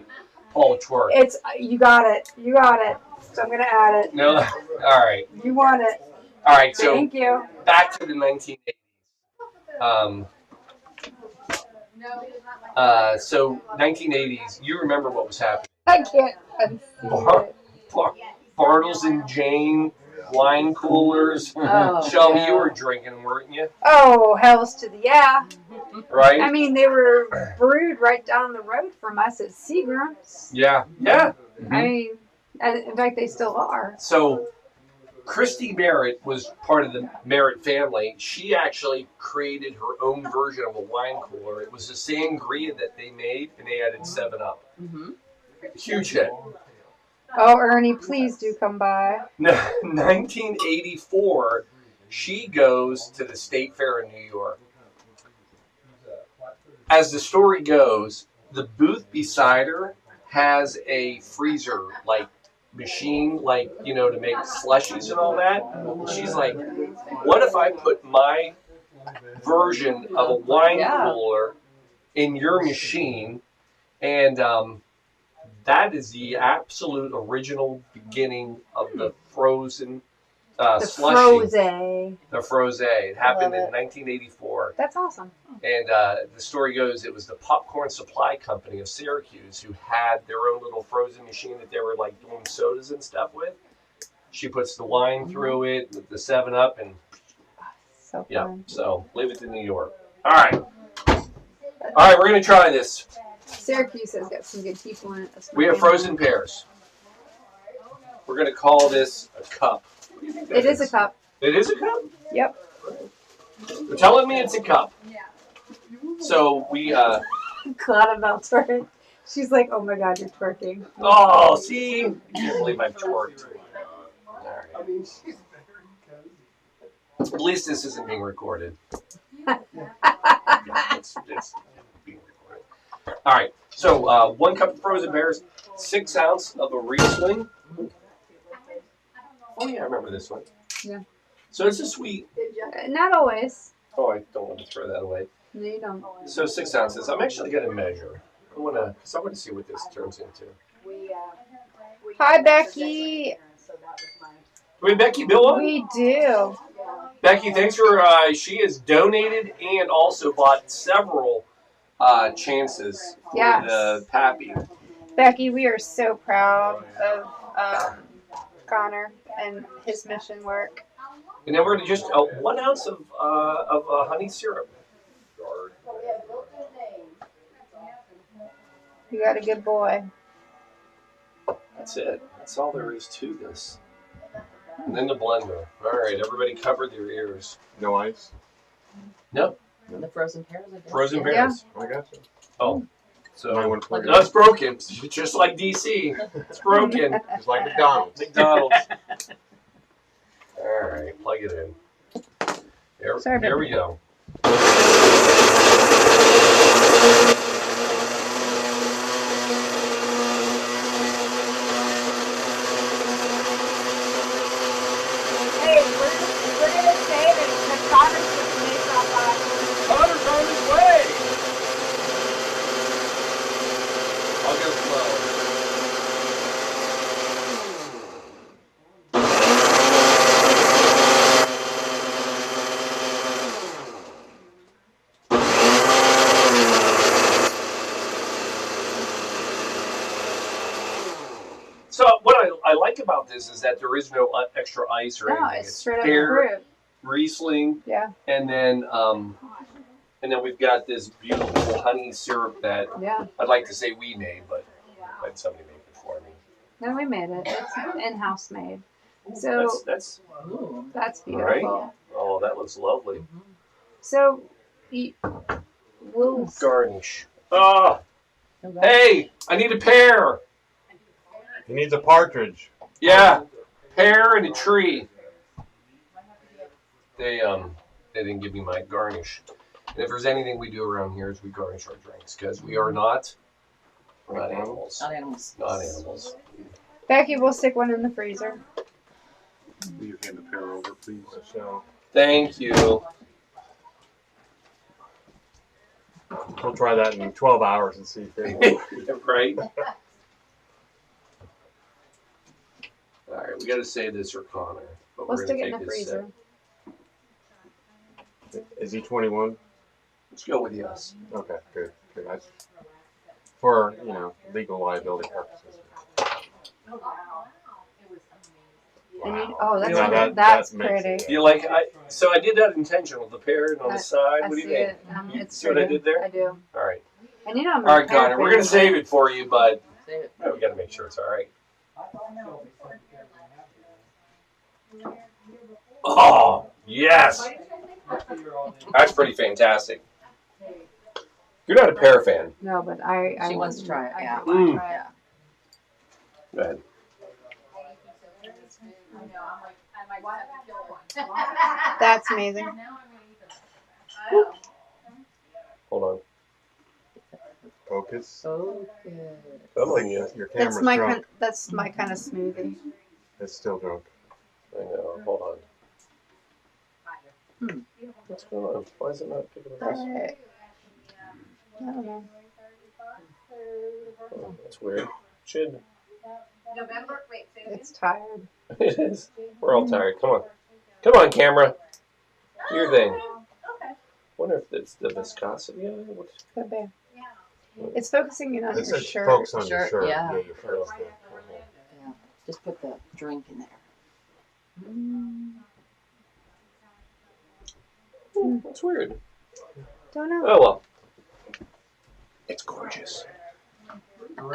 [SPEAKER 1] Paul twerk.
[SPEAKER 5] You got it. You got it. So I'm going to add it.
[SPEAKER 1] No? All right.
[SPEAKER 5] You want it.
[SPEAKER 1] All right, so
[SPEAKER 5] Thank you.
[SPEAKER 1] back to the 1980s. So 1980s, you remember what was happening.
[SPEAKER 5] I can't unsee it.
[SPEAKER 1] Bartles and Jane, wine coolers.
[SPEAKER 11] Oh,
[SPEAKER 1] Shelby,
[SPEAKER 11] yeah.
[SPEAKER 1] you were drinking, weren't you?
[SPEAKER 5] Oh, hells to the yeah.
[SPEAKER 1] Right?
[SPEAKER 5] I mean, they were brewed right down the road from us at Seagram's.
[SPEAKER 1] Yeah. Yeah.
[SPEAKER 5] I mean, in fact, they still are.
[SPEAKER 1] So Christy Merritt was part of the Merritt family. She actually created her own version of a wine cooler. It was the sangria that they made, and they added 7-Up.
[SPEAKER 11] Mm-hmm.
[SPEAKER 1] Huge hit.
[SPEAKER 5] Oh, Ernie, please do come by.
[SPEAKER 1] No, 1984, she goes to the State Fair in New York. As the story goes, the booth beside her has a freezer, like, machine, like, you know, to make slushies and all that. She's like, what if I put my version of a wine cooler in your machine? And that is the absolute original beginning of the frozen slushy. The Froze. It happened in 1984.
[SPEAKER 5] That's awesome.
[SPEAKER 1] And the story goes, it was the Popcorn Supply Company of Syracuse who had their own little frozen machine that they were like doing sodas and stuff with. She puts the wine through it with the 7-Up, and
[SPEAKER 5] So
[SPEAKER 1] yeah.
[SPEAKER 5] fun.
[SPEAKER 1] So leave it to New York. All right, we're gonna try this.
[SPEAKER 5] Syracuse has got some good people in it.
[SPEAKER 1] We have frozen pears. We're gonna call this a cup. What do you think that
[SPEAKER 5] It is a cup.
[SPEAKER 1] It is a cup?
[SPEAKER 5] Yep.
[SPEAKER 1] They're telling me it's a cup. So we
[SPEAKER 5] Glad about twerking. She's like, oh my god, you're twerking.
[SPEAKER 1] oh, see, I can't believe I've twerked. All right. At least this isn't being recorded. It's being recorded. All right. So 1 cup of frozen pears, 6 ounces of a Riesling. Oh yeah, I remember this one.
[SPEAKER 5] Yeah.
[SPEAKER 1] So it's a sweet.
[SPEAKER 5] Not always.
[SPEAKER 1] Oh, I don't want to throw that away.
[SPEAKER 5] No, you don't.
[SPEAKER 1] So 6 ounces. I'm actually going to measure. I want to see what this turns into.
[SPEAKER 5] Hi, Becky.
[SPEAKER 1] Do we have Becky Bill on?
[SPEAKER 5] We do.
[SPEAKER 1] Becky, thanks for, she has donated and also bought several chances for
[SPEAKER 5] Yes.
[SPEAKER 1] the Pappy.
[SPEAKER 5] Becky, we are so proud of Connor and his mission work.
[SPEAKER 1] And then we're going to just 1 ounce of honey syrup.
[SPEAKER 5] You got a good boy.
[SPEAKER 1] That's it. That's all there is to this. And then the blender. All right, everybody cover their ears.
[SPEAKER 7] No ice?
[SPEAKER 1] No.
[SPEAKER 11] The frozen pears, I guess.
[SPEAKER 1] Frozen pears.
[SPEAKER 7] I got you.
[SPEAKER 1] Oh. So,
[SPEAKER 7] Might want to plug it
[SPEAKER 1] no, it's broken. Just like DC. It's broken.
[SPEAKER 7] Just like McDonald's.
[SPEAKER 1] McDonald's. All right, plug it in. There we go.
[SPEAKER 5] Hey, we're gonna say that Connor's just made that by.
[SPEAKER 1] Connor's on his way. I'll go slow. I like about this is that there is no extra ice or
[SPEAKER 5] No,
[SPEAKER 1] anything.
[SPEAKER 5] it's straight up
[SPEAKER 1] pear,
[SPEAKER 5] fruit.
[SPEAKER 1] Riesling,
[SPEAKER 5] Yeah.
[SPEAKER 1] and then we've got this beautiful honey syrup that
[SPEAKER 5] Yeah.
[SPEAKER 1] I'd like to say we made, but I had somebody make it for me.
[SPEAKER 5] No, we made it. It's in-house made. So
[SPEAKER 1] That's
[SPEAKER 5] beautiful.
[SPEAKER 1] right. Oh, that looks lovely.
[SPEAKER 5] So we'll
[SPEAKER 1] Garnish. Oh, hey, I need a pear.
[SPEAKER 3] He needs a partridge.
[SPEAKER 1] Yeah, pear and a tree. They didn't give me my garnish. And if there's anything we do around here is we garnish our drinks because we're not animals.
[SPEAKER 11] Not animals.
[SPEAKER 1] Not animals.
[SPEAKER 5] Becky, we'll stick one in the freezer.
[SPEAKER 3] Will you hand the pear over, please?
[SPEAKER 1] Thank you.
[SPEAKER 3] We'll try that in 12 hours and see if it
[SPEAKER 1] Right? All right, we got to save this for Connor. But
[SPEAKER 5] We'll
[SPEAKER 1] we're
[SPEAKER 5] stick
[SPEAKER 1] gonna
[SPEAKER 5] it in
[SPEAKER 1] take
[SPEAKER 5] the
[SPEAKER 1] this
[SPEAKER 5] freezer.
[SPEAKER 3] Is he 21?
[SPEAKER 1] Let's go with yes.
[SPEAKER 3] Okay, good. That's for, legal liability purposes.
[SPEAKER 5] And that's
[SPEAKER 1] You know,
[SPEAKER 5] good.
[SPEAKER 3] that makes
[SPEAKER 5] pretty.
[SPEAKER 3] it.
[SPEAKER 1] You like? So I did that intentional. The pear and on the side.
[SPEAKER 5] I
[SPEAKER 1] What do you
[SPEAKER 5] see
[SPEAKER 1] think?
[SPEAKER 5] it.
[SPEAKER 1] You
[SPEAKER 5] It's
[SPEAKER 1] see what I
[SPEAKER 5] pretty.
[SPEAKER 1] did there?
[SPEAKER 5] I do.
[SPEAKER 1] All right.
[SPEAKER 5] And you know, I'm
[SPEAKER 1] All right,
[SPEAKER 5] a pear
[SPEAKER 1] Connor. We're
[SPEAKER 5] fan,
[SPEAKER 1] gonna save it for you, but
[SPEAKER 11] Save it.
[SPEAKER 1] we got to make sure it's all right. Oh yes, that's pretty fantastic. You're not a pear fan.
[SPEAKER 5] No, but I
[SPEAKER 11] She wants to try it. Yeah.
[SPEAKER 5] I want to try it.
[SPEAKER 1] Go ahead.
[SPEAKER 5] That's amazing.
[SPEAKER 1] Hold on.
[SPEAKER 3] Focus.
[SPEAKER 11] So good.
[SPEAKER 1] Come on, you.
[SPEAKER 3] Your camera's drunk.
[SPEAKER 5] That's my kind of smoothie.
[SPEAKER 3] It's still drunk.
[SPEAKER 1] I know. Hold on. What's going on? Why is it not picking up this?
[SPEAKER 5] I don't know.
[SPEAKER 1] Oh, that's weird. Should.
[SPEAKER 5] It's tired.
[SPEAKER 1] It is. We're all tired. Come on. Come on, camera. Do your thing. Wonder if it's the viscosity of it.
[SPEAKER 5] Could be. It's focusing in on
[SPEAKER 3] This
[SPEAKER 5] your
[SPEAKER 3] is
[SPEAKER 5] shirt.
[SPEAKER 3] focus on your shirt.
[SPEAKER 11] Yeah.
[SPEAKER 3] Your shirt's good.
[SPEAKER 11] Yeah. Just put the drink in there.
[SPEAKER 1] That's weird.
[SPEAKER 5] Don't know.
[SPEAKER 1] Oh well. It's gorgeous. All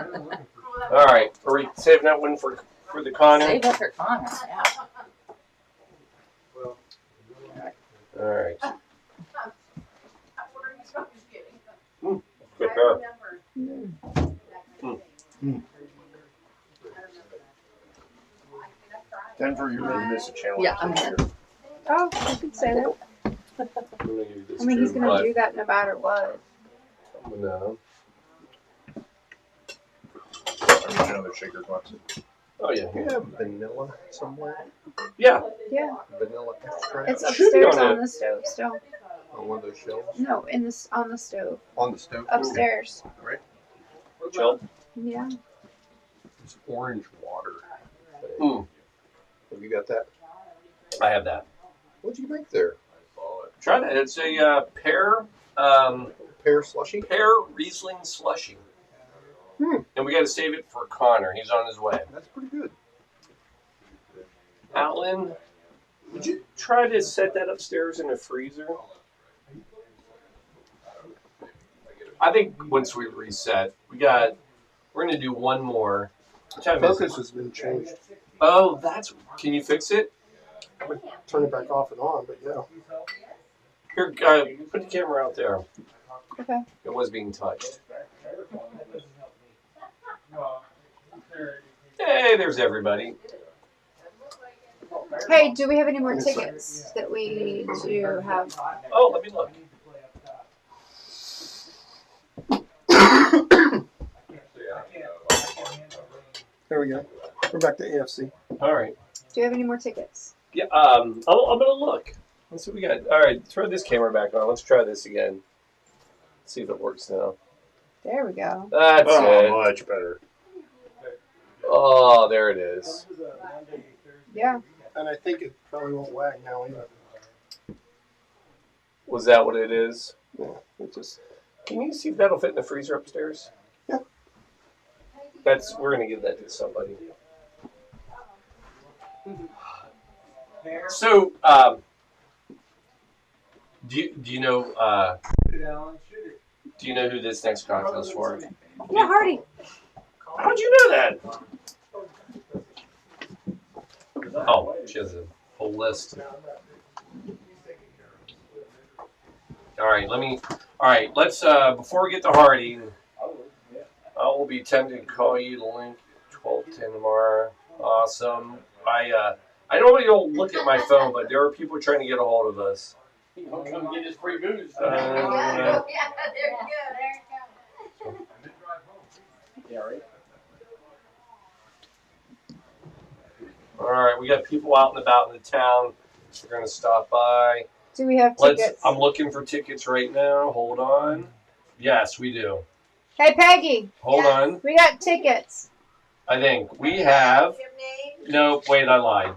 [SPEAKER 1] right. Are we saving that one for the Connor?
[SPEAKER 11] Save that for Connor. Yeah.
[SPEAKER 1] All right. Good pear.
[SPEAKER 2] Denver, you're making this a challenge.
[SPEAKER 11] Yeah, I'm done.
[SPEAKER 5] Oh, I could say that.
[SPEAKER 1] I'm gonna give you this
[SPEAKER 5] I mean, he's
[SPEAKER 1] too,
[SPEAKER 5] gonna
[SPEAKER 1] but
[SPEAKER 5] do that no matter what.
[SPEAKER 1] no.
[SPEAKER 2] Another shaker box.
[SPEAKER 1] Oh yeah.
[SPEAKER 2] You have vanilla somewhere?
[SPEAKER 1] Yeah.
[SPEAKER 5] Yeah,
[SPEAKER 2] Vanilla extract?
[SPEAKER 5] it's
[SPEAKER 1] Should be
[SPEAKER 5] upstairs
[SPEAKER 1] on
[SPEAKER 5] on the stove still.
[SPEAKER 2] On one of those shelves?
[SPEAKER 5] No, on the stove
[SPEAKER 2] On the stove?
[SPEAKER 5] upstairs.
[SPEAKER 2] Right.
[SPEAKER 1] Chill.
[SPEAKER 5] Yeah.
[SPEAKER 2] It's orange water.
[SPEAKER 1] Mm.
[SPEAKER 2] Have you got that?
[SPEAKER 1] I have that.
[SPEAKER 2] What'd you make there?
[SPEAKER 1] Try that. It's a pear
[SPEAKER 2] Pear slushy?
[SPEAKER 1] pear Riesling slushy.
[SPEAKER 2] Hmm.
[SPEAKER 1] And we got to save it for Connor. He's on his way.
[SPEAKER 2] That's pretty good.
[SPEAKER 1] Alan, would you try to set that upstairs in the freezer? I think once we reset, we're gonna do one more. What time is it?
[SPEAKER 2] Focus has been changed.
[SPEAKER 1] Oh, can you fix it?
[SPEAKER 2] I'm gonna turn it back off and on, but yeah.
[SPEAKER 1] Here, put the camera out there.
[SPEAKER 5] Okay.
[SPEAKER 1] It was being touched. Hey, there's everybody.
[SPEAKER 5] Hey, do we have any more tickets that we need to have?
[SPEAKER 1] Oh, let me look.
[SPEAKER 2] There we go. We're back to AFC.
[SPEAKER 1] All right.
[SPEAKER 5] Do you have any more tickets?
[SPEAKER 1] Yeah. I'm gonna look. Let's see what we got. All right. Throw this camera back on. Let's try this again. See if it works now.
[SPEAKER 5] There we go.
[SPEAKER 1] That's it.
[SPEAKER 2] Much better.
[SPEAKER 1] Oh, there it is.
[SPEAKER 5] Yeah.
[SPEAKER 2] And I think it probably won't wag now either.
[SPEAKER 1] Was that what it is?
[SPEAKER 2] Yeah, it just.
[SPEAKER 1] Can you see if that'll fit in the freezer upstairs?
[SPEAKER 2] Yeah.
[SPEAKER 1] We're gonna give that to somebody. So, do you know who this next cocktail is for?
[SPEAKER 11] Yeah, Hardy.
[SPEAKER 1] How'd you know that? Oh, she has a whole list. All right, let's before we get to Hardy, I will be tempted to call you the link 12:10 tomorrow. Awesome. I normally don't look at my phone, but there are people trying to get a hold of us.
[SPEAKER 10] He'll come get his free booze.
[SPEAKER 4] Yeah, there you go.
[SPEAKER 10] Yeah, right.
[SPEAKER 1] All right, we got people out and about in the town. We're gonna stop by.
[SPEAKER 5] Do we have tickets?
[SPEAKER 1] I'm looking for tickets right now. Hold on. Yes, we do.
[SPEAKER 5] Hey, Peggy.
[SPEAKER 1] Hold on.
[SPEAKER 5] We got tickets.
[SPEAKER 1] I think we have. No, wait, I lied.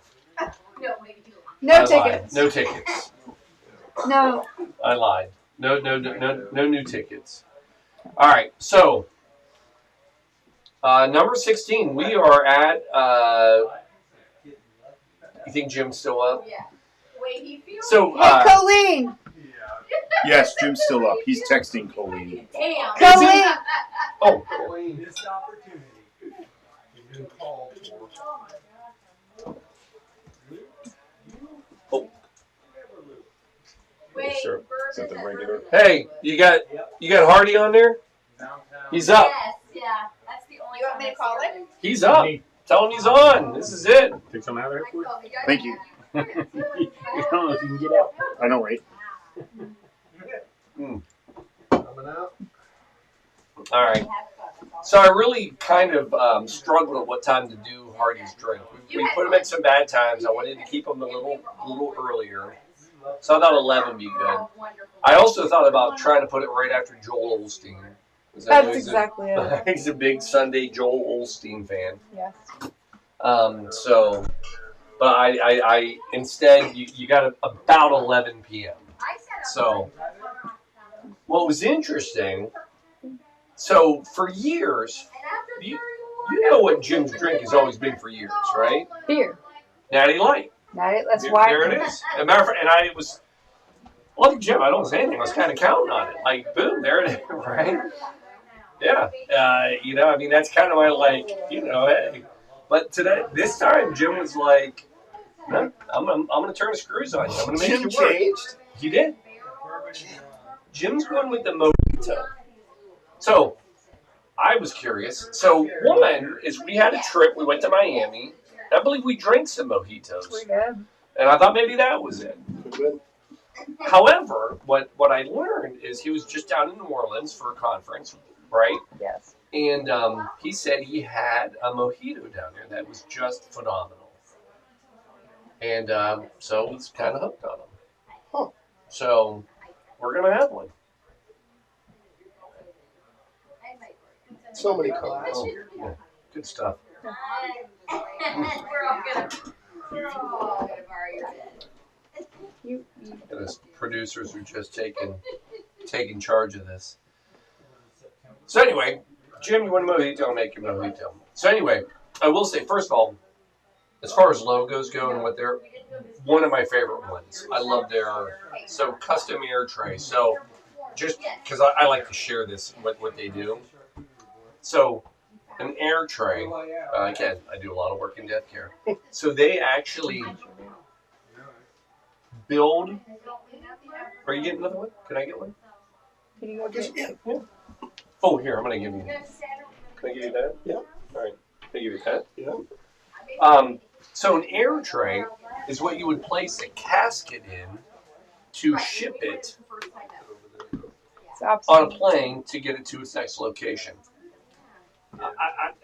[SPEAKER 5] No tickets.
[SPEAKER 1] No tickets.
[SPEAKER 5] No.
[SPEAKER 1] I lied. No new tickets. All right, so number 16. We are at. You think Jim's still up? Yeah. So,
[SPEAKER 5] hey, Colleen.
[SPEAKER 13] Yes, Jim's still up. He's texting Colleen.
[SPEAKER 4] Damn.
[SPEAKER 5] Colleen.
[SPEAKER 1] Oh.
[SPEAKER 3] Colleen, this opportunity has been called for.
[SPEAKER 1] Oh.
[SPEAKER 4] Wait,
[SPEAKER 1] Sure.
[SPEAKER 13] Is that the regular?
[SPEAKER 1] Hey, you got Hardy on there? He's up.
[SPEAKER 4] Yes, yeah. That's the only.
[SPEAKER 5] You want me to call it?
[SPEAKER 1] He's up. Tell him he's on. This is it.
[SPEAKER 10] Take some out of there for you.
[SPEAKER 13] Thank you.
[SPEAKER 10] I don't know if you can get out.
[SPEAKER 13] I know, right?
[SPEAKER 3] Coming out.
[SPEAKER 1] All right. So I really kind of struggled at what time to do Hardy's drink. We put him at some bad times. I wanted to keep him a little earlier. So I thought 11 would be good. I also thought about trying to put it right after Joel Osteen.
[SPEAKER 5] That's exactly it.
[SPEAKER 1] He's a big Sunday Joel Osteen fan.
[SPEAKER 5] Yes.
[SPEAKER 1] But I instead you got about 11 p.m. So what was interesting? So for years, you know what Jim's drink has always been for years, right?
[SPEAKER 5] Beer.
[SPEAKER 1] Natty Light.
[SPEAKER 5] That's why.
[SPEAKER 1] There it is. As a matter of fact, and I was. Well, Jim, I don't say anything. I was kind of counting on it. Like, boom, there it is, right? Yeah. I mean, that's kind of my, hey. But this time, Jim was like, no, I'm going to turn the screws on you. I'm going to make
[SPEAKER 2] Jim
[SPEAKER 1] you work.
[SPEAKER 2] changed?
[SPEAKER 1] He did. Jim's going with the mojito. So, I was curious. So, one is we had a trip. We went to Miami. I believe we drank some mojitos.
[SPEAKER 5] We did.
[SPEAKER 1] And I thought maybe that was it. However, what I learned is he was just down in New Orleans for a conference, right?
[SPEAKER 5] Yes.
[SPEAKER 1] And he said he had a mojito down there that was just phenomenal. And so he's kind of hooked on them.
[SPEAKER 2] Huh.
[SPEAKER 1] So we're going to have one.
[SPEAKER 2] So many colors.
[SPEAKER 1] Oh, yeah. Good stuff.
[SPEAKER 4] We're all gonna borrow your bed.
[SPEAKER 1] And as producers who just taking charge of this. So anyway, Jim, you want a mojito? I'll make you a mojito. So anyway, I will say, first of all, as far as logos go and what they're, one of my favorite ones. I love their custom air tray. So just because I like to share this, what they do. So an air tray, again, I do a lot of work in death care. So they actually build. Are you getting another one? Can I get one?
[SPEAKER 5] Can you go get it?
[SPEAKER 1] Yeah. Oh, here, I'm going to give you. Can I give you that? Yeah. All right. Can I give you that? Yeah. So an air tray is what you would place a casket in to ship it on a plane to get it to its next location.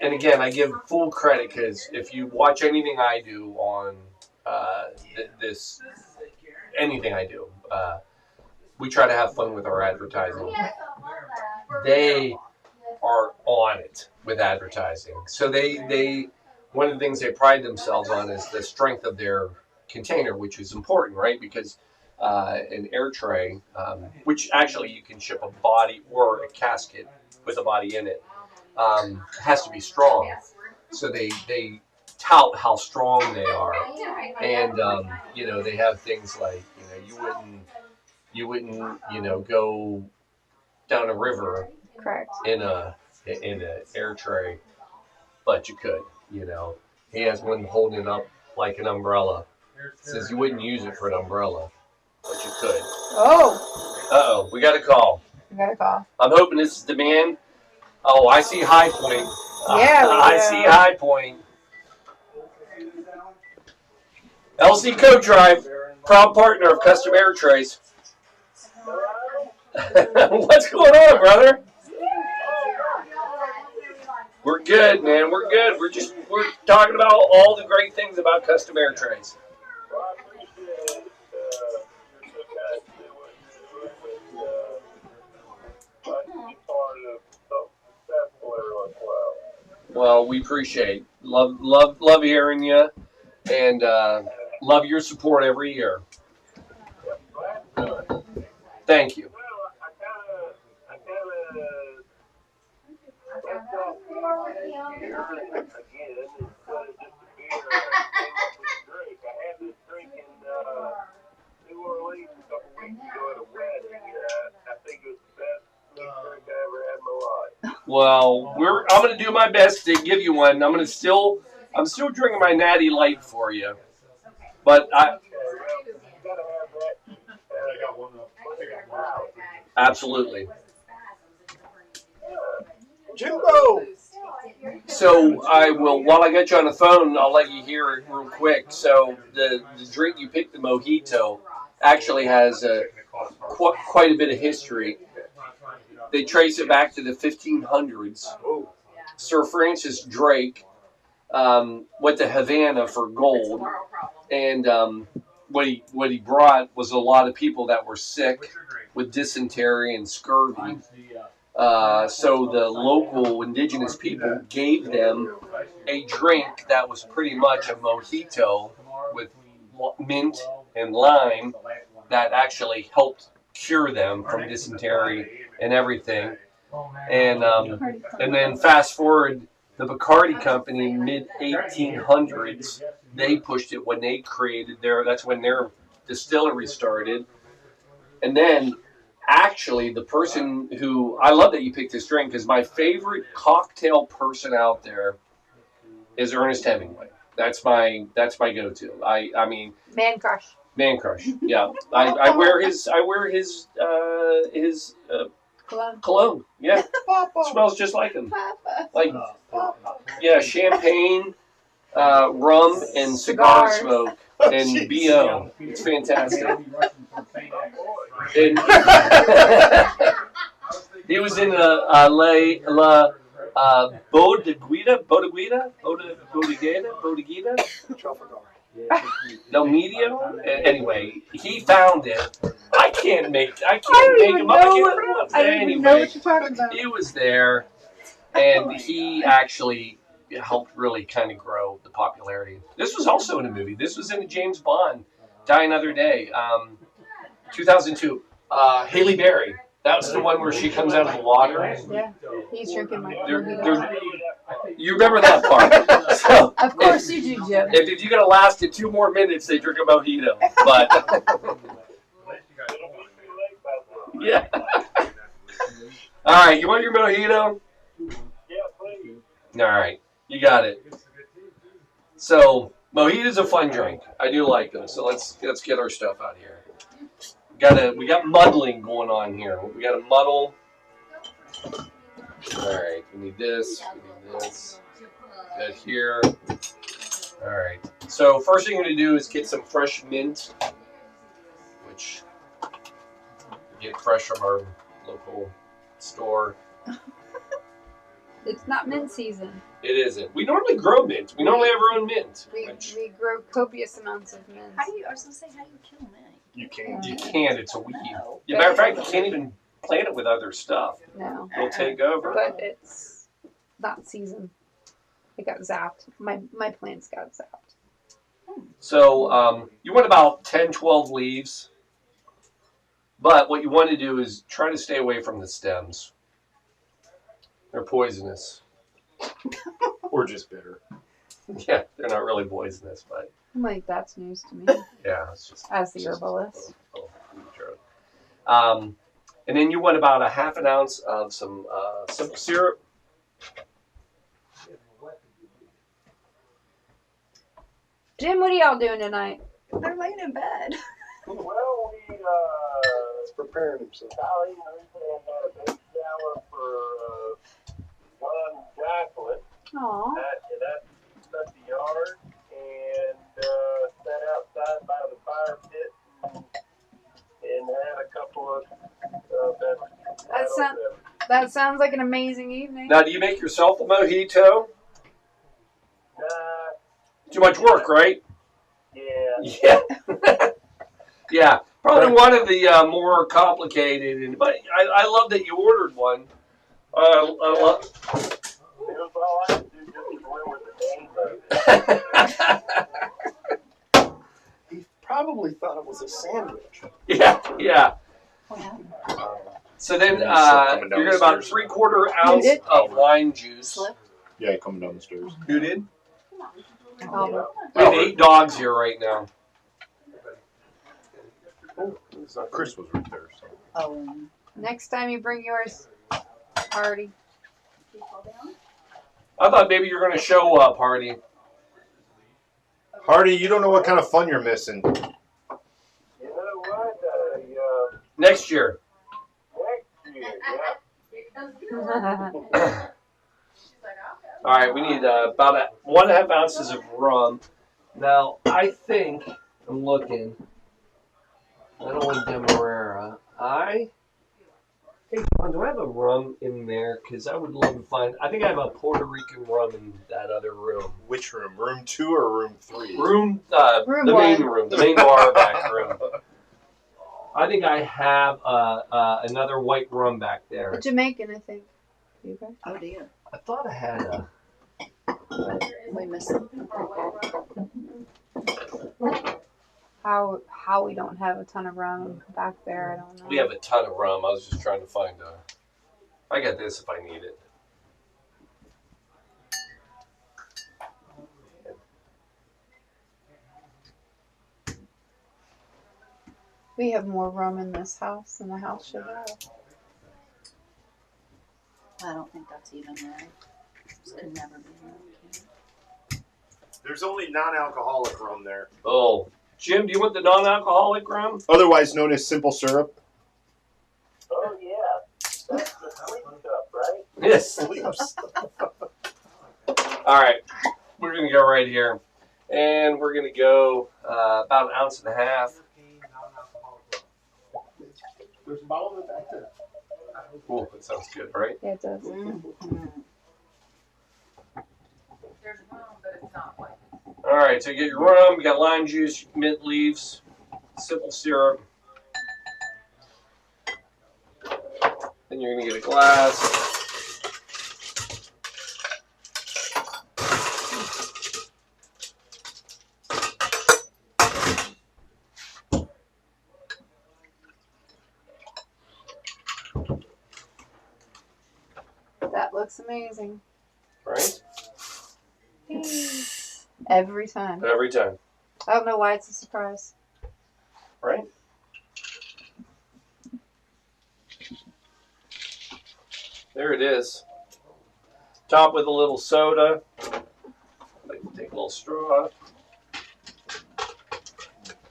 [SPEAKER 1] And again, I give full credit because if you watch anything I do on anything I do, we try to have fun with our advertising. They are on it with advertising. So they one of the things they pride themselves on is the strength of their container, which is important, right? Because an air tray, which actually you can ship a body or a casket with a body in it, has to be strong. So they tout how strong they are, and they have things like you wouldn't go down a river
[SPEAKER 5] Correct.
[SPEAKER 1] in a air tray, but you could. He has one holding it up like an umbrella. Says you wouldn't use it for an umbrella, but you could.
[SPEAKER 5] Oh.
[SPEAKER 1] We got a call.
[SPEAKER 5] We got a call.
[SPEAKER 1] I'm hoping this is the man. Oh, I see High Point.
[SPEAKER 5] Yeah,
[SPEAKER 1] I see High Point. LC Co-Drive, proud partner of Custom Air Trays. What's going on, brother? We're good, man. We're good. We're talking about all the great things about Custom Air Trays. Well, we appreciate. Love hearing you, and love your support every year. Thank you. Well, I'm going to do my best to give you one. I'm still drinking my Natty Light for you, but absolutely.
[SPEAKER 9] Jimbo.
[SPEAKER 1] So I will. While I got you on the phone, I'll let you hear it real quick. So the drink you picked, the mojito, actually has quite a bit of history. They trace it back to the 1500s. Sir Francis Drake went to Havana for gold, and what he brought was a lot of people that were sick with dysentery and scurvy. So the local indigenous people gave them a drink that was pretty much a mojito with mint and lime that actually helped cure them from dysentery and everything. And then fast forward, the Bacardi company, mid-1800s, they pushed it when they created that's when their distillery started. And then actually the person who, I love that you picked this drink, because my favorite cocktail person out there is Ernest Hemingway. That's my go-to. I mean,
[SPEAKER 5] Man crush.
[SPEAKER 1] Man crush. Yeah. I wear his cologne. Yeah. Smells just like him. Like, yeah, champagne, rum, and cigar smoke, and BO. It's fantastic. And he was in La Bodeguita. No, Medio. Anyway, he found it. I can't make him up.
[SPEAKER 5] I don't even know what you're talking about.
[SPEAKER 1] He was there, and he actually helped really kind of grow the popularity. This was also in a movie. This was in a James Bond, Die Another Day, 2002. Haley Berry. That was the one where she comes out of the water.
[SPEAKER 5] Yeah, he's drinking my.
[SPEAKER 1] You remember that part? So,
[SPEAKER 11] of course you do, Jim.
[SPEAKER 1] If you're gonna last it 2 more minutes, they drink a mojito. But yeah. All right, you want your mojito?
[SPEAKER 12] Yeah, please.
[SPEAKER 1] All right, you got it. So mojito's a fun drink. I do like them. So let's get our stuff out here. We got muddling going on here. We got to muddle. All right, we need this. Good here. All right. So first thing I'm going to do is get some fresh mint, which we get fresh from our local store.
[SPEAKER 5] It's not mint season.
[SPEAKER 1] It isn't. We normally grow mint. We normally have our own mint.
[SPEAKER 5] We grow copious amounts of mint.
[SPEAKER 11] I was going to say, how do you kill mint?
[SPEAKER 1] You can't. You can't. It's a weed. Yeah, matter of fact, you can't even plant it with other stuff.
[SPEAKER 5] No.
[SPEAKER 1] It'll take over.
[SPEAKER 5] But it's not season. It got zapped. My plants got zapped.
[SPEAKER 1] So you want about 10, 12 leaves. But what you want to do is try to stay away from the stems. They're poisonous.
[SPEAKER 13] Or just bitter.
[SPEAKER 1] Yeah, they're not really poisonous, but
[SPEAKER 5] I'm like, that's news to me.
[SPEAKER 1] yeah, it's just
[SPEAKER 5] As the
[SPEAKER 1] it's just
[SPEAKER 5] herbalist.
[SPEAKER 1] a little food drug. And then you want about a half an ounce of some simple syrup.
[SPEAKER 5] Jim, what are y'all doing tonight?
[SPEAKER 11] They're laying in bed.
[SPEAKER 3] Well, we,
[SPEAKER 2] He's preparing himself.
[SPEAKER 3] Sally recently had a baby shower for, John Jacqueline.
[SPEAKER 5] Aw.
[SPEAKER 3] And that cut the yard and, sat outside by the fire pit and had a couple of,
[SPEAKER 5] That sounds like an amazing evening.
[SPEAKER 1] Now, do you make yourself a mojito? Too much work, right?
[SPEAKER 3] Yeah.
[SPEAKER 1] Yeah. Yeah. Probably one of the more complicated, but I love that you ordered one. I love.
[SPEAKER 3] It was all I could do just to remember the name of it.
[SPEAKER 2] He probably thought it was a sandwich.
[SPEAKER 1] Yeah, yeah.
[SPEAKER 11] What happened?
[SPEAKER 1] So then
[SPEAKER 13] coming down
[SPEAKER 1] you're
[SPEAKER 13] the
[SPEAKER 1] going about
[SPEAKER 13] stairs.
[SPEAKER 1] 3/4 ounce of lime juice.
[SPEAKER 13] Yeah, coming down the stairs.
[SPEAKER 1] Who did?
[SPEAKER 5] Oh.
[SPEAKER 1] We have 8 dogs here right now.
[SPEAKER 13] Chris was right there. So.
[SPEAKER 11] Oh.
[SPEAKER 5] Next time you bring yours, Hardy.
[SPEAKER 1] I thought maybe you're going to show up, Hardy.
[SPEAKER 13] Hardy, you don't know what kind of fun you're missing.
[SPEAKER 3] You know what?
[SPEAKER 1] Next year.
[SPEAKER 3] Next year, yeah.
[SPEAKER 1] All right, we need about 1.5 ounces of rum. Now, I think, I'm looking, I don't want Demerara. Hey, John, do I have a rum in there? Because I would love to find, I think I have a Puerto Rican rum in that other room.
[SPEAKER 13] Which room? Room 2 or room 3?
[SPEAKER 1] Room
[SPEAKER 5] Room
[SPEAKER 1] the main
[SPEAKER 5] one.
[SPEAKER 1] room, the main bar back room. I think I have another white rum back there.
[SPEAKER 5] A Jamaican, I think. Okay.
[SPEAKER 11] Oh dear.
[SPEAKER 1] I thought I had a.
[SPEAKER 11] We missed them.
[SPEAKER 5] How we don't have a ton of rum back there, I don't know.
[SPEAKER 1] We have a ton of rum. I was just trying to find a. I got this if I need it.
[SPEAKER 5] We have more rum in this house than the house should have.
[SPEAKER 11] I don't think that's even right. This could never be right.
[SPEAKER 13] There's only non-alcoholic rum there.
[SPEAKER 1] Oh, Jim, do you want the non-alcoholic rum?
[SPEAKER 13] Otherwise known as simple syrup.
[SPEAKER 3] Oh, yeah. That's the sweet stuff, right?
[SPEAKER 1] Yes. All right, we're gonna go right here, and we're gonna go about 1.5 ounces.
[SPEAKER 3] There's a bottle in the back there.
[SPEAKER 1] Cool, that sounds good, right?
[SPEAKER 5] Yeah, it does.
[SPEAKER 1] All right, so you get your rum, you got lime juice, mint leaves, simple syrup. Then you're gonna get a glass.
[SPEAKER 5] That looks amazing.
[SPEAKER 1] Right?
[SPEAKER 5] Every time.
[SPEAKER 1] Every time.
[SPEAKER 5] I don't know why it's a surprise.
[SPEAKER 1] Right? There it is. Top with a little soda. Like take a little straw.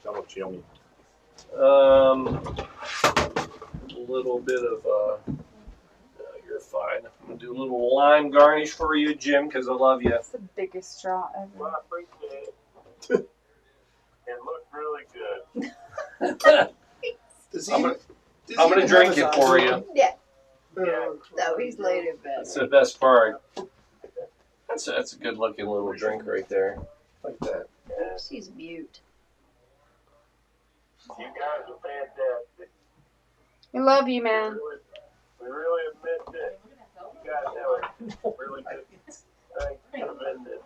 [SPEAKER 13] That looks yummy.
[SPEAKER 1] A little bit of you're fine. I'm gonna do a little lime garnish for you, Jim, because I love you.
[SPEAKER 5] That's the biggest straw ever.
[SPEAKER 3] Well, I appreciate it. It looked really good.
[SPEAKER 1] I'm gonna drink it for you.
[SPEAKER 11] Yeah. No, he's laid in bed.
[SPEAKER 1] That's the best part. That's a good looking little drink right there. Like that.
[SPEAKER 11] She's mute.
[SPEAKER 3] You guys are fantastic.
[SPEAKER 5] We love you, man.
[SPEAKER 3] We really have missed it. You guys have a really good Thanksgiving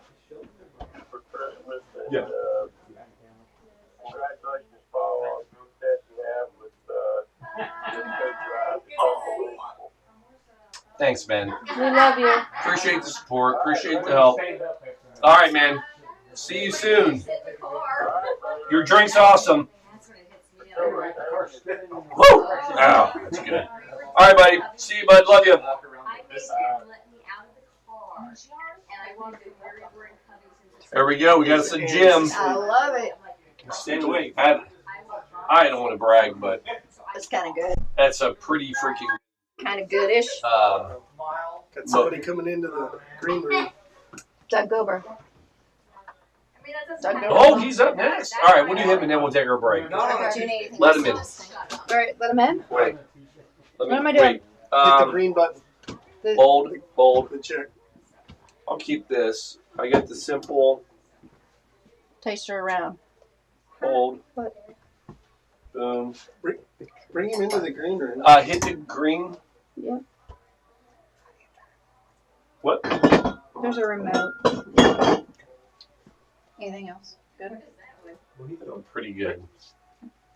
[SPEAKER 3] for Christmas. And, congratulations, Paul, on the success you have with your co-drive. It's unbelievable.
[SPEAKER 1] Thanks, man.
[SPEAKER 5] We love you.
[SPEAKER 1] Appreciate the support. Appreciate the help. All right, man. See you soon. Your drink's awesome. Woo! Ow, that's good. All right, buddy. See you, bud. Love you. There we go. We got us a gym.
[SPEAKER 11] I love it.
[SPEAKER 1] Stand away. I don't want to brag, but
[SPEAKER 11] It's kind of good.
[SPEAKER 1] that's a pretty freaking.
[SPEAKER 11] Kind of goodish.
[SPEAKER 2] Got somebody coming into the green room.
[SPEAKER 11] Doug Gober.
[SPEAKER 1] Oh, he's up next. All right, we'll do him and then we'll take our break. Let him in.
[SPEAKER 5] All right, let him in.
[SPEAKER 1] Wait.
[SPEAKER 5] What am I doing?
[SPEAKER 2] Hit the green button.
[SPEAKER 1] Bold.
[SPEAKER 2] The check.
[SPEAKER 1] I'll keep this. I got the simple.
[SPEAKER 5] Taster around.
[SPEAKER 1] Hold.
[SPEAKER 5] What?
[SPEAKER 1] Boom.
[SPEAKER 2] Bring him into the green room.
[SPEAKER 1] Hit the green.
[SPEAKER 5] Yeah.
[SPEAKER 1] What?
[SPEAKER 5] There's a remote. Anything else? Good.
[SPEAKER 1] Pretty good.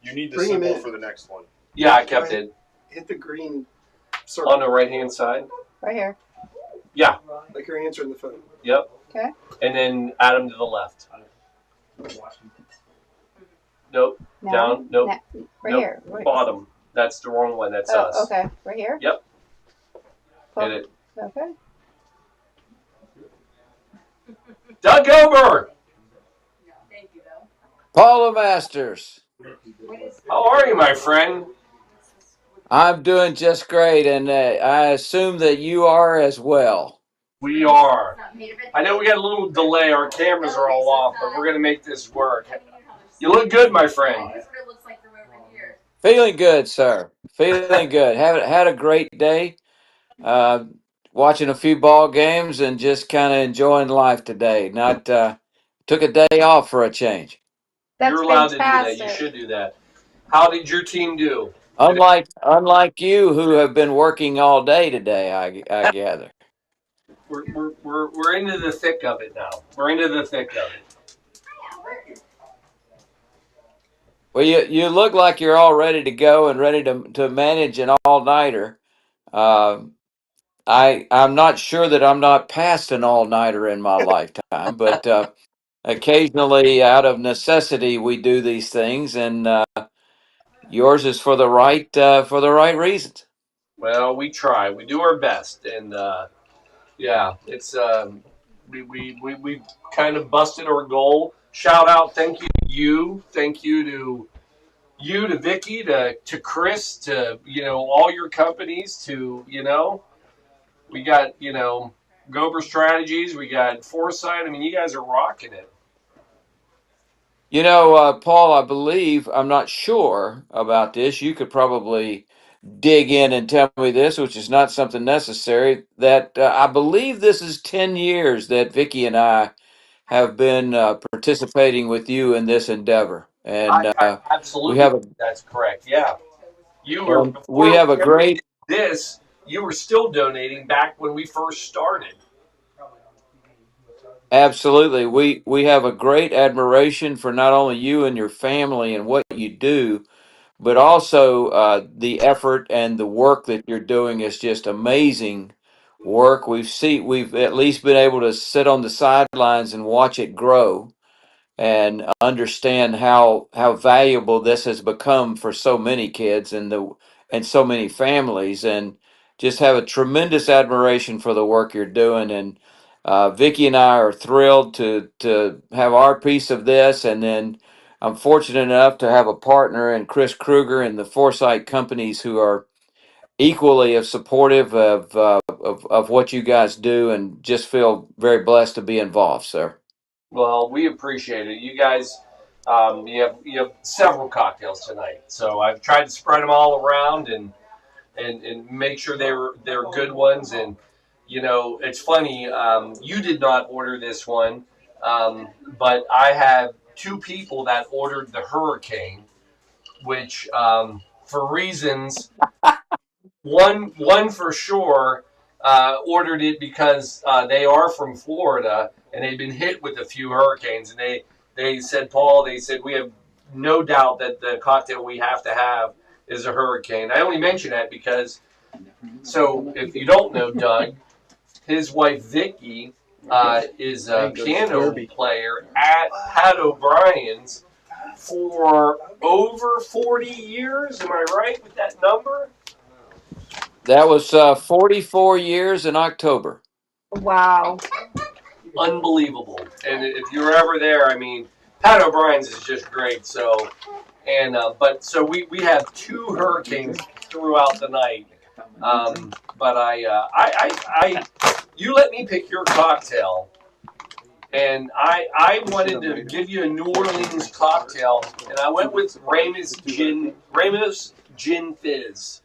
[SPEAKER 13] You need the
[SPEAKER 2] Bring him
[SPEAKER 13] symbol
[SPEAKER 2] in.
[SPEAKER 13] for the next one.
[SPEAKER 1] Yeah, I kept it
[SPEAKER 2] Hit the green circle.
[SPEAKER 1] on the right hand side.
[SPEAKER 5] Right here.
[SPEAKER 1] Yeah.
[SPEAKER 2] Like you're answering the phone.
[SPEAKER 1] Yep.
[SPEAKER 5] Okay.
[SPEAKER 1] And then add them to the left. Nope.
[SPEAKER 5] Now?
[SPEAKER 1] Down. Nope.
[SPEAKER 5] Right
[SPEAKER 1] Nope.
[SPEAKER 5] here. Right.
[SPEAKER 1] Bottom. That's the wrong one. That's us.
[SPEAKER 5] Okay. Right here?
[SPEAKER 1] Yep. Hit it.
[SPEAKER 5] Okay.
[SPEAKER 1] Doug Gober!
[SPEAKER 14] Paula Masters.
[SPEAKER 1] How are you, my friend?
[SPEAKER 14] I'm doing just great, and I assume that you are as well.
[SPEAKER 1] We are. I know we got a little delay. Our cameras are all off, but we're going to make this work. You look good, my friend.
[SPEAKER 14] Feeling good, sir. Feeling good. Had a great day. Watching a few ball games and just kind of enjoying life today. Not took a day off for a change.
[SPEAKER 1] You're allowed to do that. You should do that. How did your team do?
[SPEAKER 14] Unlike you, who have been working all day today, I gather.
[SPEAKER 1] We're into the thick of it now. We're into the thick of it.
[SPEAKER 14] Well, you look like you're all ready to go and ready to manage an all-nighter. I'm not sure that I'm not past an all-nighter in my lifetime, but occasionally, out of necessity, we do these things, and yours is for the right reasons.
[SPEAKER 1] Well, we try. We do our best, and yeah, it's we kind of busted our goal. Shout out, thank you to you, thank you to Vicky, to Chris, to all your companies, to we got Gober Strategies, we got Foresight. I mean, you guys are rocking it.
[SPEAKER 14] Paul, I believe, I'm not sure about this. You could probably dig in and tell me this, which is not something necessary, that I believe this is 10 years that Vicky and I have been participating with you in this endeavor. And
[SPEAKER 1] Absolutely, that's correct. Yeah.
[SPEAKER 14] We have a great...
[SPEAKER 1] This, you were still donating back when we first started.
[SPEAKER 14] Absolutely. We have a great admiration for not only you and your family and what you do, but also the effort and the work that you're doing is just amazing work. We've at least been able to sit on the sidelines and watch it grow and understand how valuable this has become for so many kids and so many families, and just have a tremendous admiration for the work you're doing. And Vicky and I are thrilled to have our piece of this, and then I'm fortunate enough to have a partner in Chris Kruger and the Foresight companies who are equally as supportive of what you guys do, and just feel very blessed to be involved, sir.
[SPEAKER 1] Well, we appreciate it. You guys, you have several cocktails tonight, so I've tried to spread them all around and make sure they're good ones. And it's funny. You did not order this one, but I have two people that ordered the Hurricane, which for reasons, one for sure ordered it because they are from Florida and they've been hit with a few hurricanes, and they said, Paul, we have no doubt that the cocktail we have to have is a Hurricane. I only mention that because, so if you don't know Doug, his wife Vicky is a piano player at Pat O'Brien's for over 40 years. Am I right with that number?
[SPEAKER 14] That was 44 years in October.
[SPEAKER 5] Wow.
[SPEAKER 1] Unbelievable. And if you're ever there, I mean, Pat O'Brien's is just great. So, and so we have 2 hurricanes throughout the night. But you let me pick your cocktail, and I wanted to give you a New Orleans cocktail, and I went with Ramos Gin Fizz.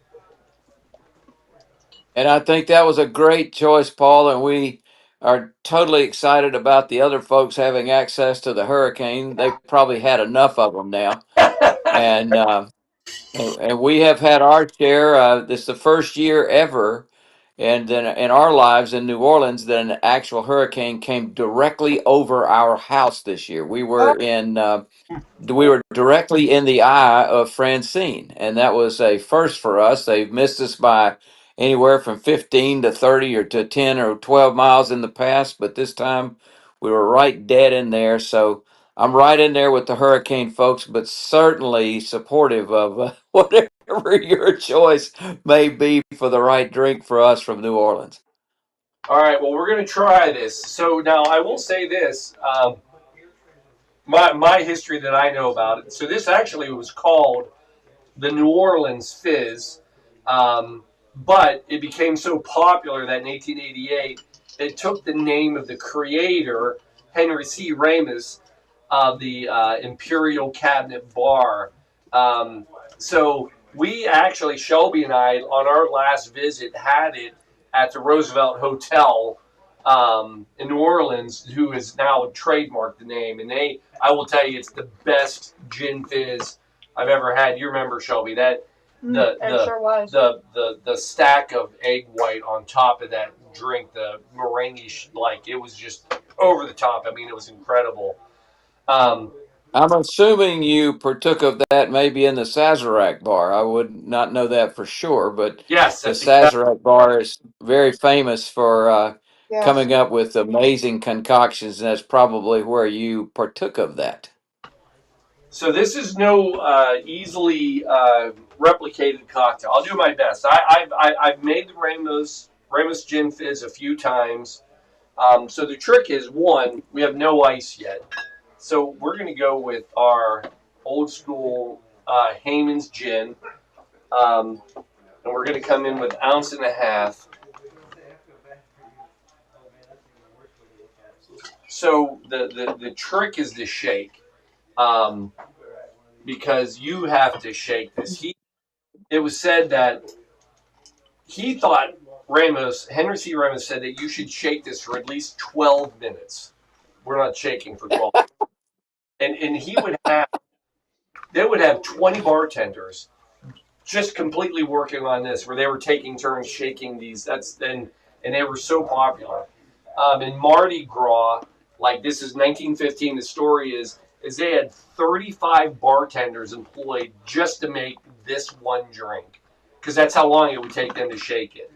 [SPEAKER 14] And I think that was a great choice, Paul. And we are totally excited about the other folks having access to the hurricane. They've probably had enough of them now. And we have had our share. This is the first year ever, and then in our lives in New Orleans, that an actual hurricane came directly over our house this year. We were directly in the eye of Francine, and that was a first for us. They've missed us by anywhere from 15 to 30 or to 10 or 12 miles in the past, but this time we were right dead in there. So I'm right in there with the hurricane folks, but certainly supportive of whatever your choice may be for the right drink for us from New Orleans.
[SPEAKER 1] All right, well, we're going to try this. So now I will say this. My history that I know about it. So this actually was called the New Orleans Fizz, but it became so popular that in 1888 it took the name of the creator, Henry C. Ramus, of the Imperial Cabinet Bar. So we actually, Shelby and I, on our last visit, had it at the Roosevelt Hotel in New Orleans, who has now trademarked the name. And I will tell you, it's the best gin fizz I've ever had. You remember, Shelby, that
[SPEAKER 5] Sure was.
[SPEAKER 1] the stack of egg white on top of that drink, the meringue, like it was just over the top. I mean, it was incredible.
[SPEAKER 14] I'm assuming you partook of that maybe in the Sazerac bar. I would not know that for sure, but
[SPEAKER 1] Yes,
[SPEAKER 14] the
[SPEAKER 1] that's exactly
[SPEAKER 14] Sazerac bar is very famous for
[SPEAKER 5] Yes.
[SPEAKER 14] coming up with amazing concoctions, and that's probably where you partook of that.
[SPEAKER 1] So this is no easily replicated cocktail. I'll do my best. I've made the Ramos Gin Fizz a few times. So the trick is, one, we have no ice yet. So we're going to go with our old school Heyman's gin. And we're going to come in with 1.5 ounces. So the trick is to shake. Because you have to shake this. It was said that he thought Henry C. Ramos said that you should shake this for at least 12 minutes. We're not shaking for 12. And they would have 20 bartenders just completely working on this, where they were taking turns shaking these. And they were so popular. In Mardi Gras, like this is 1915. The story is they had 35 bartenders employed just to make this one drink, because that's how long it would take them to shake it.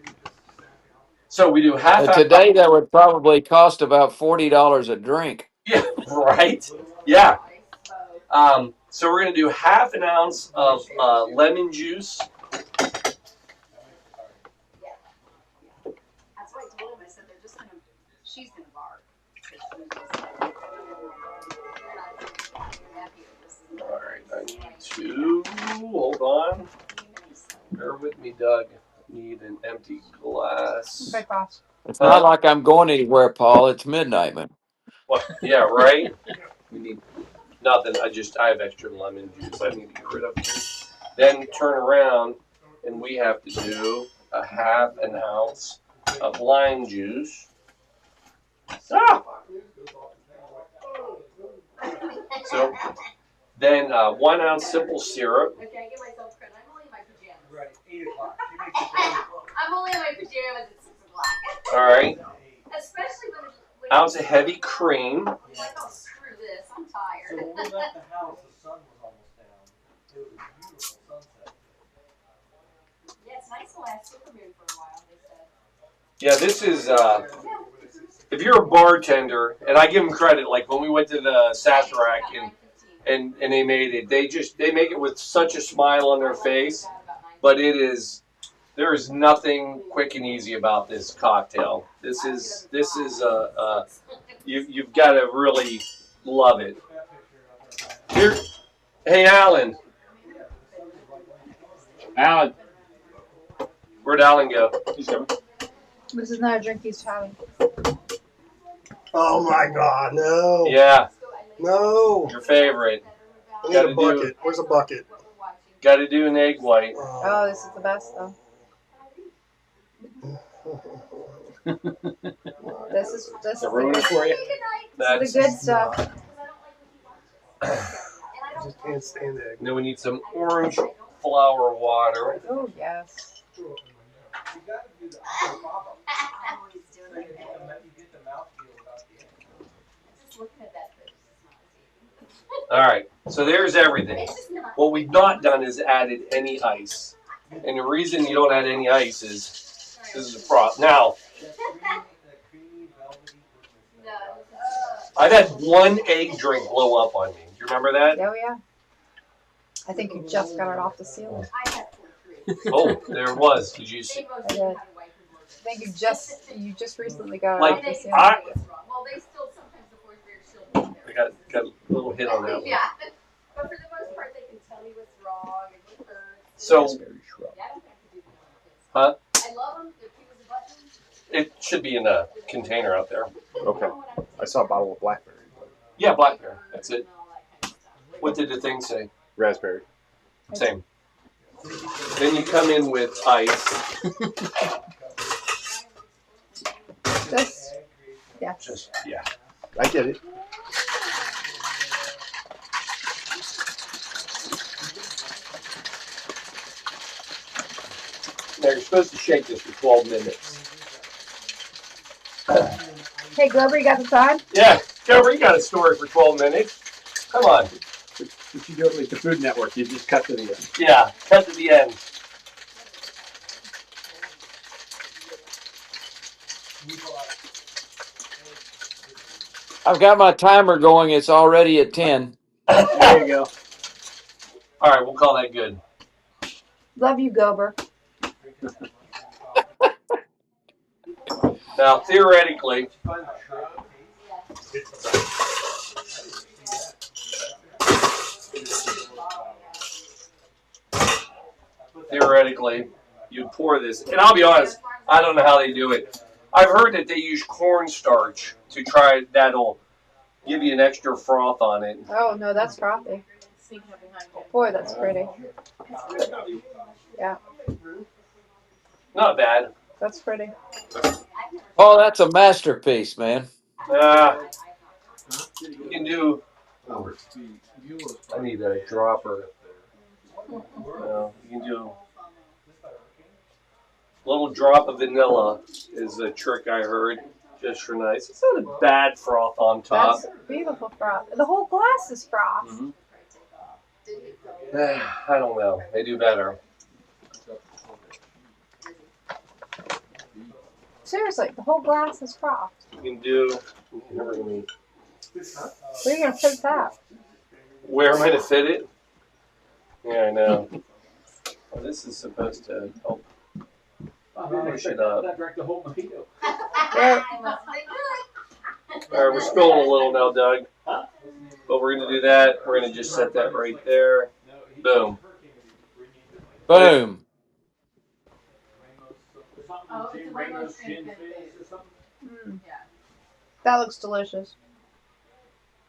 [SPEAKER 1] So we do half.
[SPEAKER 14] Today, that would probably cost about $40 a drink.
[SPEAKER 1] Yeah, right. Yeah. So we're going to do 1/2 ounce of lemon juice.
[SPEAKER 15] She's gonna bark.
[SPEAKER 1] All right, I need to hold on. Bear with me, Doug. I need an empty glass.
[SPEAKER 5] Okay, boss.
[SPEAKER 14] It's not like I'm going anywhere, Paul. It's midnight, man.
[SPEAKER 1] Well, yeah, right. We need nothing. I have extra lemon juice. I need to get rid of it. Then turn around, and we have to do 1/2 ounce of lime juice. So then 1 ounce simple syrup.
[SPEAKER 15] Okay, I get myself credit. I'm only in my pajamas.
[SPEAKER 9] Right, 8 o'clock.
[SPEAKER 15] I'm only in my pajamas at 6 o'clock.
[SPEAKER 1] All right.
[SPEAKER 15] Especially when
[SPEAKER 1] Ounce of heavy cream.
[SPEAKER 15] I'm like, oh, screw this. I'm tired.
[SPEAKER 9] So when we left the house, the sun was almost down. It was a beautiful sunset.
[SPEAKER 15] Yeah, it's nice to last super moon for a while, they said.
[SPEAKER 1] Yeah, this is if you're a bartender, and I give them credit, like when we went to the Sazerac and they made it, they make it with such a smile on their face, but there is nothing quick and easy about this cocktail. This is you've got to really love it. Here, hey Alan.
[SPEAKER 10] Alan.
[SPEAKER 1] Where'd Alan go?
[SPEAKER 10] He's coming.
[SPEAKER 5] This is not a drink he's having.
[SPEAKER 2] Oh my God, no.
[SPEAKER 1] Yeah.
[SPEAKER 2] No.
[SPEAKER 1] Your favorite.
[SPEAKER 2] I need a bucket. Where's a bucket?
[SPEAKER 1] Got to do an egg white.
[SPEAKER 5] Oh, this is the best though. This is
[SPEAKER 10] a ruiner for you.
[SPEAKER 5] That's the good stuff.
[SPEAKER 2] I just can't stand it.
[SPEAKER 1] Then we need some orange flower water.
[SPEAKER 5] Oh yes.
[SPEAKER 1] All right, so there's everything. What we've not done is added any ice. And the reason you don't add any ice is this is a prop. Now, I've had one egg drink blow up on me. Do you remember that?
[SPEAKER 5] Oh yeah. I think you just got it off the ceiling.
[SPEAKER 1] Oh, there it was. Did you see?
[SPEAKER 5] I did. I think you just recently got it
[SPEAKER 1] Like,
[SPEAKER 5] off the ceiling.
[SPEAKER 1] I got a little hit on that one.
[SPEAKER 15] Yeah. But for the most part, they can tell me what's wrong and what hurts.
[SPEAKER 1] So, huh?
[SPEAKER 15] I love them. They're cute as a button.
[SPEAKER 1] It should be in a container out there.
[SPEAKER 13] Okay. I saw a bottle of blackberry.
[SPEAKER 1] Yeah, blackberry. That's it. What did the thing say?
[SPEAKER 13] Raspberry.
[SPEAKER 1] Same. Then you come in with ice. Yeah.
[SPEAKER 13] I get it.
[SPEAKER 1] Now you're supposed to shake this for 12 minutes.
[SPEAKER 5] Hey Glover, you got the time?
[SPEAKER 1] Yeah, Cobra, you got a story for 12 minutes. Come on.
[SPEAKER 10] If you do it like the Food Network, you just cut to the end.
[SPEAKER 1] Yeah, cut to the end.
[SPEAKER 14] I've got my timer going. It's already at 10.
[SPEAKER 10] There you go.
[SPEAKER 1] All right, we'll call that good.
[SPEAKER 5] Love you, Gober.
[SPEAKER 1] Now, theoretically, you'd pour this. And I'll be honest, I don't know how they do it. I've heard that they use cornstarch to try. That'll give you an extra froth on it.
[SPEAKER 5] Oh no, that's frothy. Boy, that's pretty. Yeah,
[SPEAKER 1] Not bad.
[SPEAKER 5] that's pretty.
[SPEAKER 14] Oh, that's a masterpiece, man.
[SPEAKER 1] You can do. I need a dropper. You can do a little drop of vanilla is a trick I heard, just for nice. It's not a bad froth on top.
[SPEAKER 5] That's beautiful froth. The whole glass is froth.
[SPEAKER 1] Mm-hmm. I don't know. They do better.
[SPEAKER 5] Seriously, the whole glass is froth.
[SPEAKER 1] You can do.
[SPEAKER 5] Where are you gonna fit that?
[SPEAKER 1] Where am I to fit it? Yeah, I know. Well, this is supposed to help push it up.
[SPEAKER 10] That drank the whole mojito.
[SPEAKER 1] All right, we're spilling a little now, Doug. But we're going to do that. We're going to just set that right there. Boom.
[SPEAKER 14] Boom.
[SPEAKER 5] That looks delicious.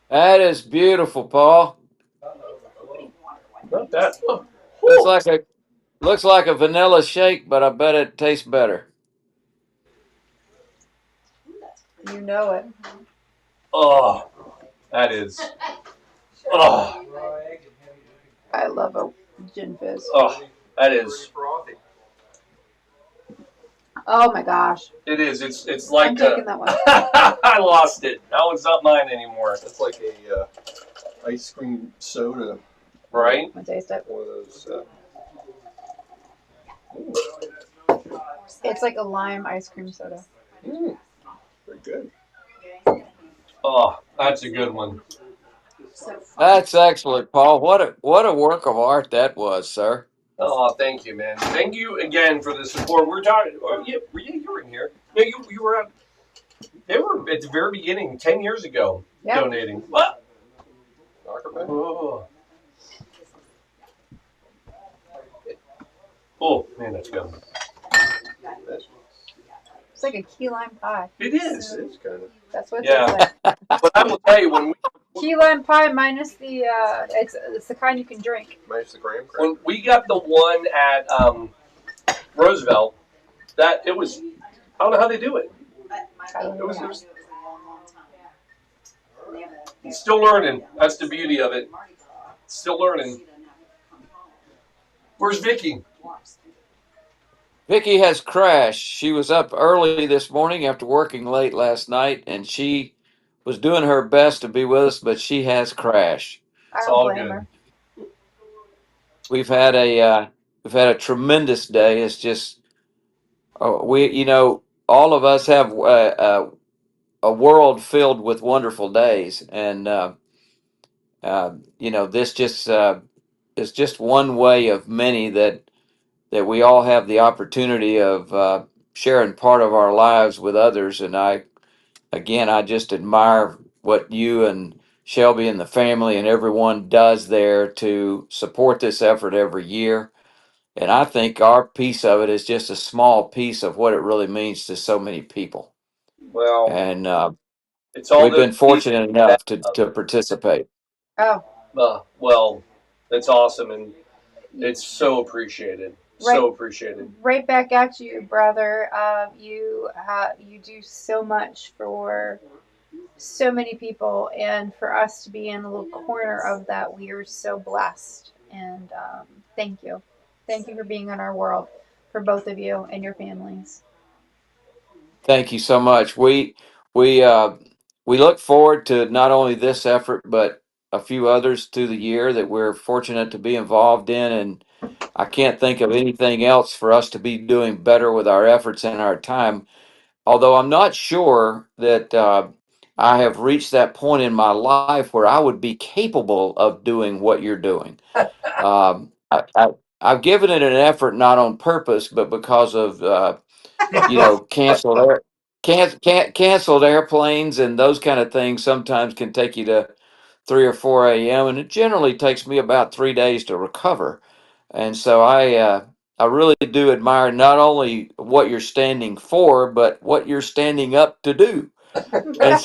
[SPEAKER 14] That is beautiful, Paul.
[SPEAKER 1] Not bad.
[SPEAKER 14] Looks like a vanilla shake, but I bet it tastes better.
[SPEAKER 5] You know it.
[SPEAKER 1] Oh, that is. Oh,
[SPEAKER 5] I love a gin fizz.
[SPEAKER 1] oh, that is.
[SPEAKER 5] Oh my gosh.
[SPEAKER 1] It is. It's like
[SPEAKER 5] I'm taking that one.
[SPEAKER 1] I lost it. That one's not mine anymore.
[SPEAKER 7] It's like a ice cream soda.
[SPEAKER 1] Right?
[SPEAKER 5] I taste it.
[SPEAKER 7] One of those.
[SPEAKER 5] It's like a lime ice cream soda.
[SPEAKER 7] Very good.
[SPEAKER 1] Oh, that's a good one.
[SPEAKER 14] That's excellent, Paul. What a work of art that was, sir.
[SPEAKER 1] Oh, thank you, man. Thank you again for the support. We're talking. Oh, yeah, you were in here. No, you were at. They were at the very beginning, 10 years ago, donating. What? Oh. Oh man, that's good.
[SPEAKER 5] It's like a key lime pie.
[SPEAKER 1] It is.
[SPEAKER 5] So
[SPEAKER 7] It's kind of.
[SPEAKER 5] that's what it
[SPEAKER 1] Yeah.
[SPEAKER 5] tastes like.
[SPEAKER 1] But I will tell you when
[SPEAKER 5] Key lime pie minus the it's the kind you can drink.
[SPEAKER 7] Minus the graham cracker.
[SPEAKER 1] when we got the one at Roosevelt, that it was. I don't know how they do it. It was still learning. That's the beauty of it. Still learning. Where's Vicky?
[SPEAKER 14] Vicky has crashed. She was up early this morning after working late last night, and she was doing her best to be with us, but she has crashed.
[SPEAKER 5] I don't blame her.
[SPEAKER 14] We've had a tremendous day. It's just all of us have a world filled with wonderful days, and this just is just one way of many that we all have the opportunity of sharing part of our lives with others. And I just admire what you and Shelby and the family and everyone does there to support this effort every year. And I think our piece of it is just a small piece of what it really means to so many people.
[SPEAKER 1] Well,
[SPEAKER 14] And
[SPEAKER 1] it's all
[SPEAKER 14] we've
[SPEAKER 1] those
[SPEAKER 14] been fortunate
[SPEAKER 1] that,
[SPEAKER 14] enough to participate.
[SPEAKER 5] Oh.
[SPEAKER 1] Well, that's awesome, and it's so appreciated. So appreciated.
[SPEAKER 5] Right back at you, brother. You do so much for so many people, and for us to be in a little corner of that, we are so blessed. And thank you for being in our world, for both of you and your families.
[SPEAKER 14] Thank you so much. We look forward to not only this effort but a few others through the year that we're fortunate to be involved in, and I can't think of anything else for us to be doing better with our efforts and our time. Although I'm not sure that I have reached that point in my life where I would be capable of doing what you're doing. I've given it an effort not on purpose, but because of canceled airplanes and those kind of things sometimes can take you to 3 or 4 a.m. and it generally takes me about 3 days to recover. And so I really do admire not only what you're standing for, but what you're standing up to do. And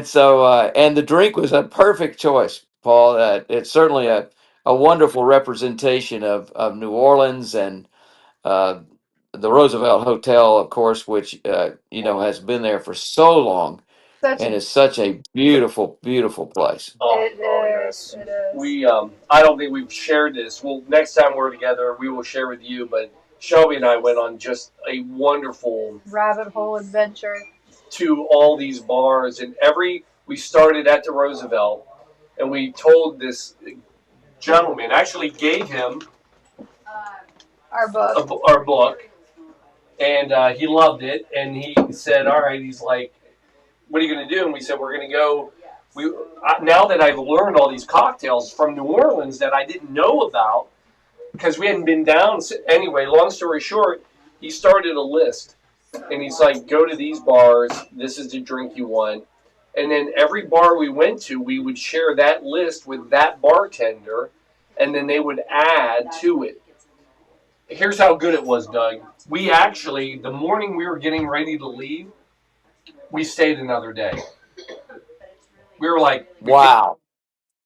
[SPEAKER 14] so and the drink was a perfect choice, Paul. It's certainly a wonderful representation of New Orleans and uh, the Roosevelt Hotel, of course, which has been there for so long, and is such a beautiful, beautiful place.
[SPEAKER 1] Yes. We I don't think we've shared this. Well, next time we're together, we will share with you. But Shelby and I went on just a wonderful
[SPEAKER 5] rabbit hole adventure
[SPEAKER 1] to all these bars, and we started at the Roosevelt, and we told this gentleman, actually gave him
[SPEAKER 5] our
[SPEAKER 1] book, and he loved it, and he said, all right, he's like, what are you going to do? And we said, we're going to go. Now that I've learned all these cocktails from New Orleans that I didn't know about, because we hadn't been down. Anyway, long story short, he started a list, and he's like, go to these bars, this is the drink you want. And then every bar we went to, we would share that list with that bartender, and then they would add to it. Here's how good it was, Doug. We actually, the morning we were getting ready to leave, we stayed another day. We were like,
[SPEAKER 14] wow.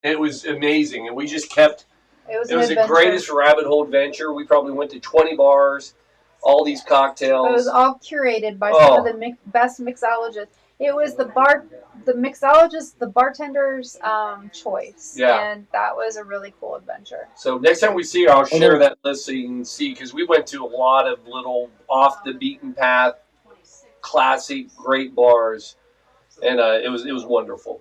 [SPEAKER 1] It was amazing. And we just kept,
[SPEAKER 5] it was
[SPEAKER 1] the greatest rabbit hole adventure. We probably went to 20 bars, all these cocktails.
[SPEAKER 5] It was all curated by some of the best mixologists. It was the mixologist, the bartender's choice.
[SPEAKER 1] Yeah.
[SPEAKER 5] And that was a really cool adventure.
[SPEAKER 1] So next time we see her, I'll share that list so you can see, because we went to a lot of little off the beaten path, classic, great bars, and it was wonderful.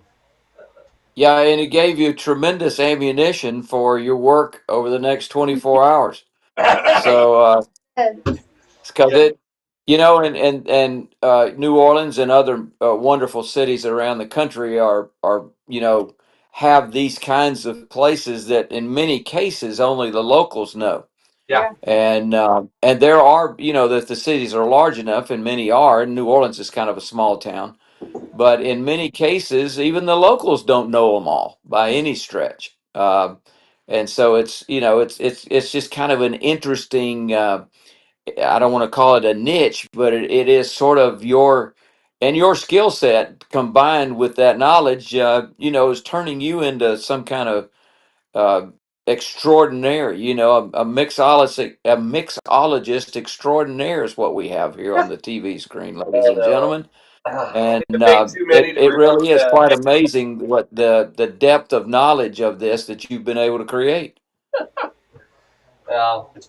[SPEAKER 14] Yeah, and it gave you tremendous ammunition for your work over the next 24 hours. So, because You know, and New Orleans and other wonderful cities around the country are have these kinds of places that in many cases only the locals know.
[SPEAKER 1] Yeah.
[SPEAKER 14] And there are, that the cities are large enough, and many are. And New Orleans is kind of a small town, but in many cases, even the locals don't know them all by any stretch. And so it's just kind of an interesting. I don't want to call it a niche, but it is sort of your skill set combined with that knowledge, is turning you into some kind of uh, extraordinaire. A mixologist extraordinaire is what we have here on the TV screen, ladies and gentlemen. And
[SPEAKER 1] It paid too many to
[SPEAKER 14] it
[SPEAKER 1] remember
[SPEAKER 14] really is
[SPEAKER 1] that.
[SPEAKER 14] quite amazing what the depth of knowledge of this that you've been able to create.
[SPEAKER 1] It's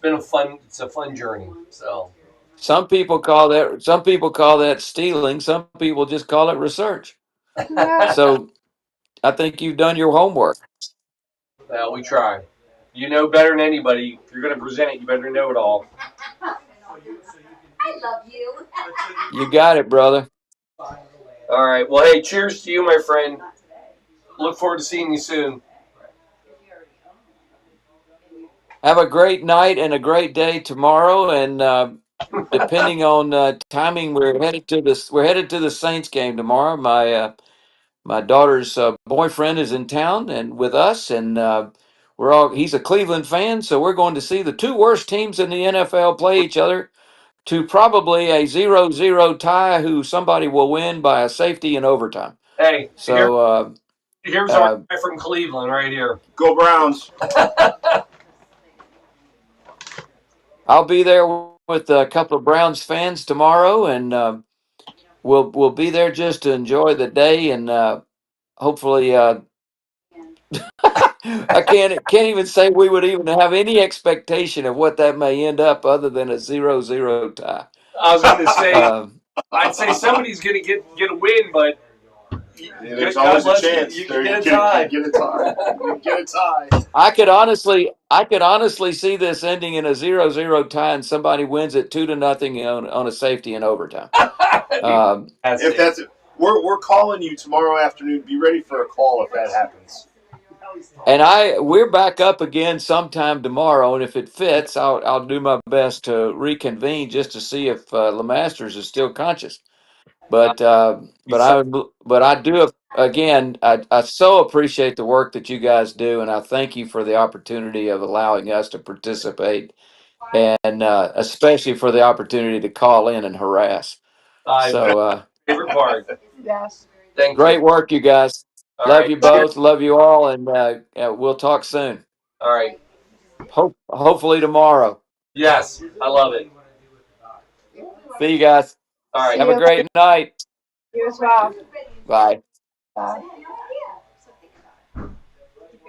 [SPEAKER 1] a fun journey. So
[SPEAKER 14] Some people call that stealing. Some people just call it research. So I think you've done your homework.
[SPEAKER 1] we try. You know better than anybody. If you're going to present it, you better know it all.
[SPEAKER 15] I love you.
[SPEAKER 14] You got it, brother.
[SPEAKER 1] All right. Well, hey, cheers to you, my friend. Look forward to seeing you soon.
[SPEAKER 14] Have a great night and a great day tomorrow. And depending on timing, we're headed to the Saints game tomorrow. My daughter's boyfriend is in town and with us, and he's a Cleveland fan, so we're going to see the two worst teams in the NFL play each other to probably a 0-0 tie who somebody will win by a safety in overtime.
[SPEAKER 1] Hey,
[SPEAKER 14] So
[SPEAKER 1] here's our guy from Cleveland right here.
[SPEAKER 13] Go Browns.
[SPEAKER 14] I'll be there with a couple of Browns fans tomorrow, and we'll be there just to enjoy the day, and hopefully I can't even say we would even have any expectation of what that may end up other than a 0-0 tie.
[SPEAKER 1] I was going to say, I'd say somebody's going to get a win, but
[SPEAKER 13] there's always a chance.
[SPEAKER 1] You can get a tie.
[SPEAKER 13] Get a tie. Get a tie.
[SPEAKER 14] I could honestly see this ending in a 0-0 tie, and somebody wins it 2-0 on a safety in overtime.
[SPEAKER 13] If that's it, we're calling you tomorrow afternoon. Be ready for a call if that happens.
[SPEAKER 14] And we're back up again sometime tomorrow, and if it fits, I'll do my best to reconvene just to see if LeMasters is still conscious. But I do again. I so appreciate the work that you guys do, and I thank you for the opportunity of allowing us to participate, and especially for the opportunity to call in and harass.
[SPEAKER 1] Favorite part.
[SPEAKER 11] Yes.
[SPEAKER 1] Thank
[SPEAKER 14] Great
[SPEAKER 1] you.
[SPEAKER 14] work, you guys.
[SPEAKER 1] All
[SPEAKER 14] Love
[SPEAKER 1] right.
[SPEAKER 14] you both. Love you all, and we'll talk soon.
[SPEAKER 1] All right.
[SPEAKER 14] Hopefully tomorrow.
[SPEAKER 1] Yes, I love it.
[SPEAKER 14] See you guys.
[SPEAKER 1] All right.
[SPEAKER 14] Have a great night.
[SPEAKER 11] You as well.
[SPEAKER 14] Bye.
[SPEAKER 11] Bye.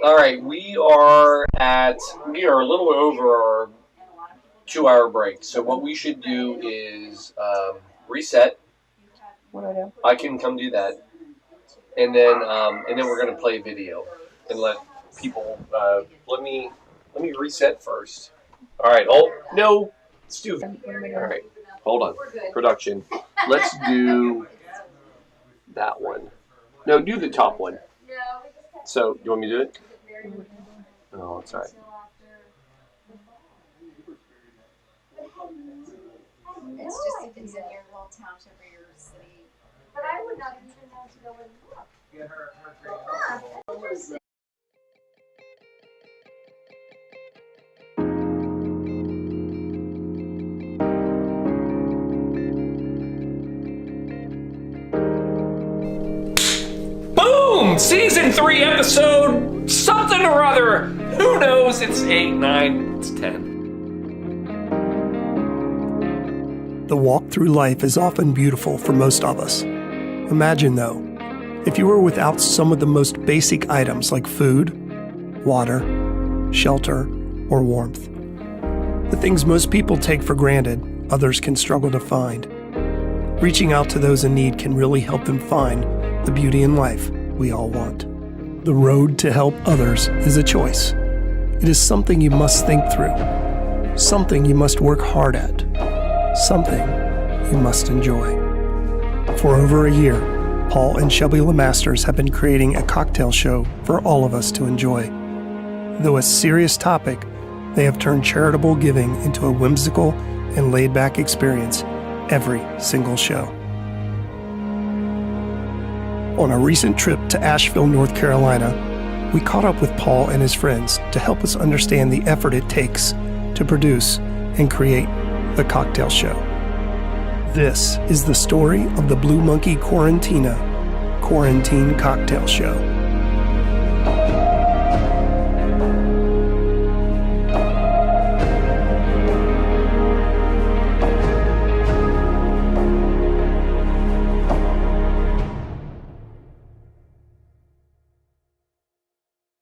[SPEAKER 1] All right. We are a little over our 2-hour break. So what we should do is reset.
[SPEAKER 11] What do I do?
[SPEAKER 1] I can come do that, and then we're gonna play video and let people. Let me reset first. All right. Oh no, let's do. All right. Hold on. Production. Let's do that one. No, do the top one. So you want me to do it? Oh, it's all right.
[SPEAKER 15] It's just if it's in your little township or your city. But I would not even know to go and look.
[SPEAKER 3] Get her
[SPEAKER 15] Interesting.
[SPEAKER 1] Boom! Season 3, episode something or other. Who knows? It's 8, 9, it's 10.
[SPEAKER 2] The walk through life is often beautiful for most of us. Imagine, though, if you were without some of the most basic items like food, water, shelter, or warmth. The things most people take for granted, others can struggle to find. Reaching out to those in need can really help them find the beauty in life we all want. The road to help others is a choice. It is something you must think through, something you must work hard at, something you must enjoy. For over a year, Paul and Shelby LeMasters have been creating a cocktail show for all of us to enjoy. Though a serious topic, they have turned charitable giving into a whimsical and laid-back experience every single show. On a recent trip to Asheville, North Carolina, we caught up with Paul and his friends to help us understand the effort it takes to produce and create the cocktail show. This is the story of the Blue Monkey Quarantina Quarantine Cocktail Show.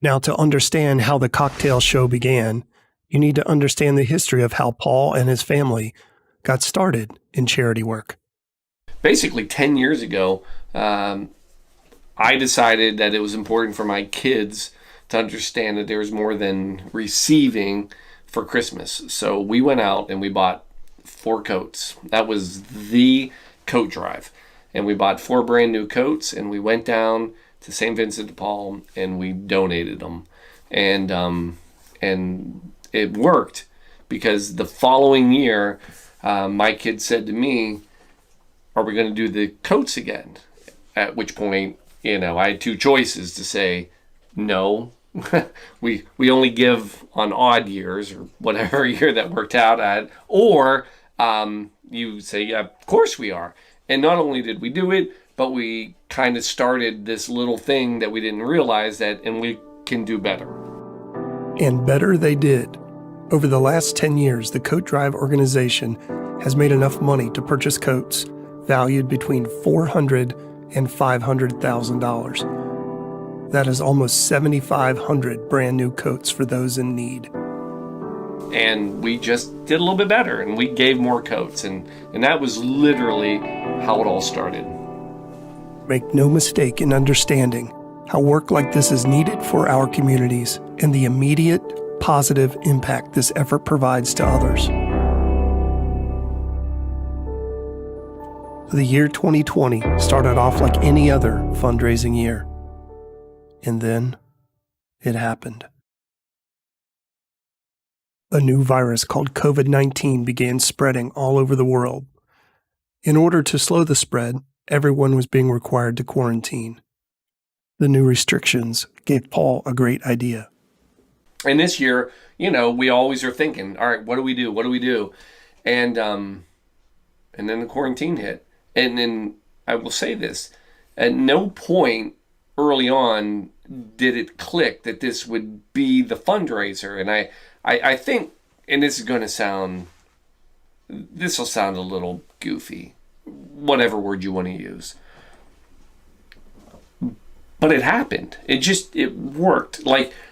[SPEAKER 2] Now, to understand how the cocktail show began, you need to understand the history of how Paul and his family got started in charity work.
[SPEAKER 1] Basically, 10 years ago, I decided that it was important for my kids to understand that there's more than receiving for Christmas. So we went out and we bought 4 coats. That was the coat drive. And we bought 4 brand new coats, and we went down to St. Vincent de Paul and we donated them. And it worked, because the following year, my kid said to me, "Are we going to do the coats again?" At which point, I had 2 choices to say, no, we only give on odd years, or whatever year that worked out at, or you say, yeah, of course we are. And not only did we do it, but we kind of started this little thing that we didn't realize that, and we can do better.
[SPEAKER 2] And better they did. Over the last 10 years, the Coat Drive organization has made enough money to purchase coats valued between $400,000 and $500,000. That is almost 7,500 brand new coats for those in need.
[SPEAKER 1] And we just did a little bit better, and we gave more coats, and that was literally how it all started.
[SPEAKER 2] Make no mistake in understanding how work like this is needed for our communities and the immediate positive impact this effort provides to others. The year 2020 started off like any other fundraising year. And then it happened. A new virus called COVID-19 began spreading all over the world. In order to slow the spread, everyone was being required to quarantine. The new restrictions gave Paul a great idea.
[SPEAKER 1] And this year, we always are thinking, all right, what do we do? What do we do? And then the quarantine hit. And then I will say this, at no point early on did it click that this would be the fundraiser. And I think, and this will sound a little goofy, whatever word you want to use. But it happened. It worked.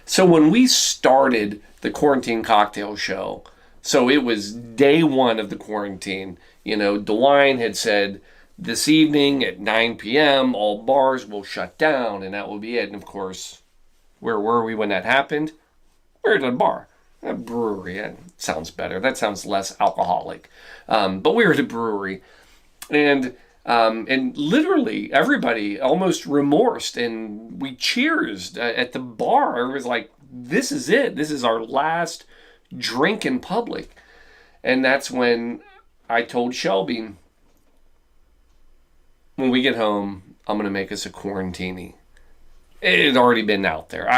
[SPEAKER 1] So when we started the Quarantine Cocktail Show, so it was day 1 of the quarantine, DeWine had said, this evening at 9 p.m., all bars will shut down, and that will be it. And of course, where were we when that happened? We were at a bar. A brewery. That sounds better. That sounds less alcoholic. But we were at a brewery. And literally everybody almost remorsed, and we cheersed at the bar. It was like, this is it. This is our last drink in public. And that's when I told Shelby, when we get home, I'm going to make us a quarantini. It had already been out there.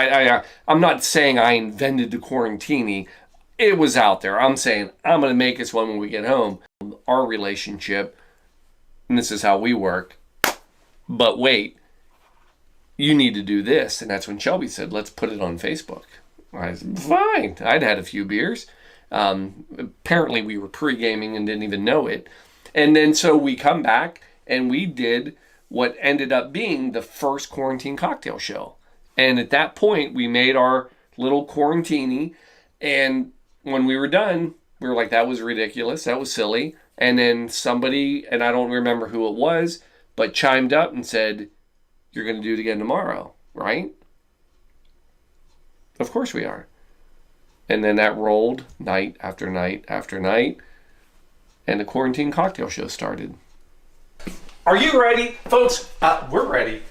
[SPEAKER 1] I'm not saying I invented the quarantini. It was out there. I'm saying I'm going to make us one when we get home. Our relationship, and this is how we work, but wait, you need to do this. And that's when Shelby said, let's put it on Facebook. I said, fine. I'd had a few beers. Apparently we were pre-gaming and didn't even know it. And then so we come back and we did what ended up being the first Quarantine Cocktail Show. And at that point, we made our little quarantini. And when we were done, we were like, that was ridiculous. That was silly. And then somebody, and I don't remember who it was, but chimed up and said, you're going to do it again tomorrow, right? Of course we are. And then that rolled night after night after night. and the Quarantine Cocktail Show started. Are you ready, folks? We're ready.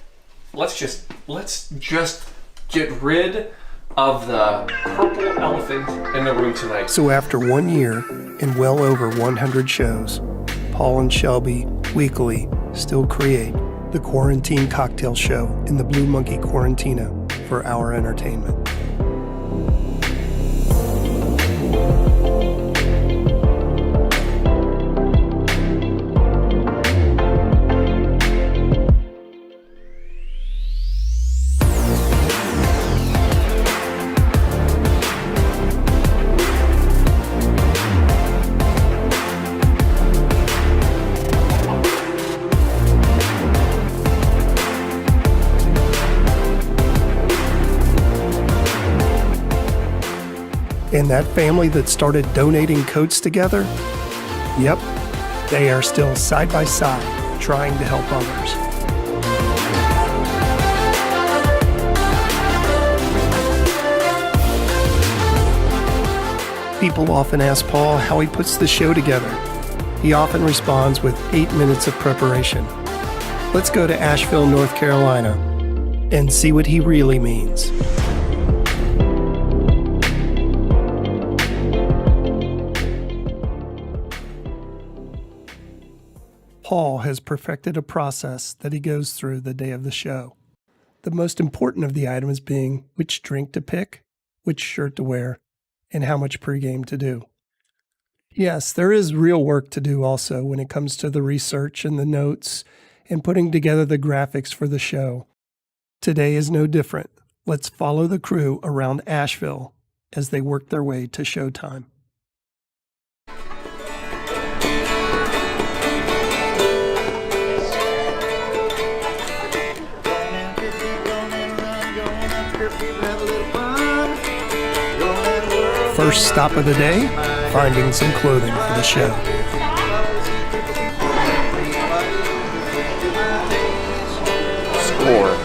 [SPEAKER 1] Let's just get rid of the purple elephant in the room tonight.
[SPEAKER 2] So after 1 year and well over 100 shows, Paul and Shelby weekly still create the Quarantine Cocktail Show in the Blue Monkey Quarantina for our entertainment. And that family that started donating coats together, yep, they are still side by side trying to help others. People often ask Paul how he puts the show together. He often responds with 8 minutes of preparation. Let's go to Asheville, North Carolina, and see what he really means. Paul has perfected a process that he goes through the day of the show. The most important of the items being which drink to pick, which shirt to wear, and how much pregame to do. Yes, there is real work to do also when it comes to the research and the notes and putting together the graphics for the show. Today is no different. Let's follow the crew around Asheville as they work their way to showtime. First stop of the day, finding some clothing for the show.
[SPEAKER 1] Score.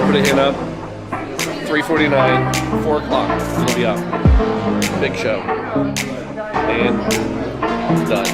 [SPEAKER 1] Put a hint up. 3:49, 4 o'clock. It'll be up. Big show. And it's done.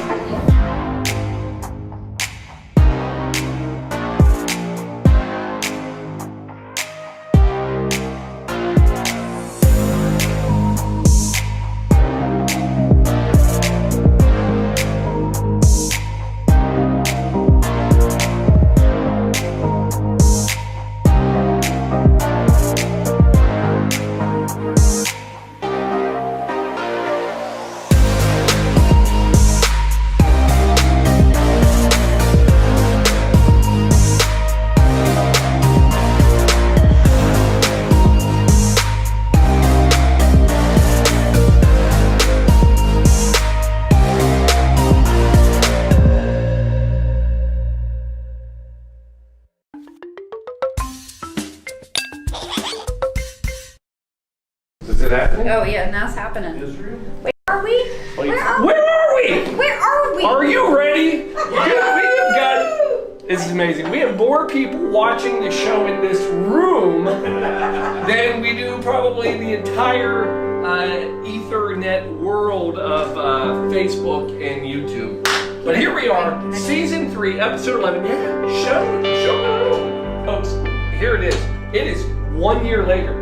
[SPEAKER 1] Is it happening?
[SPEAKER 11] Oh yeah, now it's happening. Where are we?
[SPEAKER 1] Where are we?
[SPEAKER 11] Where are we?
[SPEAKER 1] Are you ready? Dude, we have got, this is amazing. We have more people watching the show in this room than we do probably the entire Ethernet world of Facebook and YouTube. But here we are, season 3, episode 11. Yeah, show. Folks, here it is. It is 1 year later.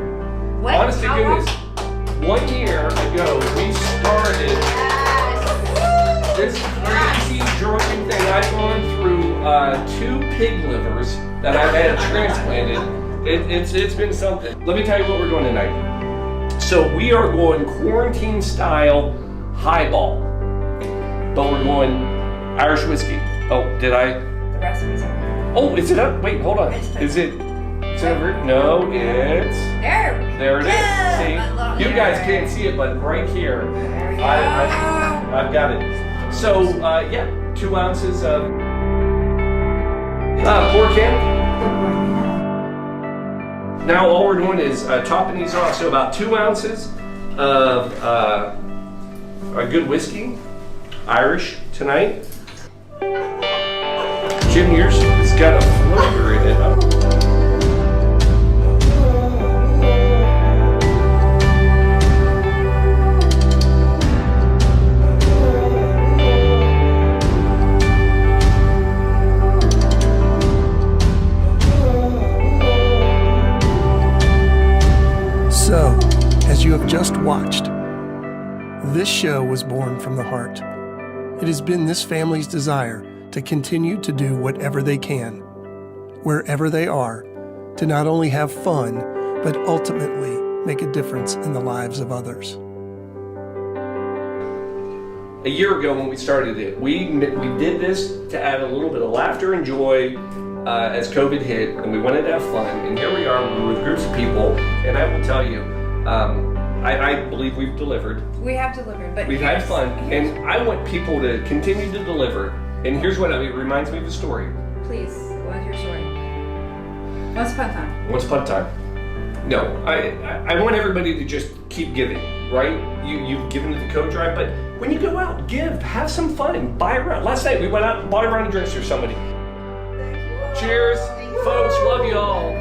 [SPEAKER 5] What?
[SPEAKER 1] Honest to goodness, 1 year ago we started this crazy drunken thing. I've gone through 2 pig livers that I've had transplanted. It's been something. Let me tell you what we're doing tonight. So we are going quarantine style highball, but we're going Irish whiskey. Oh, did I?
[SPEAKER 11] The recipe's on there.
[SPEAKER 1] Oh, is it up? Wait, hold on. Is it? It's over? No, it's. There it is. See, you guys can't see it, but right here, I've got it. So yeah, 2 ounces of pork ham. Now all we're doing is topping these off. So about 2 ounces of a good whiskey, Irish tonight. Jim, yours has got a flavor in it.
[SPEAKER 2] So, as you have just watched, this show was born from the heart. It has been this family's desire to continue to do whatever they can, wherever they are, to not only have fun, but ultimately make a difference in the lives of others.
[SPEAKER 1] A year ago when we started it, we did this to add a little bit of laughter and joy as COVID hit, and we wanted to have fun. And here we are, we're with groups of people, and I will tell you, I believe we've delivered.
[SPEAKER 11] We have delivered, but
[SPEAKER 1] we've had fun, and I want people to continue to deliver. And here's what it reminds me of a story.
[SPEAKER 11] Please, what's your story? Once upon a time.
[SPEAKER 1] Once upon a time. No, I want everybody to just keep giving, right? You've given to the coat drive, but when you go out, give, have some fun, buy a round. Last night we went out and bought a round of drinks for somebody. Cheers, folks, love you all.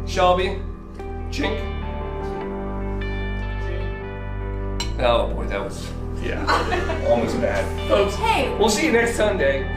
[SPEAKER 1] Shelby, Chink. Oh boy, that was, yeah, almost bad. Folks,
[SPEAKER 11] hey,
[SPEAKER 1] we'll see you next Sunday.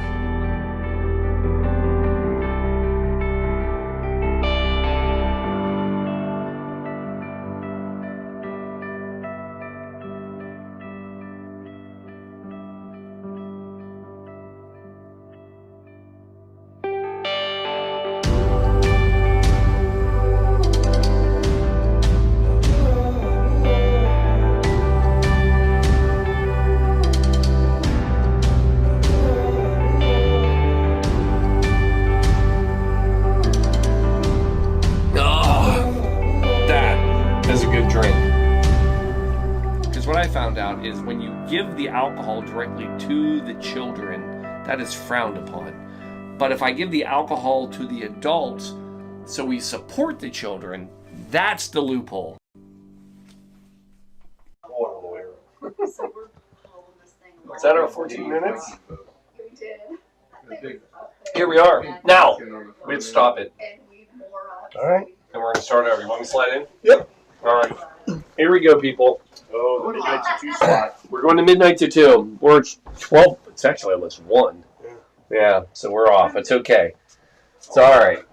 [SPEAKER 1] Found out is when you give the alcohol directly to the children, that is frowned upon. But if I give the alcohol to the adults, so we support the children, that's the loophole.
[SPEAKER 4] So we're holding this thing.
[SPEAKER 1] Is that our 14 minutes?
[SPEAKER 4] We did.
[SPEAKER 1] Here we are. Now, we'd stop it.
[SPEAKER 4] And we more up.
[SPEAKER 2] All right.
[SPEAKER 1] And we're going to start over. You want me to slide in?
[SPEAKER 2] Yep.
[SPEAKER 1] All right. Here we go, people.
[SPEAKER 13] Oh, the midnight to 2 spot.
[SPEAKER 1] We're going to midnight to 2. We're 12. It's actually almost 1. Yeah, so we're off. It's okay. It's all right.